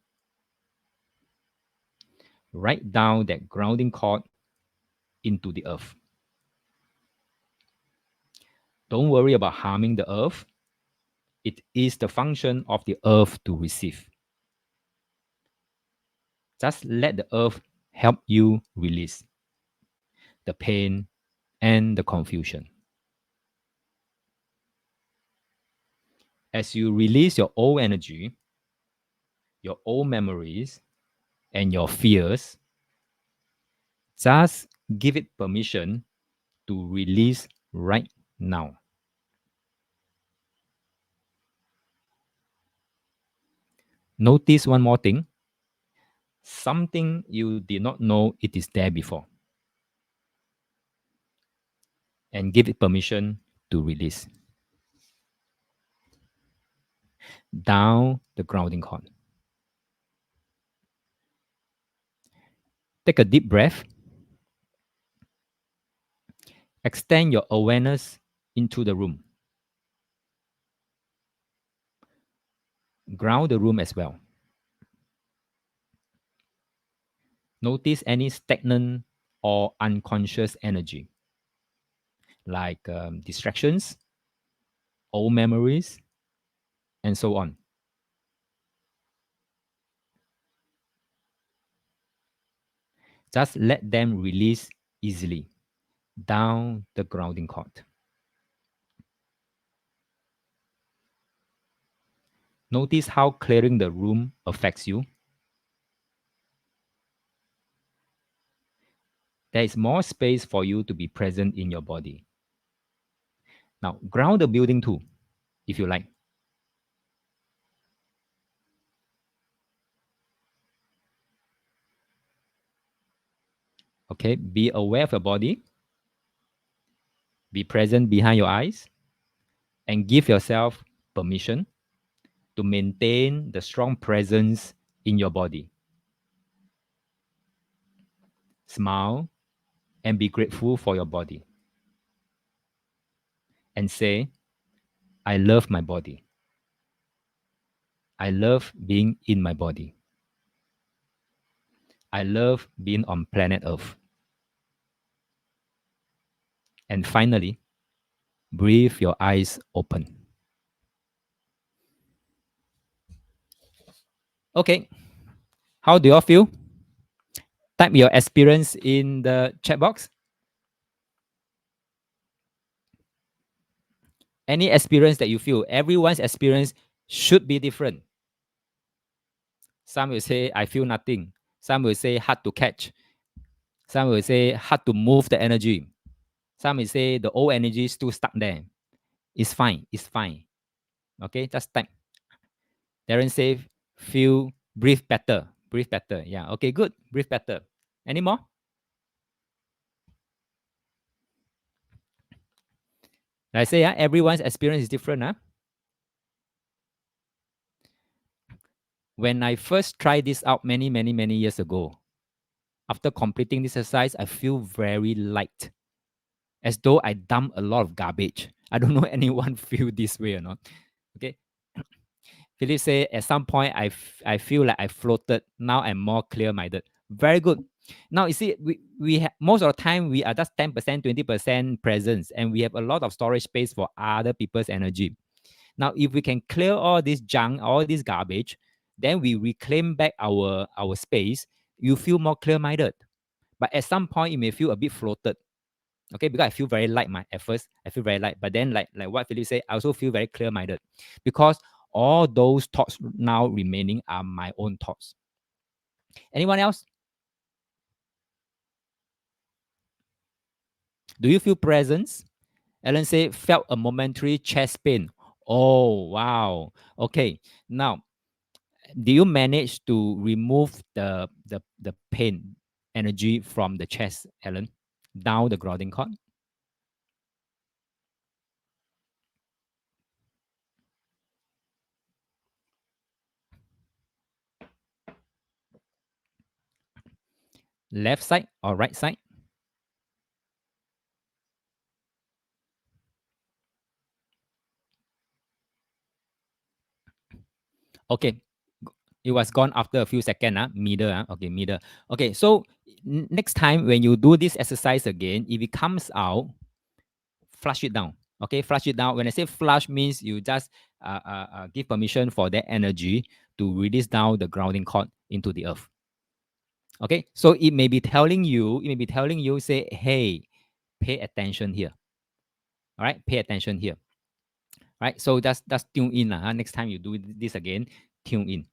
Write down that grounding cord into the earth. Don't worry about harming the earth. It is the function of the earth to receive. Just let the earth help you release the pain and the confusion. As you release your old energy, your old memories, and your fears, just give it permission to release right now. Notice one more thing, something you did not know it is there before, and give it permission to release. Down the grounding cord. Take a deep breath. Extend your awareness into the room. Ground the room as well. Notice any stagnant or unconscious energy, like distractions, old memories, and so on. Just let them release easily down the grounding cord. Notice how clearing the room affects you. there is more space for you to be present in your body. Now, ground the building too, if you like. Okay, be aware of your body, be present behind your eyes, and give yourself permission to maintain the strong presence in your body. Smile and be grateful for your body. And say, I love my body. I love being in my body. I love being on planet Earth. And finally, breathe your eyes open. Okay, how do you all feel? Type your experience in the chat box. Any experience that you feel, everyone's experience should be different. Some will say, I feel nothing. Some will say, hard to catch. Some will say, hard to move the energy. Some will say, the old energy is still stuck there. It's fine. It's fine. Okay, just type. Darren say, feel, breathe better. Breathe better. Yeah, okay, good. Breathe better. Any more? Like I say, everyone's experience is different. When I first tried this out many years ago, after completing this exercise, I feel very light, as though I dump a lot of garbage. I don't know anyone feel this way or not. Okay. Philip say, at some point, I feel like I floated. Now I'm more clear-minded. Very good. Now, you see, most of the time, we are just 10%, 20% presence, and we have a lot of storage space for other people's energy. Now, if we can clear all this junk, all this garbage, then we reclaim back our space. You feel more clear-minded. But at some point, you may feel a bit floated. Okay, because I feel very light. At first, I feel very light. But then, like what Philip said, I also feel very clear-minded, because all those thoughts now remaining are my own thoughts. Anyone else? Do you feel presence? Ellen said, felt a momentary chest pain. Oh, wow. Okay. Now, do you manage to remove the pain energy from the chest, Ellen, down the grounding cord? Left side or right side? Okay. It was gone after a few seconds. Middle. Okay, middle. Okay, so next time when you do this exercise again, if it comes out, flush it down. Okay, flush it down. When I say flush, means you just give permission for that energy to release down the grounding cord into the earth. Okay, so it may be telling you, say, hey, pay attention here. All right, pay attention here. All right, so just tune in. Next time you do this again, tune in.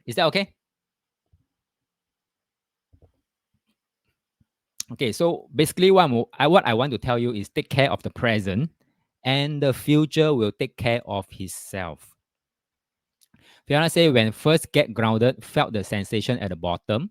Is that okay? Okay, so basically what I want to tell you is take care of the present, and the future will take care of himself. Fiona say, when first get grounded, felt the sensation at the bottom.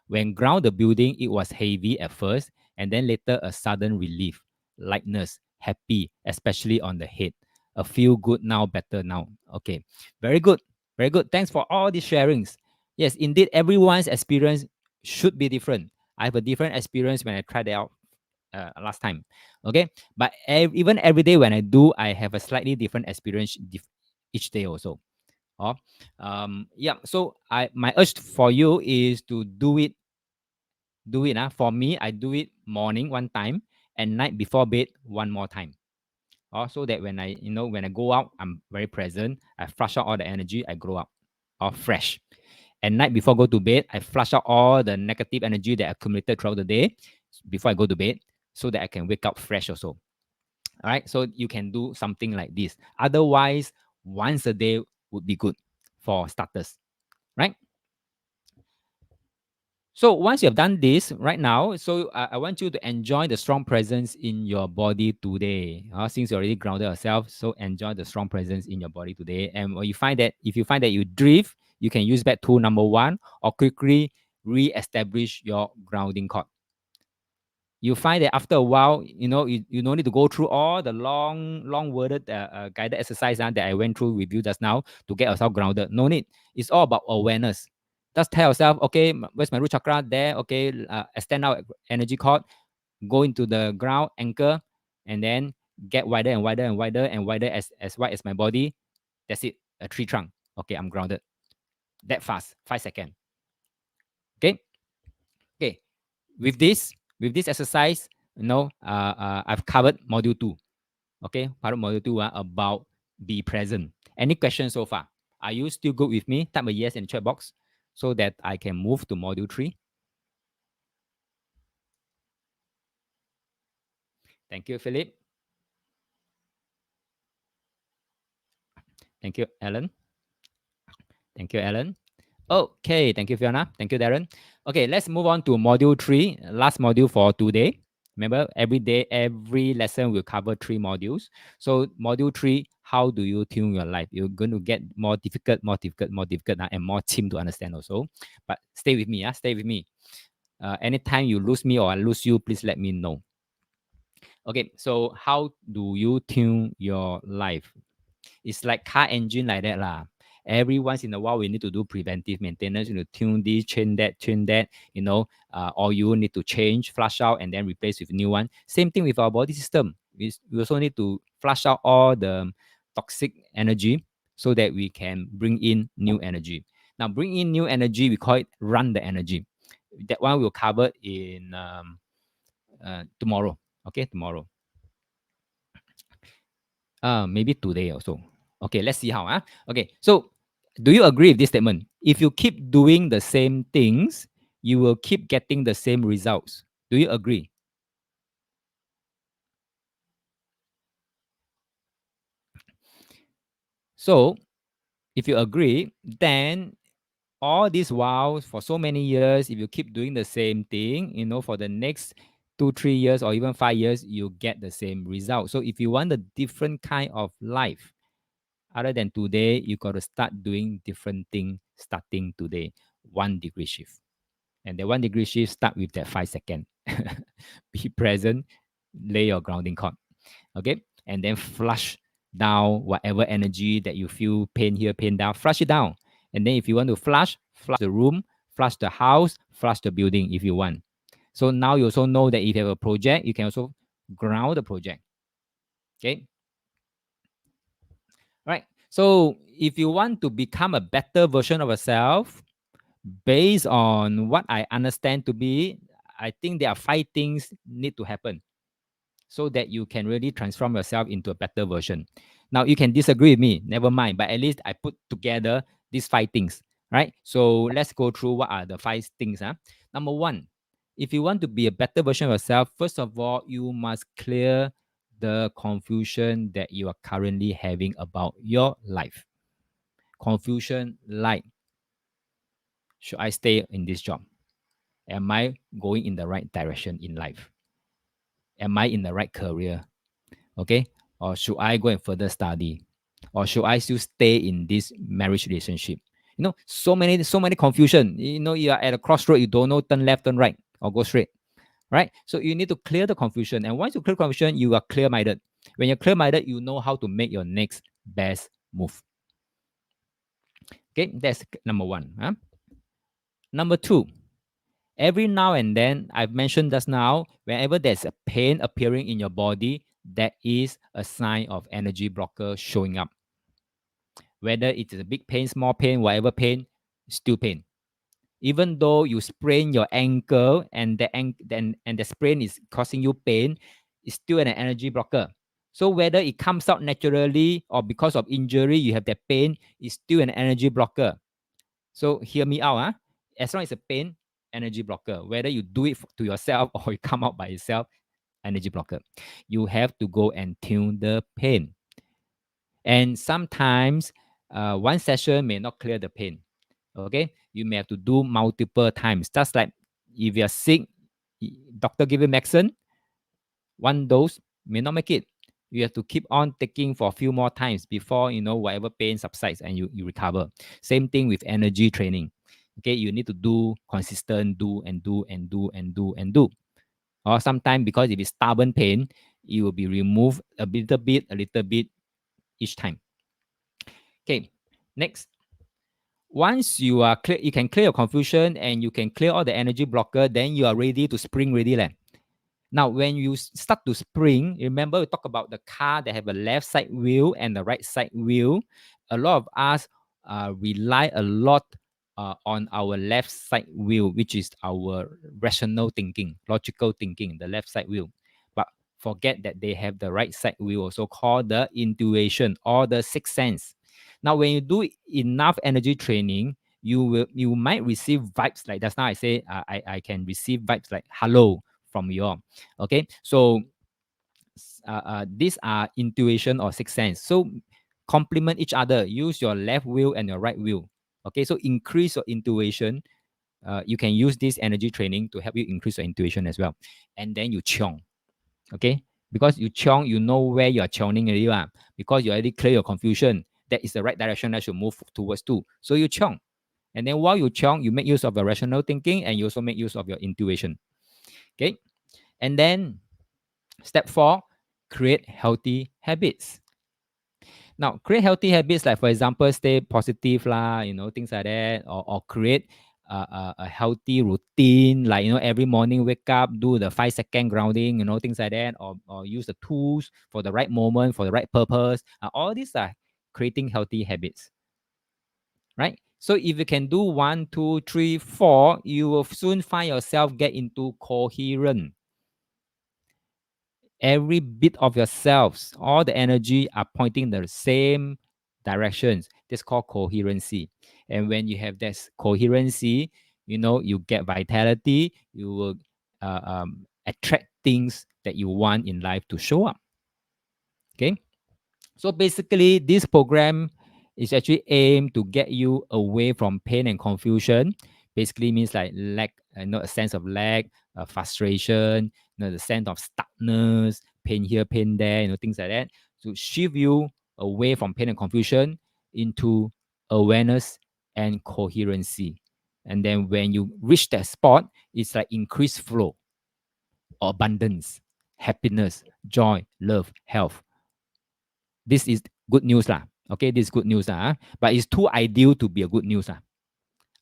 When ground the building, it was heavy at first, and then later a sudden relief, lightness, happy, especially on the head. A feel good now, better now. Okay, very good, very good. Thanks for all these sharings. Yes, indeed, everyone's experience should be different. I have a different experience when I tried it out last time. Okay, but even every day when I do, I have a slightly different experience each day also. Oh, yeah. So my urge for you is to do it. Do it. For me, I do it morning one time and night before bed one more time. So that when I go out, I'm very present. I flush out all the energy. I grow up, all fresh. And night before go to bed, I flush out all the negative energy that accumulated throughout the day before I go to bed, so that I can wake up fresh also. All right. So you can do something like this. Otherwise, once a day would be good for starters, right? So once you have done this right now, so I want you to enjoy the strong presence in your body today. Since you already grounded yourself, so enjoy the strong presence in your body today. And when you find that, if you find that you drift, you can use back tool number one or quickly re-establish your grounding cord. You find that after a while, you don't need to go through all the long worded guided exercise that I went through with you just now to get yourself grounded. No need. It's all about awareness. Just tell yourself, okay, where's my root chakra? There, okay, extend out energy cord, go into the ground, anchor, and then get wider and wider and wider and wider as wide as my body. That's it. A tree trunk. Okay, I'm grounded. That fast, 5 seconds. Okay. Okay. With this exercise, I've covered module 2. Okay, part of module 2 about be present. Any questions so far? Are you still good with me? Type a yes in the chat box so that I can move to module 3. Thank you, Philip. Thank you, Alan. Thank you, Alan. Okay, thank you, Fiona. Thank you, Darren. Okay, let's move on to module 3, last module for today. Remember, every day, every lesson will cover 3 modules. So module 3, how do you tune your life? You're going to get more difficult, and more team to understand also. But stay with me, stay with me. Anytime you lose me or I lose you, please let me know. Okay, so how do you tune your life? It's like car engine like that lah. Every once in a while, we need to do preventive maintenance. You know, tune this, change that. Or you need to change, flush out, and then replace with new one. Same thing with our body system. We also need to flush out all the toxic energy so that we can bring in new energy. Now, bring in new energy, we call it run the energy. That one we'll cover in tomorrow. Okay, tomorrow. Maybe today also. Okay, let's see how. Okay, so do you agree with this statement? If you keep doing the same things, you will keep getting the same results. Do you agree? So, if you agree, then all this while for so many years, if you keep doing the same thing, for the next 2, 3 years or even 5 years, you get the same result. So, if you want a different kind of life, other than today, you got to start doing different things starting today. 1 degree shift. And the 1 degree shift start with that 5 second. Be present, lay your grounding cord. Okay. And then flush down whatever energy that you feel pain here, pain down, flush it down. And then if you want to flush the room, flush the house, flush the building if you want. So now you also know that if you have a project, you can also ground the project. Okay. Right. So if you want to become a better version of yourself, based on what I understand to be, I think there are 5 things need to happen so that you can really transform yourself into a better version. Now you can disagree with me, never mind, but at least I put together these 5 things, right? So let's go through what are the 5 things. Number 1, if you want to be a better version of yourself, first of all, you must clear the confusion that you are currently having about your life. Confusion like, should I stay in this job? Am I going in the right direction in life? Am I in the right career? Okay. Or should I go and further study? Or should I still stay in this marriage relationship? So many confusion. You are at a crossroad, you don't know, turn left, turn right, or go straight. Right? So you need to clear the confusion. And once you clear confusion, you are clear-minded. When you're clear-minded, you know how to make your next best move. Okay, that's number 1. Number 2, every now and then, I've mentioned just now, whenever there's a pain appearing in your body, that is a sign of energy blocker showing up. Whether it's a big pain, small pain, whatever pain, still pain. Even though you sprain your ankle and the sprain is causing you pain, it's still an energy blocker. So whether it comes out naturally or because of injury, you have that pain, it's still an energy blocker. So hear me out. As long as it's a pain, energy blocker. Whether you do it to yourself or you come out by yourself, energy blocker. You have to go and tune the pain. And sometimes one session may not clear the pain. Okay, you may have to do multiple times. Just like if you're sick, doctor give you medicine, one dose may not make it. You have to keep on taking for a few more times before whatever pain subsides and you recover. Same thing with energy training. Okay, you need to do consistent, do and do and do and do and do. Or sometimes because if it's stubborn pain, it will be removed a little bit each time. Okay, next. Once you are clear, you can clear your confusion and you can clear all the energy blocker, then you are ready to spring ready. Now, when you start to spring, remember we talk about the car that have a left side wheel and the right side wheel. A lot of us rely a lot on our left side wheel, which is our rational thinking, logical thinking, the left side wheel. But forget that they have the right side wheel, also called the intuition or the sixth sense. Now, when you do enough energy training, you might receive vibes like that's now I say I can receive vibes like hello from you all. Okay, so these are intuition or sixth sense. So complement each other. Use your left wheel and your right wheel. Okay, so increase your intuition. You can use this energy training to help you increase your intuition as well. And then you chiong. Okay, because you chiong, you know where you are chioning already, because you already clear your confusion. That is the right direction I should move towards to. So you chiong. And then while you chiong, you make use of your rational thinking and you also make use of your intuition. Okay, and then step 4, create healthy habits. Now, create healthy habits like, for example, stay positive lah, things like that, or create a healthy routine, like, every morning wake up, do the 5-second grounding, things like that, or use the tools for the right moment, for the right purpose. All these are creating healthy habits, right? So if you can do 1, 2, 3, 4, you will soon find yourself get into coherent. Every bit of yourselves, all the energy are pointing the same directions. That's called coherency. And when you have this coherency, you get vitality. You will attract things that you want in life to show up. Okay. So basically, this program is actually aimed to get you away from pain and confusion. Basically means like lack, a sense of lack, frustration, the sense of stuckness, pain here, pain there, things like that. To shift you away from pain and confusion into awareness and coherency. And then when you reach that spot, it's like increased flow, abundance, happiness, joy, love, health. This is good news lah. Okay, this is good news lah. But it's too ideal to be a good news lah.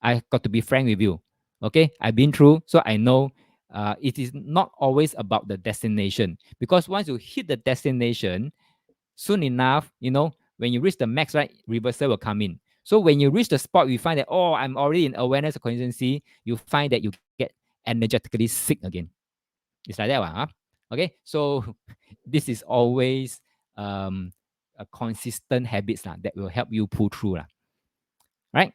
I got to be frank with you. Okay, I've been through, so I know it is not always about the destination. Because once you hit the destination, soon enough, when you reach the max, right, reversal will come in. So when you reach the spot, you find that, oh, I'm already in awareness of consistency, you find that you get energetically sick again. It's like that one, huh? Okay, so this is always a consistent habits that will help you pull through, right?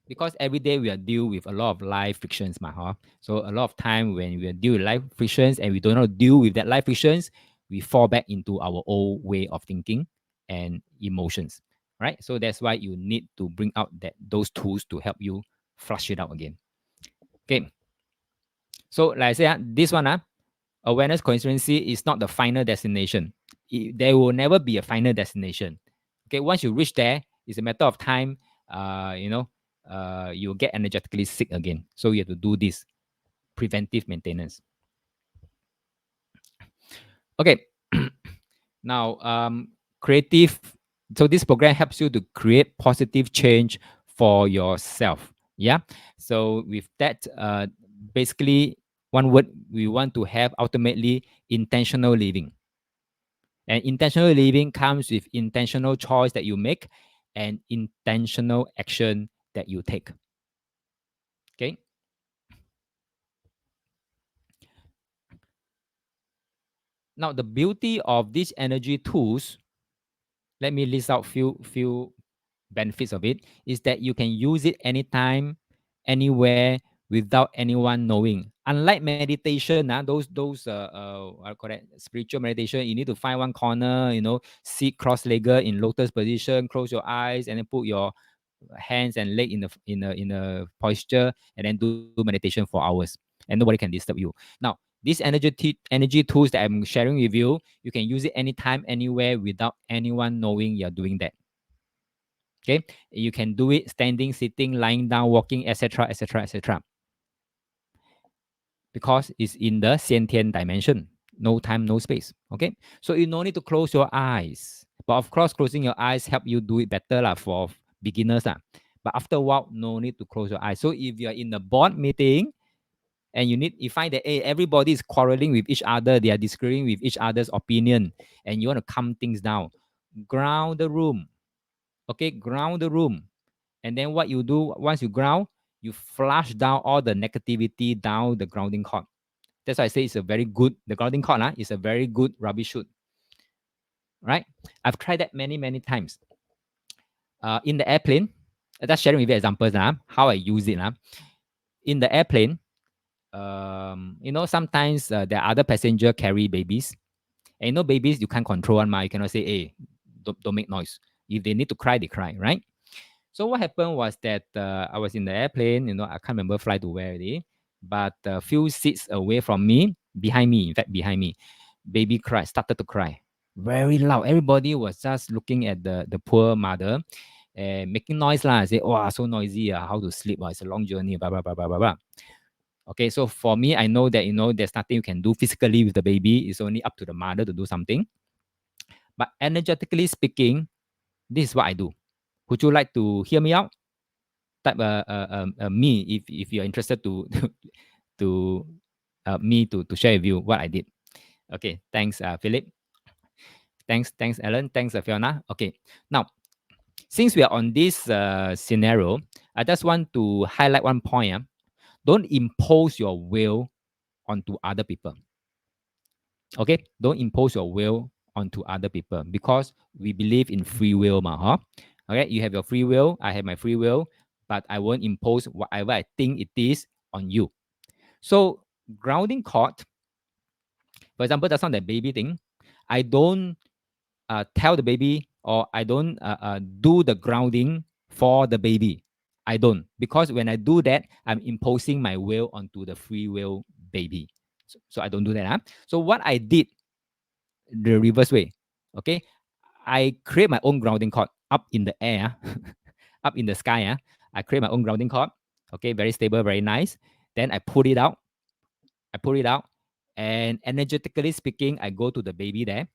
Because every day we are deal with a lot of life frictions, huh? So a lot of time when we deal with life frictions and we do not deal with that life frictions, we fall back into our old way of thinking and emotions, right? So that's why you need to bring out those tools to help you flush it out again. Okay. So like I said, this one, awareness consistency is not the final destination. There will never be a final destination. Okay, once you reach there, it's a matter of time. You'll get energetically sick again. So you have to do this preventive maintenance. Okay. Now, creative. So this program helps you to create positive change for yourself. Yeah. So with that, basically, one word we want to have ultimately intentional living. And intentional living comes with intentional choice that you make and intentional action that you take. Okay. Now, the beauty of these energy tools, let me list out few benefits of it, is that you can use it anytime, anywhere, without anyone knowing. Unlike meditation, those what I call that, spiritual meditation, you need to find one corner, sit cross-legged in lotus position, close your eyes, and then put your hands and leg in a posture, and then do meditation for hours, and nobody can disturb you. Now, these energy tools that I'm sharing with you can use it anytime, anywhere, without anyone knowing you're doing that. Okay, you can do it standing, sitting, lying down, walking, etc., etc., etc. Because it's in the 先天 dimension, no time, no space. Okay, so you no need to close your eyes, but of course, closing your eyes help you do it better lah for beginners lah. But after a while, no need to close your eyes. So if you're in a board meeting and you find that hey, everybody is quarreling with each other, they are disagreeing with each other's opinion, and you want to calm things down, ground the room. Okay, ground the room. And then what you do once you ground, you flush down all the negativity down the grounding cord. That's why I say it's a very good, the grounding cord is a very good rubbish chute, right? I've tried that many, many times. In the airplane, just sharing with you examples, how I use it. In the airplane, sometimes there are other passenger carry babies. And babies, you can't control one, you cannot say, hey, don't make noise. If they need to cry, they cry, right? So what happened was that I was in the airplane, I can't remember fly to where already, but a few seats away from me, behind me, in fact, behind me, baby started to cry. Very loud. Everybody was just looking at the poor mother and making noise. I say, oh, so noisy. How to sleep? It's a long journey, blah, blah, blah, blah, blah, blah. Okay, so for me, I know that, there's nothing you can do physically with the baby. It's only up to the mother to do something. But energetically speaking, this is what I do. Would you like to hear me out? Type me if you're interested to to me to share with you what I did. Okay, thanks, Philip. Thanks, Ellen. Thanks, Fiona. Okay, now since we are on this scenario, I just want to highlight one point. Don't impose your will onto other people. Okay, don't impose your will onto other people because we believe in free will, Okay, you have your free will, I have my free will, but I won't impose whatever I think it is on you. So grounding cord, for example, that's not that baby thing. I don't tell the baby, or I don't do the grounding for the baby. I don't, because when I do that, I'm imposing my will onto the free will baby. So I don't do that. So what I did the reverse way, okay, I create my own grounding cord up in the air, up in the sky. I create my own grounding cord. Okay, very stable, very nice. Then I put it out. And energetically speaking, I go to the baby there.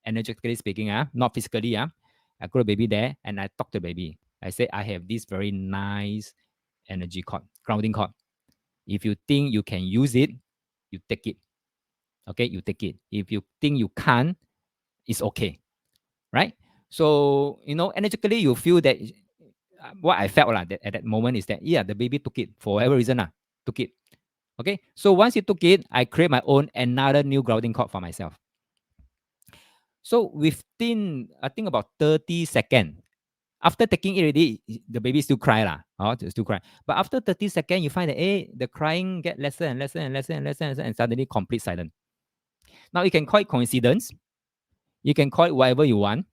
Energetically speaking, not physically. I go to the baby there and I talk to the baby. I say, I have this very nice energy cord, grounding cord. If you think you can use it, you take it. Okay, you take it. If you think you can't, it's okay. Right? So, energetically, you feel that what I felt that at that moment is that, yeah, the baby took it for whatever reason, took it. Okay, so once he took it, I create my own another new grounding cord for myself. So within, I think about 30 seconds, after taking it already, the baby still cry still cry. But after 30 seconds, you find that the crying get lesser and lesser and lesser and lesser and lesser, and suddenly complete silence. Now you can call it coincidence, you can call it whatever you want,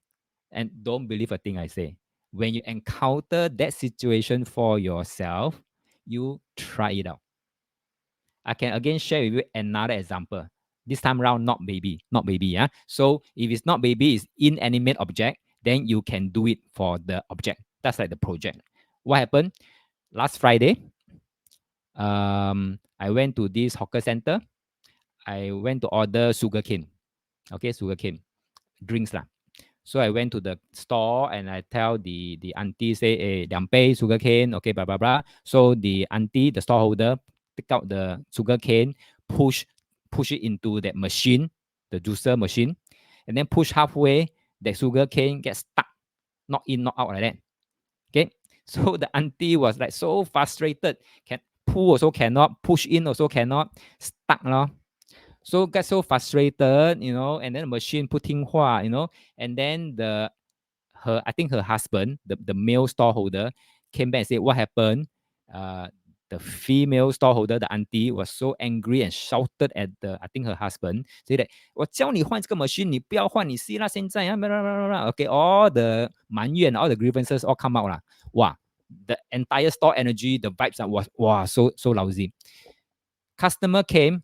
and don't believe a thing I say. When you encounter that situation for yourself, you try it out. I can again share with you another example. This time around, not baby. So if it's not baby, it's inanimate object, then you can do it for the object. That's like the project. What happened? Last Friday, I went to this hawker center. I went to order sugarcane. Okay, sugarcane. Drinks lah. So I went to the store and I tell the auntie, say, hey, 2杯 sugarcane, okay, blah, blah, blah. So the auntie, the storeholder, take out the sugarcane, push it into that machine, the juicer machine, and then push halfway, the sugarcane gets stuck, not in, not out like that. Okay. So the auntie was like so frustrated. Can pull also cannot, push in also cannot, stuck. So get so frustrated, and then the machine putting hua, and then I think her husband, the male storeholder, came back and said, what happened? The female storeholder, the auntie, was so angry and shouted at I think her husband, say that, 我教你换这个 machine, 你不要换，你 see 啦，现在 okay, all the 埋怨, all the grievances all come out 啦。哇 the entire store energy, the vibes was wow, so lousy. Customer came,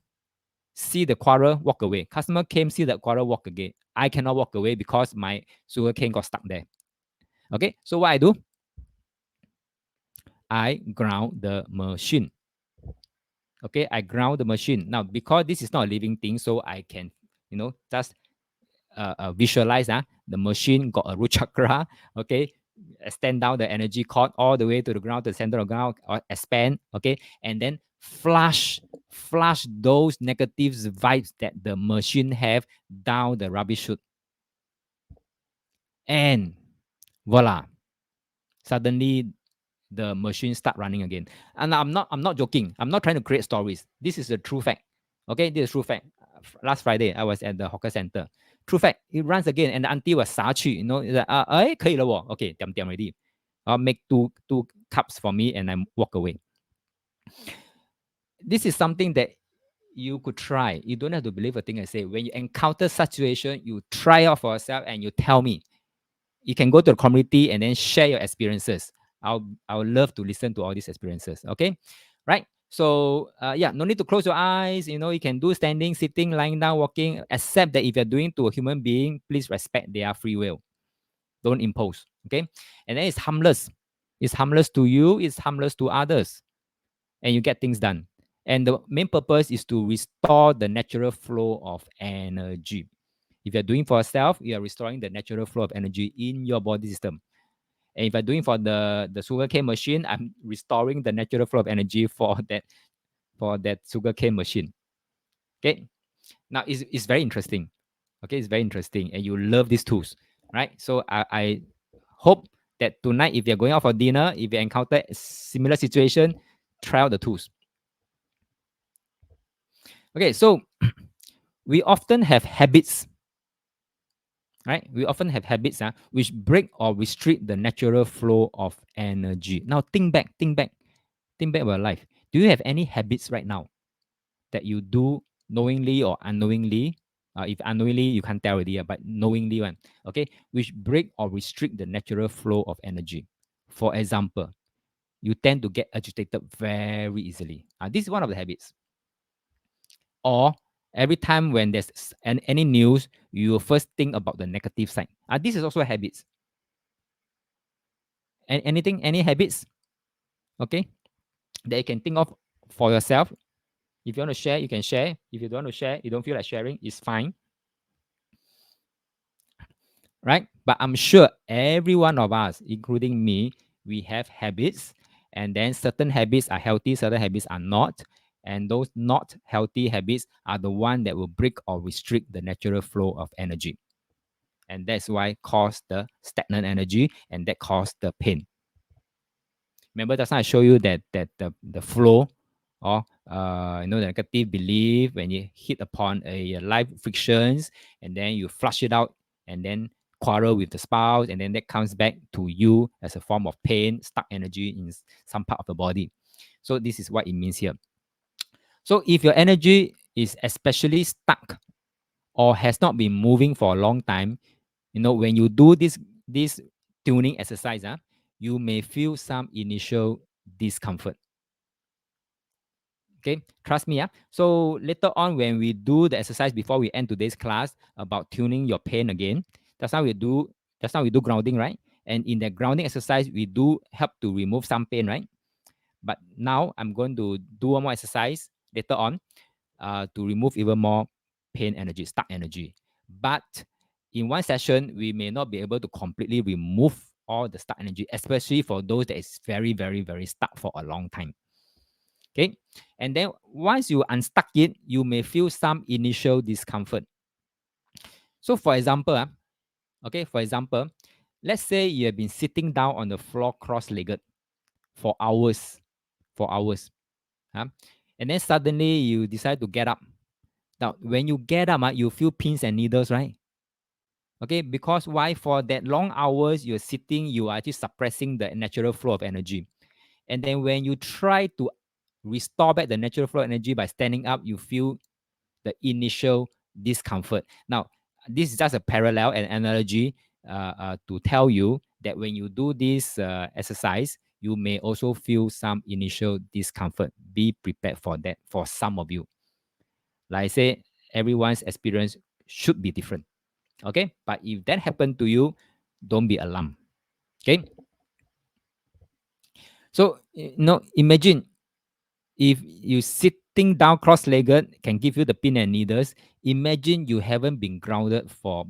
see the quarrel, walk away. Customer came, see the quarrel, walk again. I cannot walk away because my sugar cane got stuck there. Okay, so what I do? I ground the machine. Okay, I ground the machine. Now, because this is not a living thing, so I can, just visualize the machine got a root chakra. Okay, extend down the energy cord all the way to the ground, to the center of the ground, or expand. Okay, and then flush those negative vibes that the machine have down the rubbish chute, and voila, suddenly the machine start running again. And I'm not joking. I'm not trying to create stories. This is a true fact. Okay, this is true fact. Last Friday, I was at the hawker center. True fact, it runs again, and the auntie was 杀去, like, 可以了 okay, diam already. I'll make two cups for me and I walk away. This is something that you could try. You don't have to believe a thing I say. When you encounter situation, you try out for yourself and you tell me. You can go to the community and then share your experiences. I would love to listen to all these experiences. Okay, right? So yeah, no need to close your eyes. You can do standing, sitting, lying down, walking. Except that if you're doing to a human being, please respect their free will. Don't impose. Okay, and then it's harmless. It's harmless to you. It's harmless to others, and you get things done. And the main purpose is to restore the natural flow of energy. If you're doing for yourself, you are restoring the natural flow of energy in your body system. And if I'm doing for the sugarcane machine, I'm restoring the natural flow of energy for that sugarcane machine. Okay. Now it's very interesting. Okay, it's very interesting, and you love these tools, right? So I hope that tonight, if you're going out for dinner, if you encounter a similar situation, try out the tools. Okay, so we often have habits, right? We often have habits which break or restrict the natural flow of energy. Now think back about your life. Do you have any habits right now that you do knowingly or unknowingly? If unknowingly, you can't tell already, but knowingly one, okay, which break or restrict the natural flow of energy. For example, you tend to get agitated very easily. This is one of the habits. Or every time when there's any news, you will first think about the negative side. This is also habits. Any habits, okay, that you can think of for yourself. If you want to share, you can share. If you don't want to share, you don't feel like sharing, it's fine. Right? But I'm sure every one of us, including me, we have habits, and then certain habits are healthy, certain habits are not. And those not healthy habits are the one that will break or restrict the natural flow of energy. And that's why cause the stagnant energy, and that cause the pain. Remember just now I show you that the flow or the negative belief, when you hit upon a life frictions, and then you flush it out, and then quarrel with the spouse, and then that comes back to you as a form of pain, stuck energy in some part of the body. So this is what it means here. So if your energy is especially stuck or has not been moving for a long time, when you do this tuning exercise, you may feel some initial discomfort. Okay, trust me. So later on, when we do the exercise before we end today's class about tuning your pain again, that's how we do. That's how we do grounding, right? And in the grounding exercise, we do help to remove some pain, right? But now I'm going to do one more exercise later on to remove even more pain energy, stuck energy. But in one session, we may not be able to completely remove all the stuck energy, especially for those that is very, very, very stuck for a long time. Okay. And then once you unstuck it, you may feel some initial discomfort. So for example, let's say you have been sitting down on the floor cross-legged for hours, huh? And then suddenly you decide to get up. Now, when you get up, you feel pins and needles, right? Okay, because why? For that long hours you're sitting, you are actually suppressing the natural flow of energy. And then when you try to restore back the natural flow of energy by standing up, you feel the initial discomfort. Now, this is just a parallel and analogy to tell you that when you do this exercise, you may also feel some initial discomfort. Be prepared for that for some of you. Like I say, everyone's experience should be different. Okay. But if that happened to you, don't be alarmed. Okay. So, imagine if you sitting down cross-legged can give you the pin and needles. Imagine you haven't been grounded for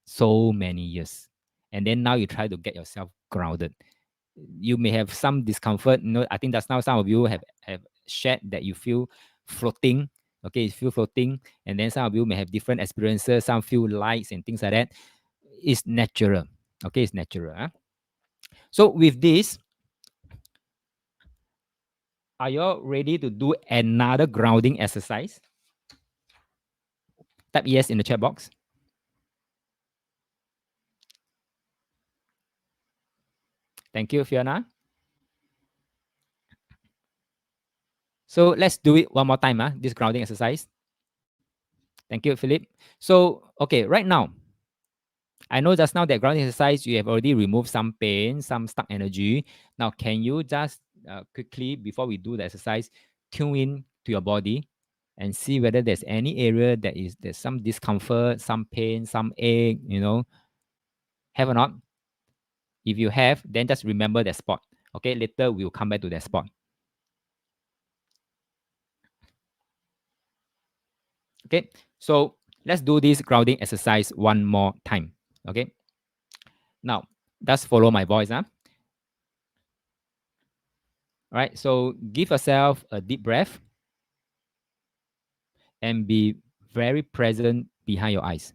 so many years. And then now you try to get yourself grounded. You may have some discomfort. I think that's now some of you have shared that you feel floating. Okay, you feel floating. And then some of you may have different experiences. Some feel lights and things like that. It's natural. Okay, it's natural. Huh? So with this, are you all ready to do another grounding exercise? Type yes in the chat box. Thank you, Fiona. So let's do it one more time, this grounding exercise. Thank you, Philip. So, okay, right now, I know just now that grounding exercise, you have already removed some pain, some stuck energy. Now, can you just quickly, before we do the exercise, tune in to your body and see whether there's any area there's some discomfort, some pain, some ache, have or not? If you have, then just remember that spot. Okay, later we'll come back to that spot. Okay, so let's do this grounding exercise one more time. Okay, now just follow my voice. All right, so give yourself a deep breath and be very present behind your eyes.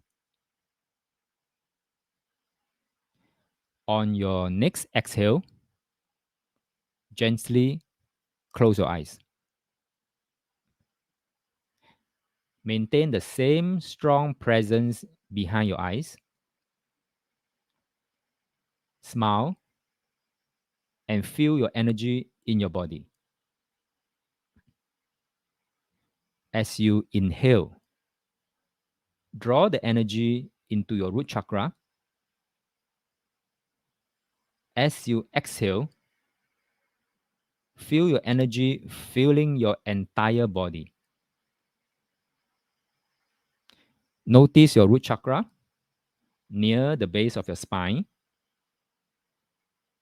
On your next exhale, gently close your eyes. Maintain the same strong presence behind your eyes. Smile and feel your energy in your body. As you inhale, draw the energy into your root chakra. As you exhale, feel your energy filling your entire body. Notice your root chakra near the base of your spine.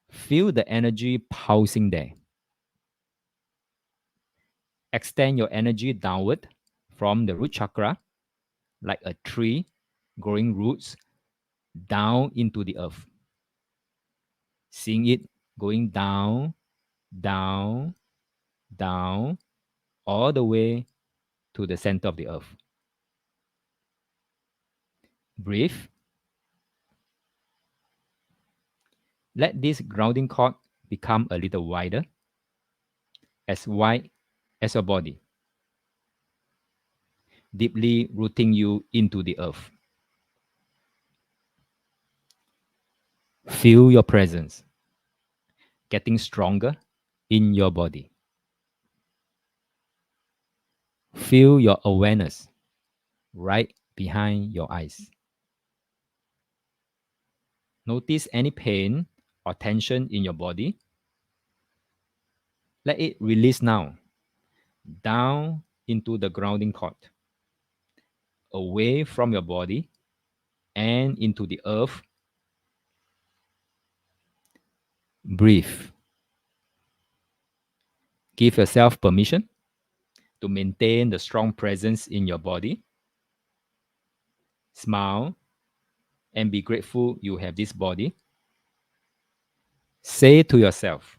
Feel the energy pulsing there. Extend your energy downward from the root chakra like a tree growing roots down into the earth. Seeing it going down, down, down, all the way to the center of the earth. Breathe. Let this grounding cord become a little wider, as wide as your body, deeply rooting you into the earth. Feel your presence getting stronger in your body. Feel your awareness right behind your eyes. Notice any pain or tension in your body. Let it release now, down into the grounding cord, away from your body and into the earth. Breathe. Give yourself permission to maintain the strong presence in your body. Smile and be grateful you have this body. Say to yourself,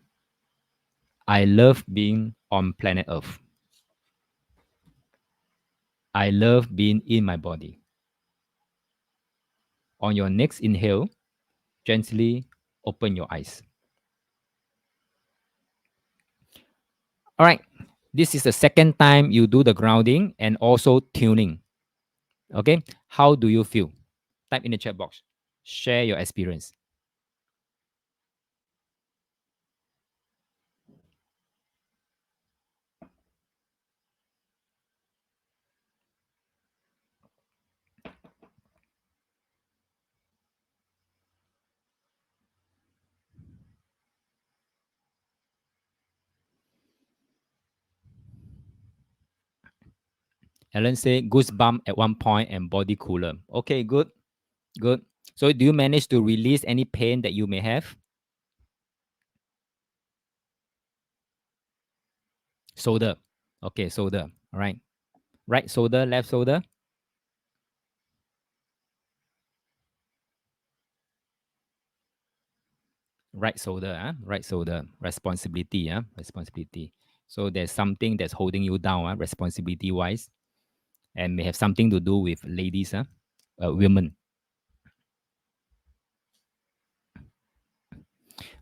I love being on planet Earth. I love being in my body. On your next inhale, gently open your eyes. All right. This is the second time you do the grounding and also tuning. Okay. How do you feel? Type in the chat box. Share your experience. Alan say goosebump at one point and body cooler. Okay, good, good. So do you manage to release any pain that you may have? Shoulder. Okay, shoulder. All right. Right shoulder, left shoulder. Right shoulder, right shoulder. Responsibility, responsibility. So there's something that's holding you down, responsibility wise, and may have something to do with ladies, women.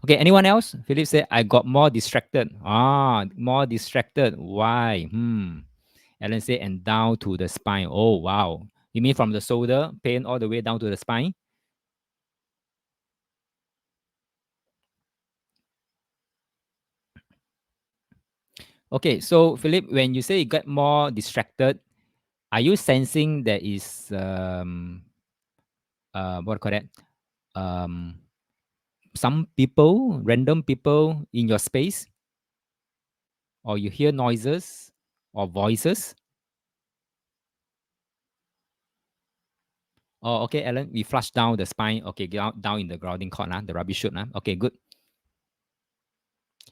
Okay, anyone else? Philip said, I got more distracted. More distracted. Why? Alan said, and down to the spine. Oh, wow. You mean from the shoulder pain all the way down to the spine? Okay, so Philip, when you say you get more distracted, are you sensing there is what do you call that? Um, some people, random people in your space, or you hear noises or voices? Oh, okay, Alan, we flush down the spine. Okay, down in the grounding cord, the rubbish chute. Okay, good.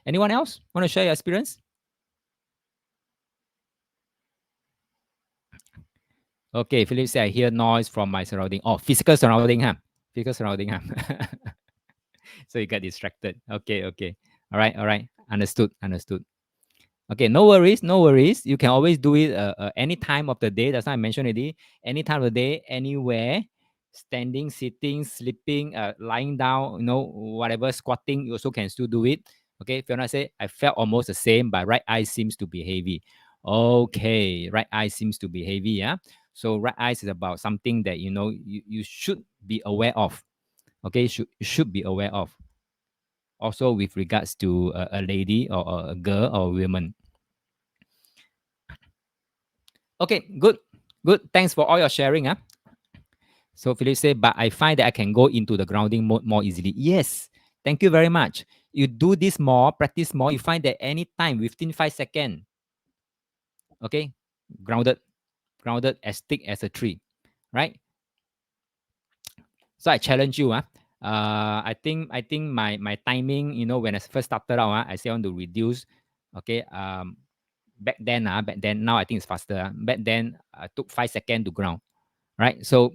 Anyone else want to share your experience? Okay, Philip said, I hear noise from my surrounding. Oh, physical surrounding, huh? Physical surrounding, huh? So you got distracted. Okay, okay. All right. Understood, understood. Okay, no worries, no worries. You can always do it any time of the day. That's why I mentioned it. Any time of the day, anywhere, standing, sitting, sleeping, lying down, whatever, squatting, you also can still do it. Okay, Fiona say, I felt almost the same, but right eye seems to be heavy. Okay, right eye seems to be heavy. Yeah. So right eyes is about something that you should be aware of. Okay, should be aware of. Also with regards to a lady or a girl or a woman. Okay, good. Good. Thanks for all your sharing. So Philip said, but I find that I can go into the grounding mode more easily. Yes. Thank you very much. You do this more, practice more, you find that anytime within 5 seconds, okay, grounded, grounded as thick as a tree, right? So I challenge you. I think my timing, when I first started out, I say I want to reduce. Okay. Back then, now I think it's faster. Back then, I took 5 seconds to ground. Right? So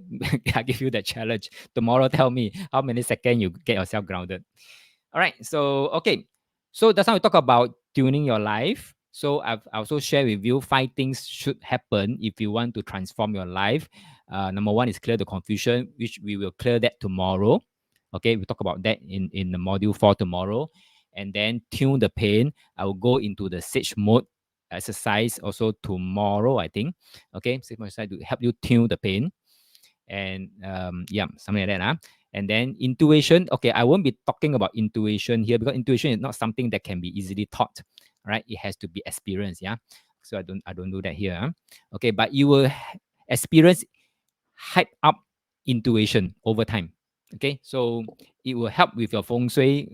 I give you the challenge. Tomorrow, tell me how many seconds you get yourself grounded. All right. So okay. So that's how we talk about tuning your life. So I've also shared with you 5 things should happen if you want to transform your life. Number one is clear the confusion, which we will clear that tomorrow. Okay, we talk about that in the module 4 tomorrow. And then tune the pain. I will go into the sage mode exercise also tomorrow, I think. Okay, sage mode exercise to help you tune the pain and yeah, something like that. And then intuition. Okay, I won't be talking about intuition here because intuition is not something that can be easily taught, right? It has to be experienced. Yeah, so I don't do that here. Okay, but you will experience hype up intuition over time. Okay, so it will help with your feng shui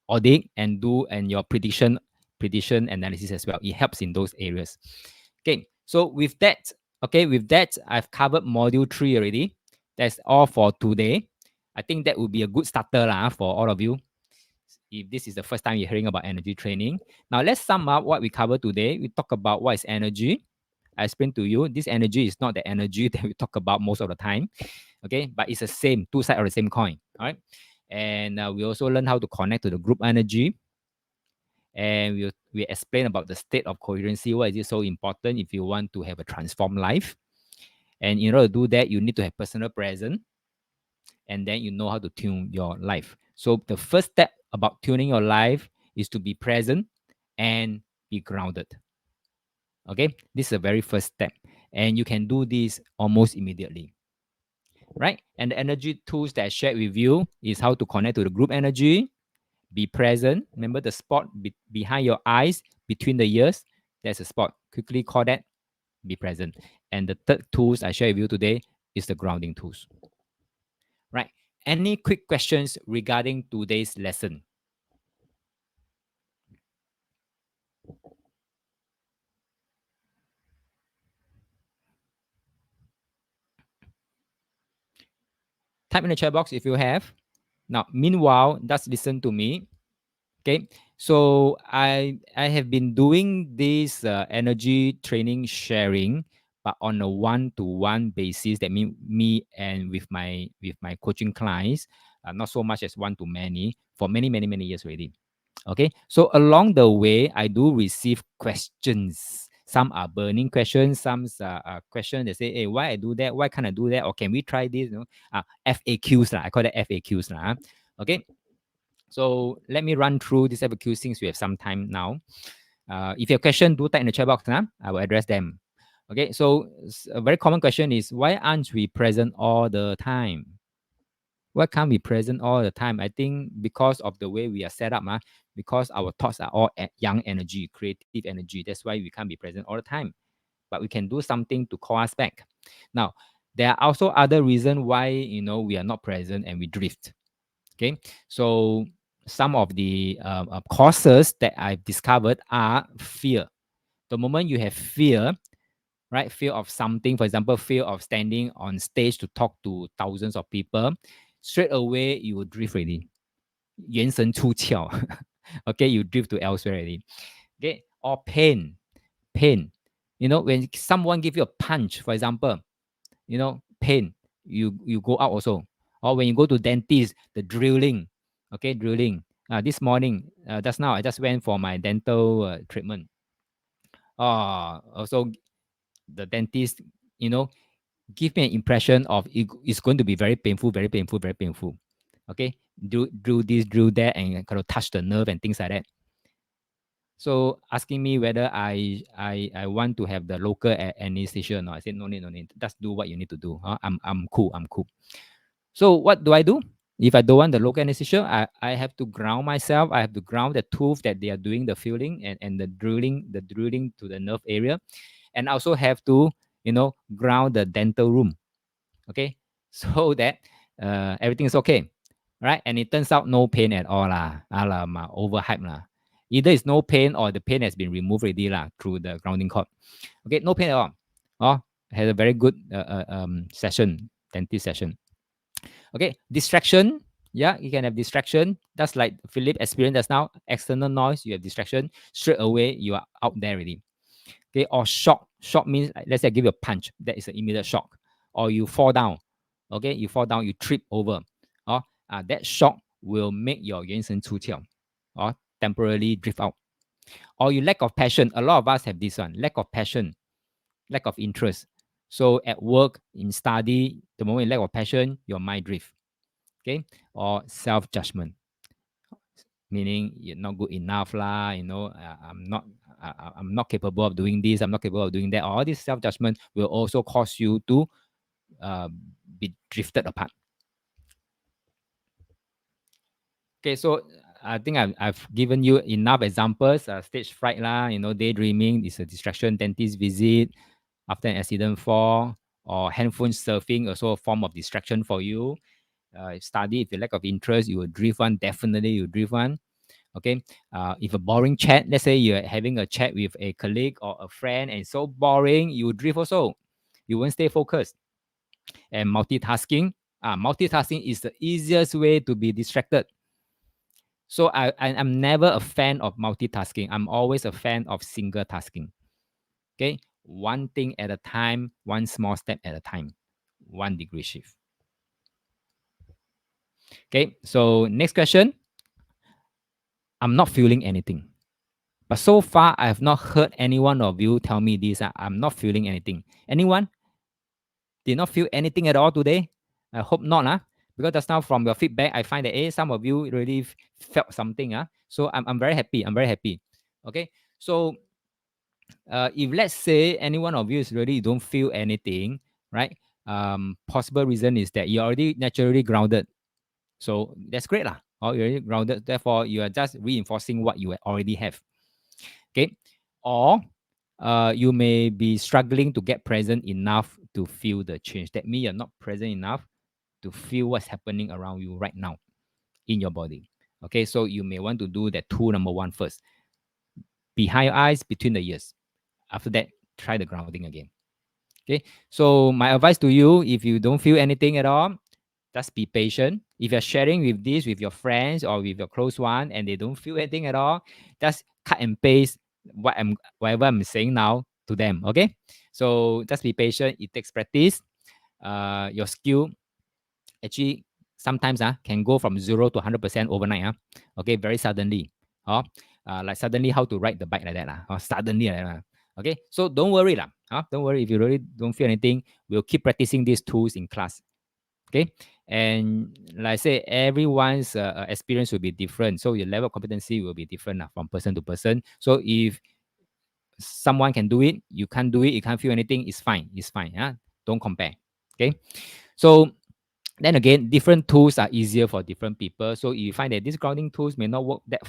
audit and your prediction analysis as well. It helps in those areas. Okay, so with that, I've covered module 3 already. That's all for today. I think that would be a good starter for all of you. If this is the first time you're hearing about energy training. Now let's sum up what we covered today. We talk about what is energy. I explained to you this energy is not the energy that we talk about most of the time. Okay, but it's the same, two sides of the same coin. All right. And we also learn how to connect to the group energy, and we explain about the state of coherency. Why is it so important if you want to have a transformed life? And in order to do that, you need to have personal presence, and then you know how to tune your life. So the first step about tuning your life is to be present and be grounded. Okay, this is the very first step, and you can do this almost immediately. Right? And the energy tools that I shared with you is how to connect to the group energy, be present. Remember the spot behind your eyes, between the ears. There's a spot. Quickly call that. Be present. And the third tools I share with you today is the grounding tools. Right. Any quick questions regarding today's lesson? Type in the chat box if you have. Now, meanwhile, just listen to me. Okay, so I have been doing this energy training sharing, but on a one-to-one basis. That means me and with my coaching clients, not so much as one to many for many years already. Okay, so along the way, I do receive questions. Some are burning questions, some are questions that say, "Hey, why I do that? Why can't I do that? Or can we try this?" FAQs lah. I call it FAQs lah. Okay, so let me run through this FAQ since we have some time now. If you have question, do type in the chat box. I will address them. Okay, so a very common question is, why aren't we present all the time? Why can't we present all the time? I think because of the way we are set up, because our thoughts are all young energy, creative energy. That's why we can't be present all the time. But we can do something to call us back. Now, there are also other reasons why we are not present and we drift. Okay, so some of the causes that I've discovered are fear. The moment you have fear, right? Fear of something, for example, fear of standing on stage to talk to thousands of people, straight away you will drift already. 元神出窍. Okay, you drift to elsewhere already. Okay, or pain. When someone give you a punch, for example, pain, you go out also. Or when you go to dentist, the drilling, okay, drilling. This morning, just now, I just went for my dental treatment. Also the dentist, give me an impression of it's going to be very painful, very painful, very painful. Okay, do this, do that, and kind of touch the nerve and things like that. So asking me whether I want to have the local anesthesia or not. I said no need, no need. Just do what you need to do. I'm cool. I'm cool. So what do I do? If I don't want the local anesthesia, I have to ground myself. I have to ground the tooth that they are doing the filling and the drilling to the nerve area. And also have to, ground the dental room. Okay. So that everything is okay. Right. And it turns out no pain at all. Overhyped. Either it's no pain or the pain has been removed already through the grounding cord. Okay, no pain at all. Oh, had a very good session, dentist session. Okay, distraction. Yeah, you can have distraction. That's like Philip experienced just now. External noise, you have distraction. Straight away, you are out there already. Okay, or shock. Shock means, let's say I give you a punch. That is an immediate shock. Or you fall down. Okay, you fall down, you trip over. That shock will make your 元神出窍 or temporarily drift out. Or you lack of passion. A lot of us have this one. Lack of passion, lack of interest. So at work, in study, the moment you lack of passion, your mind drift. Okay, or self-judgment, meaning you're not good enough lah. I'm not capable of doing this. I'm not capable of doing that. All this self-judgment will also cause you to uh, be drifted apart. Okay, so I think I've given you enough examples. Stage fright lah, daydreaming is a distraction. Dentist visit after an accident fall, or handphone surfing, also a form of distraction for you. Study, if you lack of interest, you will drift one. Definitely, you drift one. Okay. If a boring chat, let's say you're having a chat with a colleague or a friend, and it's so boring, you drift also. You won't stay focused. And multitasking is the easiest way to be distracted. So I'm never a fan of multitasking. I'm always a fan of single tasking. Okay, one thing at a time, one small step at a time, 1 degree shift. Okay, so next question. I'm not feeling anything. But so far, I have not heard any one of you tell me this. I'm not feeling anything. Anyone did not feel anything at all today? I hope not. Because just now from your feedback, I find that some of you really felt something. So I'm very happy. I'm very happy. Okay. So if let's say any one of you is really don't feel anything, right? Possible reason is that you're already naturally grounded. So that's great. Or you're already grounded. Therefore, you are just reinforcing what you already have. Okay. Or you may be struggling to get present enough to feel the change. That means you're not present enough to feel what's happening around you right now in your body. Okay, so you may want to do that tool number 1 first. Behind your eyes, between the ears. After that, try the grounding again. Okay, so my advice to you, if you don't feel anything at all, Just be patient. If you're sharing with this with your friends or with your close one and they don't feel anything at all, just cut and paste whatever I'm saying now to them. Okay. So just be patient. It takes practice. Your skill actually sometimes can go from 0 to 100% overnight. Okay, very suddenly. Oh, like suddenly how to ride the bike like that. Or suddenly like that. Okay, so don't worry. Don't worry if you really don't feel anything. We'll keep practicing these tools in class. Okay, and like I say, everyone's experience will be different. So your level of competency will be different from person to person. So if someone can do it, you can't do it, you can't feel anything, it's fine. It's fine. Don't compare. Okay. So then again, different tools are easier for different people. So if you find that these grounding tools may not work that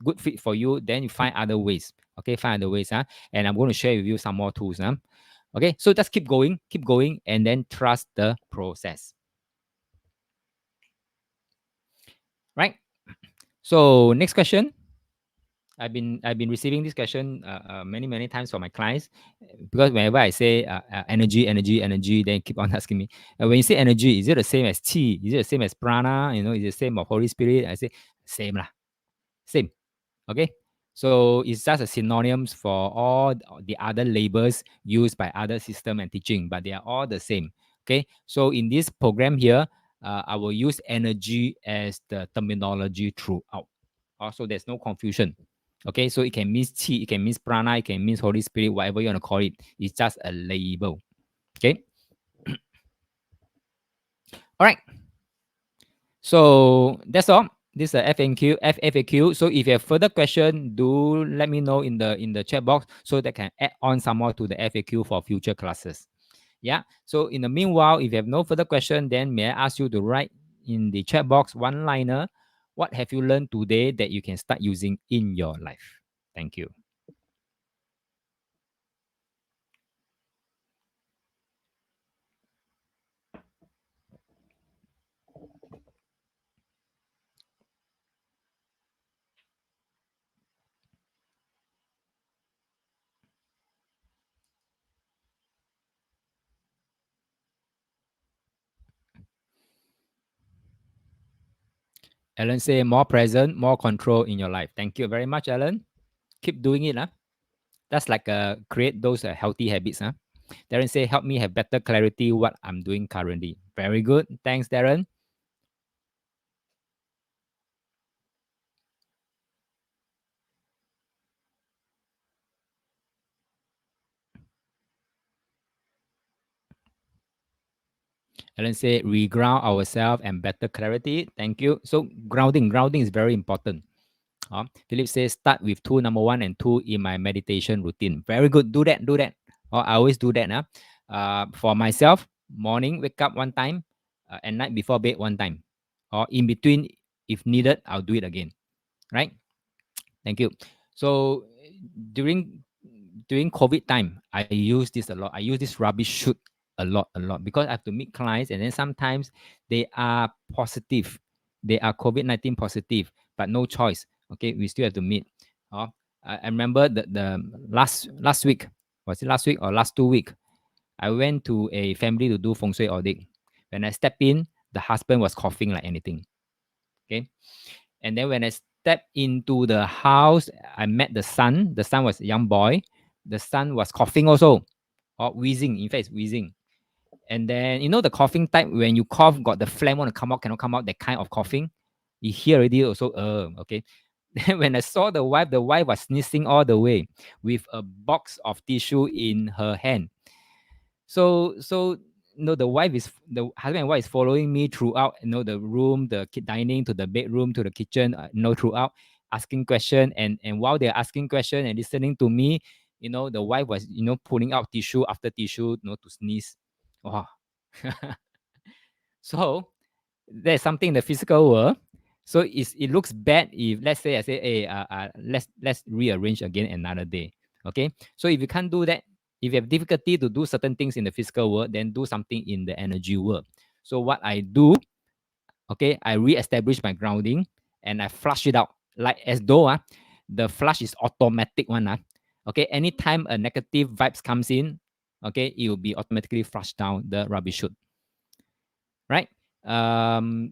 good fit for you, then you find other ways. Okay, find other ways. And I'm going to share with you some more tools. Okay, so just keep going, and then trust the process. Right. So next question. I've been receiving this question many times from my clients because whenever I say energy, they keep on asking me. When you say energy, is it the same as chi? Is it the same as prana? Is it the same of Holy Spirit? I say same lah, same. Okay, so it's just a synonyms for all the other labels used by other system and teaching, but they are all the same. Okay, so in this program here, I will use energy as the terminology throughout. Also, there's no confusion. Okay, so it can mean chi, it can mean prana, it can mean Holy Spirit, whatever you want to call it. It's just a label. Okay. All right. So that's all. This is a FAQ. So if you have further question, do let me know in the chat box so that can add on some more to the FAQ for future classes. Yeah. So in the meanwhile, if you have no further question, then may I ask you to write in the chat box one liner. What have you learned today that you can start using in your life? Thank you. Alan say more present, more control in your life. Thank you very much, Alan. Keep doing it. That's like create those healthy habits. Darren say help me have better clarity what I'm doing currently. Very good. Thanks, Darren. Alan say reground ourselves and better clarity. Thank you. So grounding is very important. Philip says start with tool number 1 and 2 in my meditation routine. Very good. Do that. I always do that. For myself, morning wake up one time, and night before bed one time, or in between if needed, I'll do it again. Right. Thank you. So during during COVID time, I use this a lot. I use this rubbish shoot a lot because I have to meet clients, and then sometimes they are positive, they are COVID-19 positive, but no choice. Okay, we still have to meet. I remember the last week, was it last week or last 2 week? I went to a family to do feng shui audit. When I stepped in, the husband was coughing like anything. Okay, and then when I stepped into the house, I met the son. The son was a young boy. The son was coughing also, or wheezing. In fact, wheezing. And then the coughing type when you cough, got the phlegm want to come out, cannot come out. That kind of coughing. You hear already also. Okay. Then when I saw the wife was sneezing all the way with a box of tissue in her hand. So the wife is the husband and wife is following me throughout, the room, the dining, to the bedroom, to the kitchen, throughout, asking question, and while they're asking question and listening to me, the wife was pulling out tissue after tissue, to sneeze. Wow. So there's something in the physical world. So it looks bad if, let's say, I say, hey, let's rearrange again another day. Okay. So if you can't do that, if you have difficulty to do certain things in the physical world, then do something in the energy world. So what I do, okay, I re-establish my grounding and I flush it out like as though the flush is automatic one. Okay, anytime a negative vibes comes in, okay, it will be automatically flushed down the rubbish chute. Right? maybe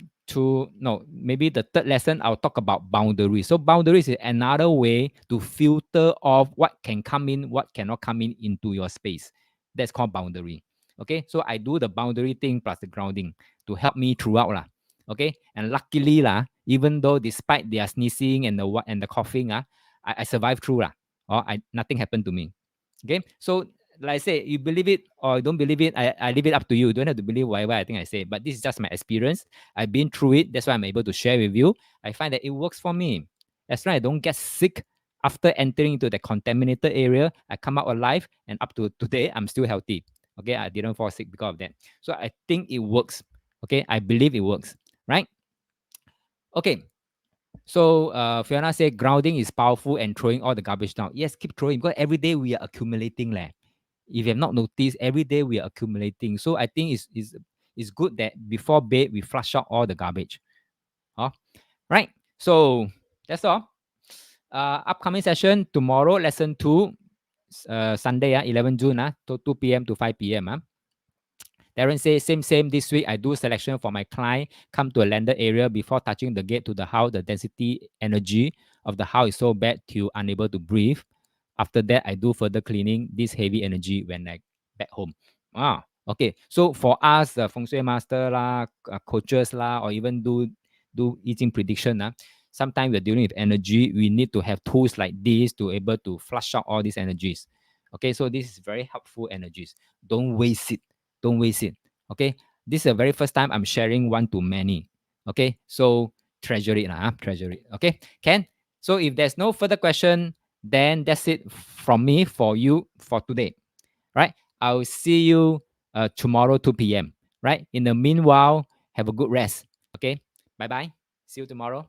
the third lesson I'll talk about boundaries. So boundaries is another way to filter off what can come in, what cannot come in into your space. That's called boundary. Okay, so I do the boundary thing plus the grounding to help me throughout lah. Okay, and luckily lah, even though despite their sneezing and the coughing I survived through lah. Or nothing happened to me. Okay, so like I say, you believe it or don't believe it, I leave it up to you. You don't have to believe whatever I think I say, but this is just my experience. I've been through it. That's why I'm able to share with you. I find that it works for me. As long as I don't get sick after entering into the contaminated area, I come out alive, and up to today, I'm still healthy. Okay, I didn't fall sick because of that. So I think it works. Okay, I believe it works. Right? Okay. So Fiona said grounding is powerful and throwing all the garbage down. Yes, keep throwing because every day we are accumulating. If you have not noticed, every day we are accumulating. So I think it's good that before bed we flush out all the garbage. Huh? Right. So that's all. Upcoming session tomorrow, lesson 2, Sunday, 11 June, to 2 p.m. to 5 p.m. Darren says, same this week. I do selection for my client, come to a landed area before touching the gate to the house. The density energy of the house is so bad till unable to breathe. After that, I do further cleaning this heavy energy when I back home. Okay. So for us, feng shui master lah, coaches lah, or even do eating prediction sometimes we're dealing with energy. We need to have tools like this to able to flush out all these energies. Okay, so this is very helpful energies. Don't waste it. Don't waste it. Okay, this is the very first time I'm sharing one to many. Okay, so treasure it, treasure it. Okay, Ken. So if there's no further question, then that's it from me for you for today. Right? I'll see you tomorrow 2 p.m. Right? In the meanwhile, have a good rest. Okay. Bye bye. See you tomorrow.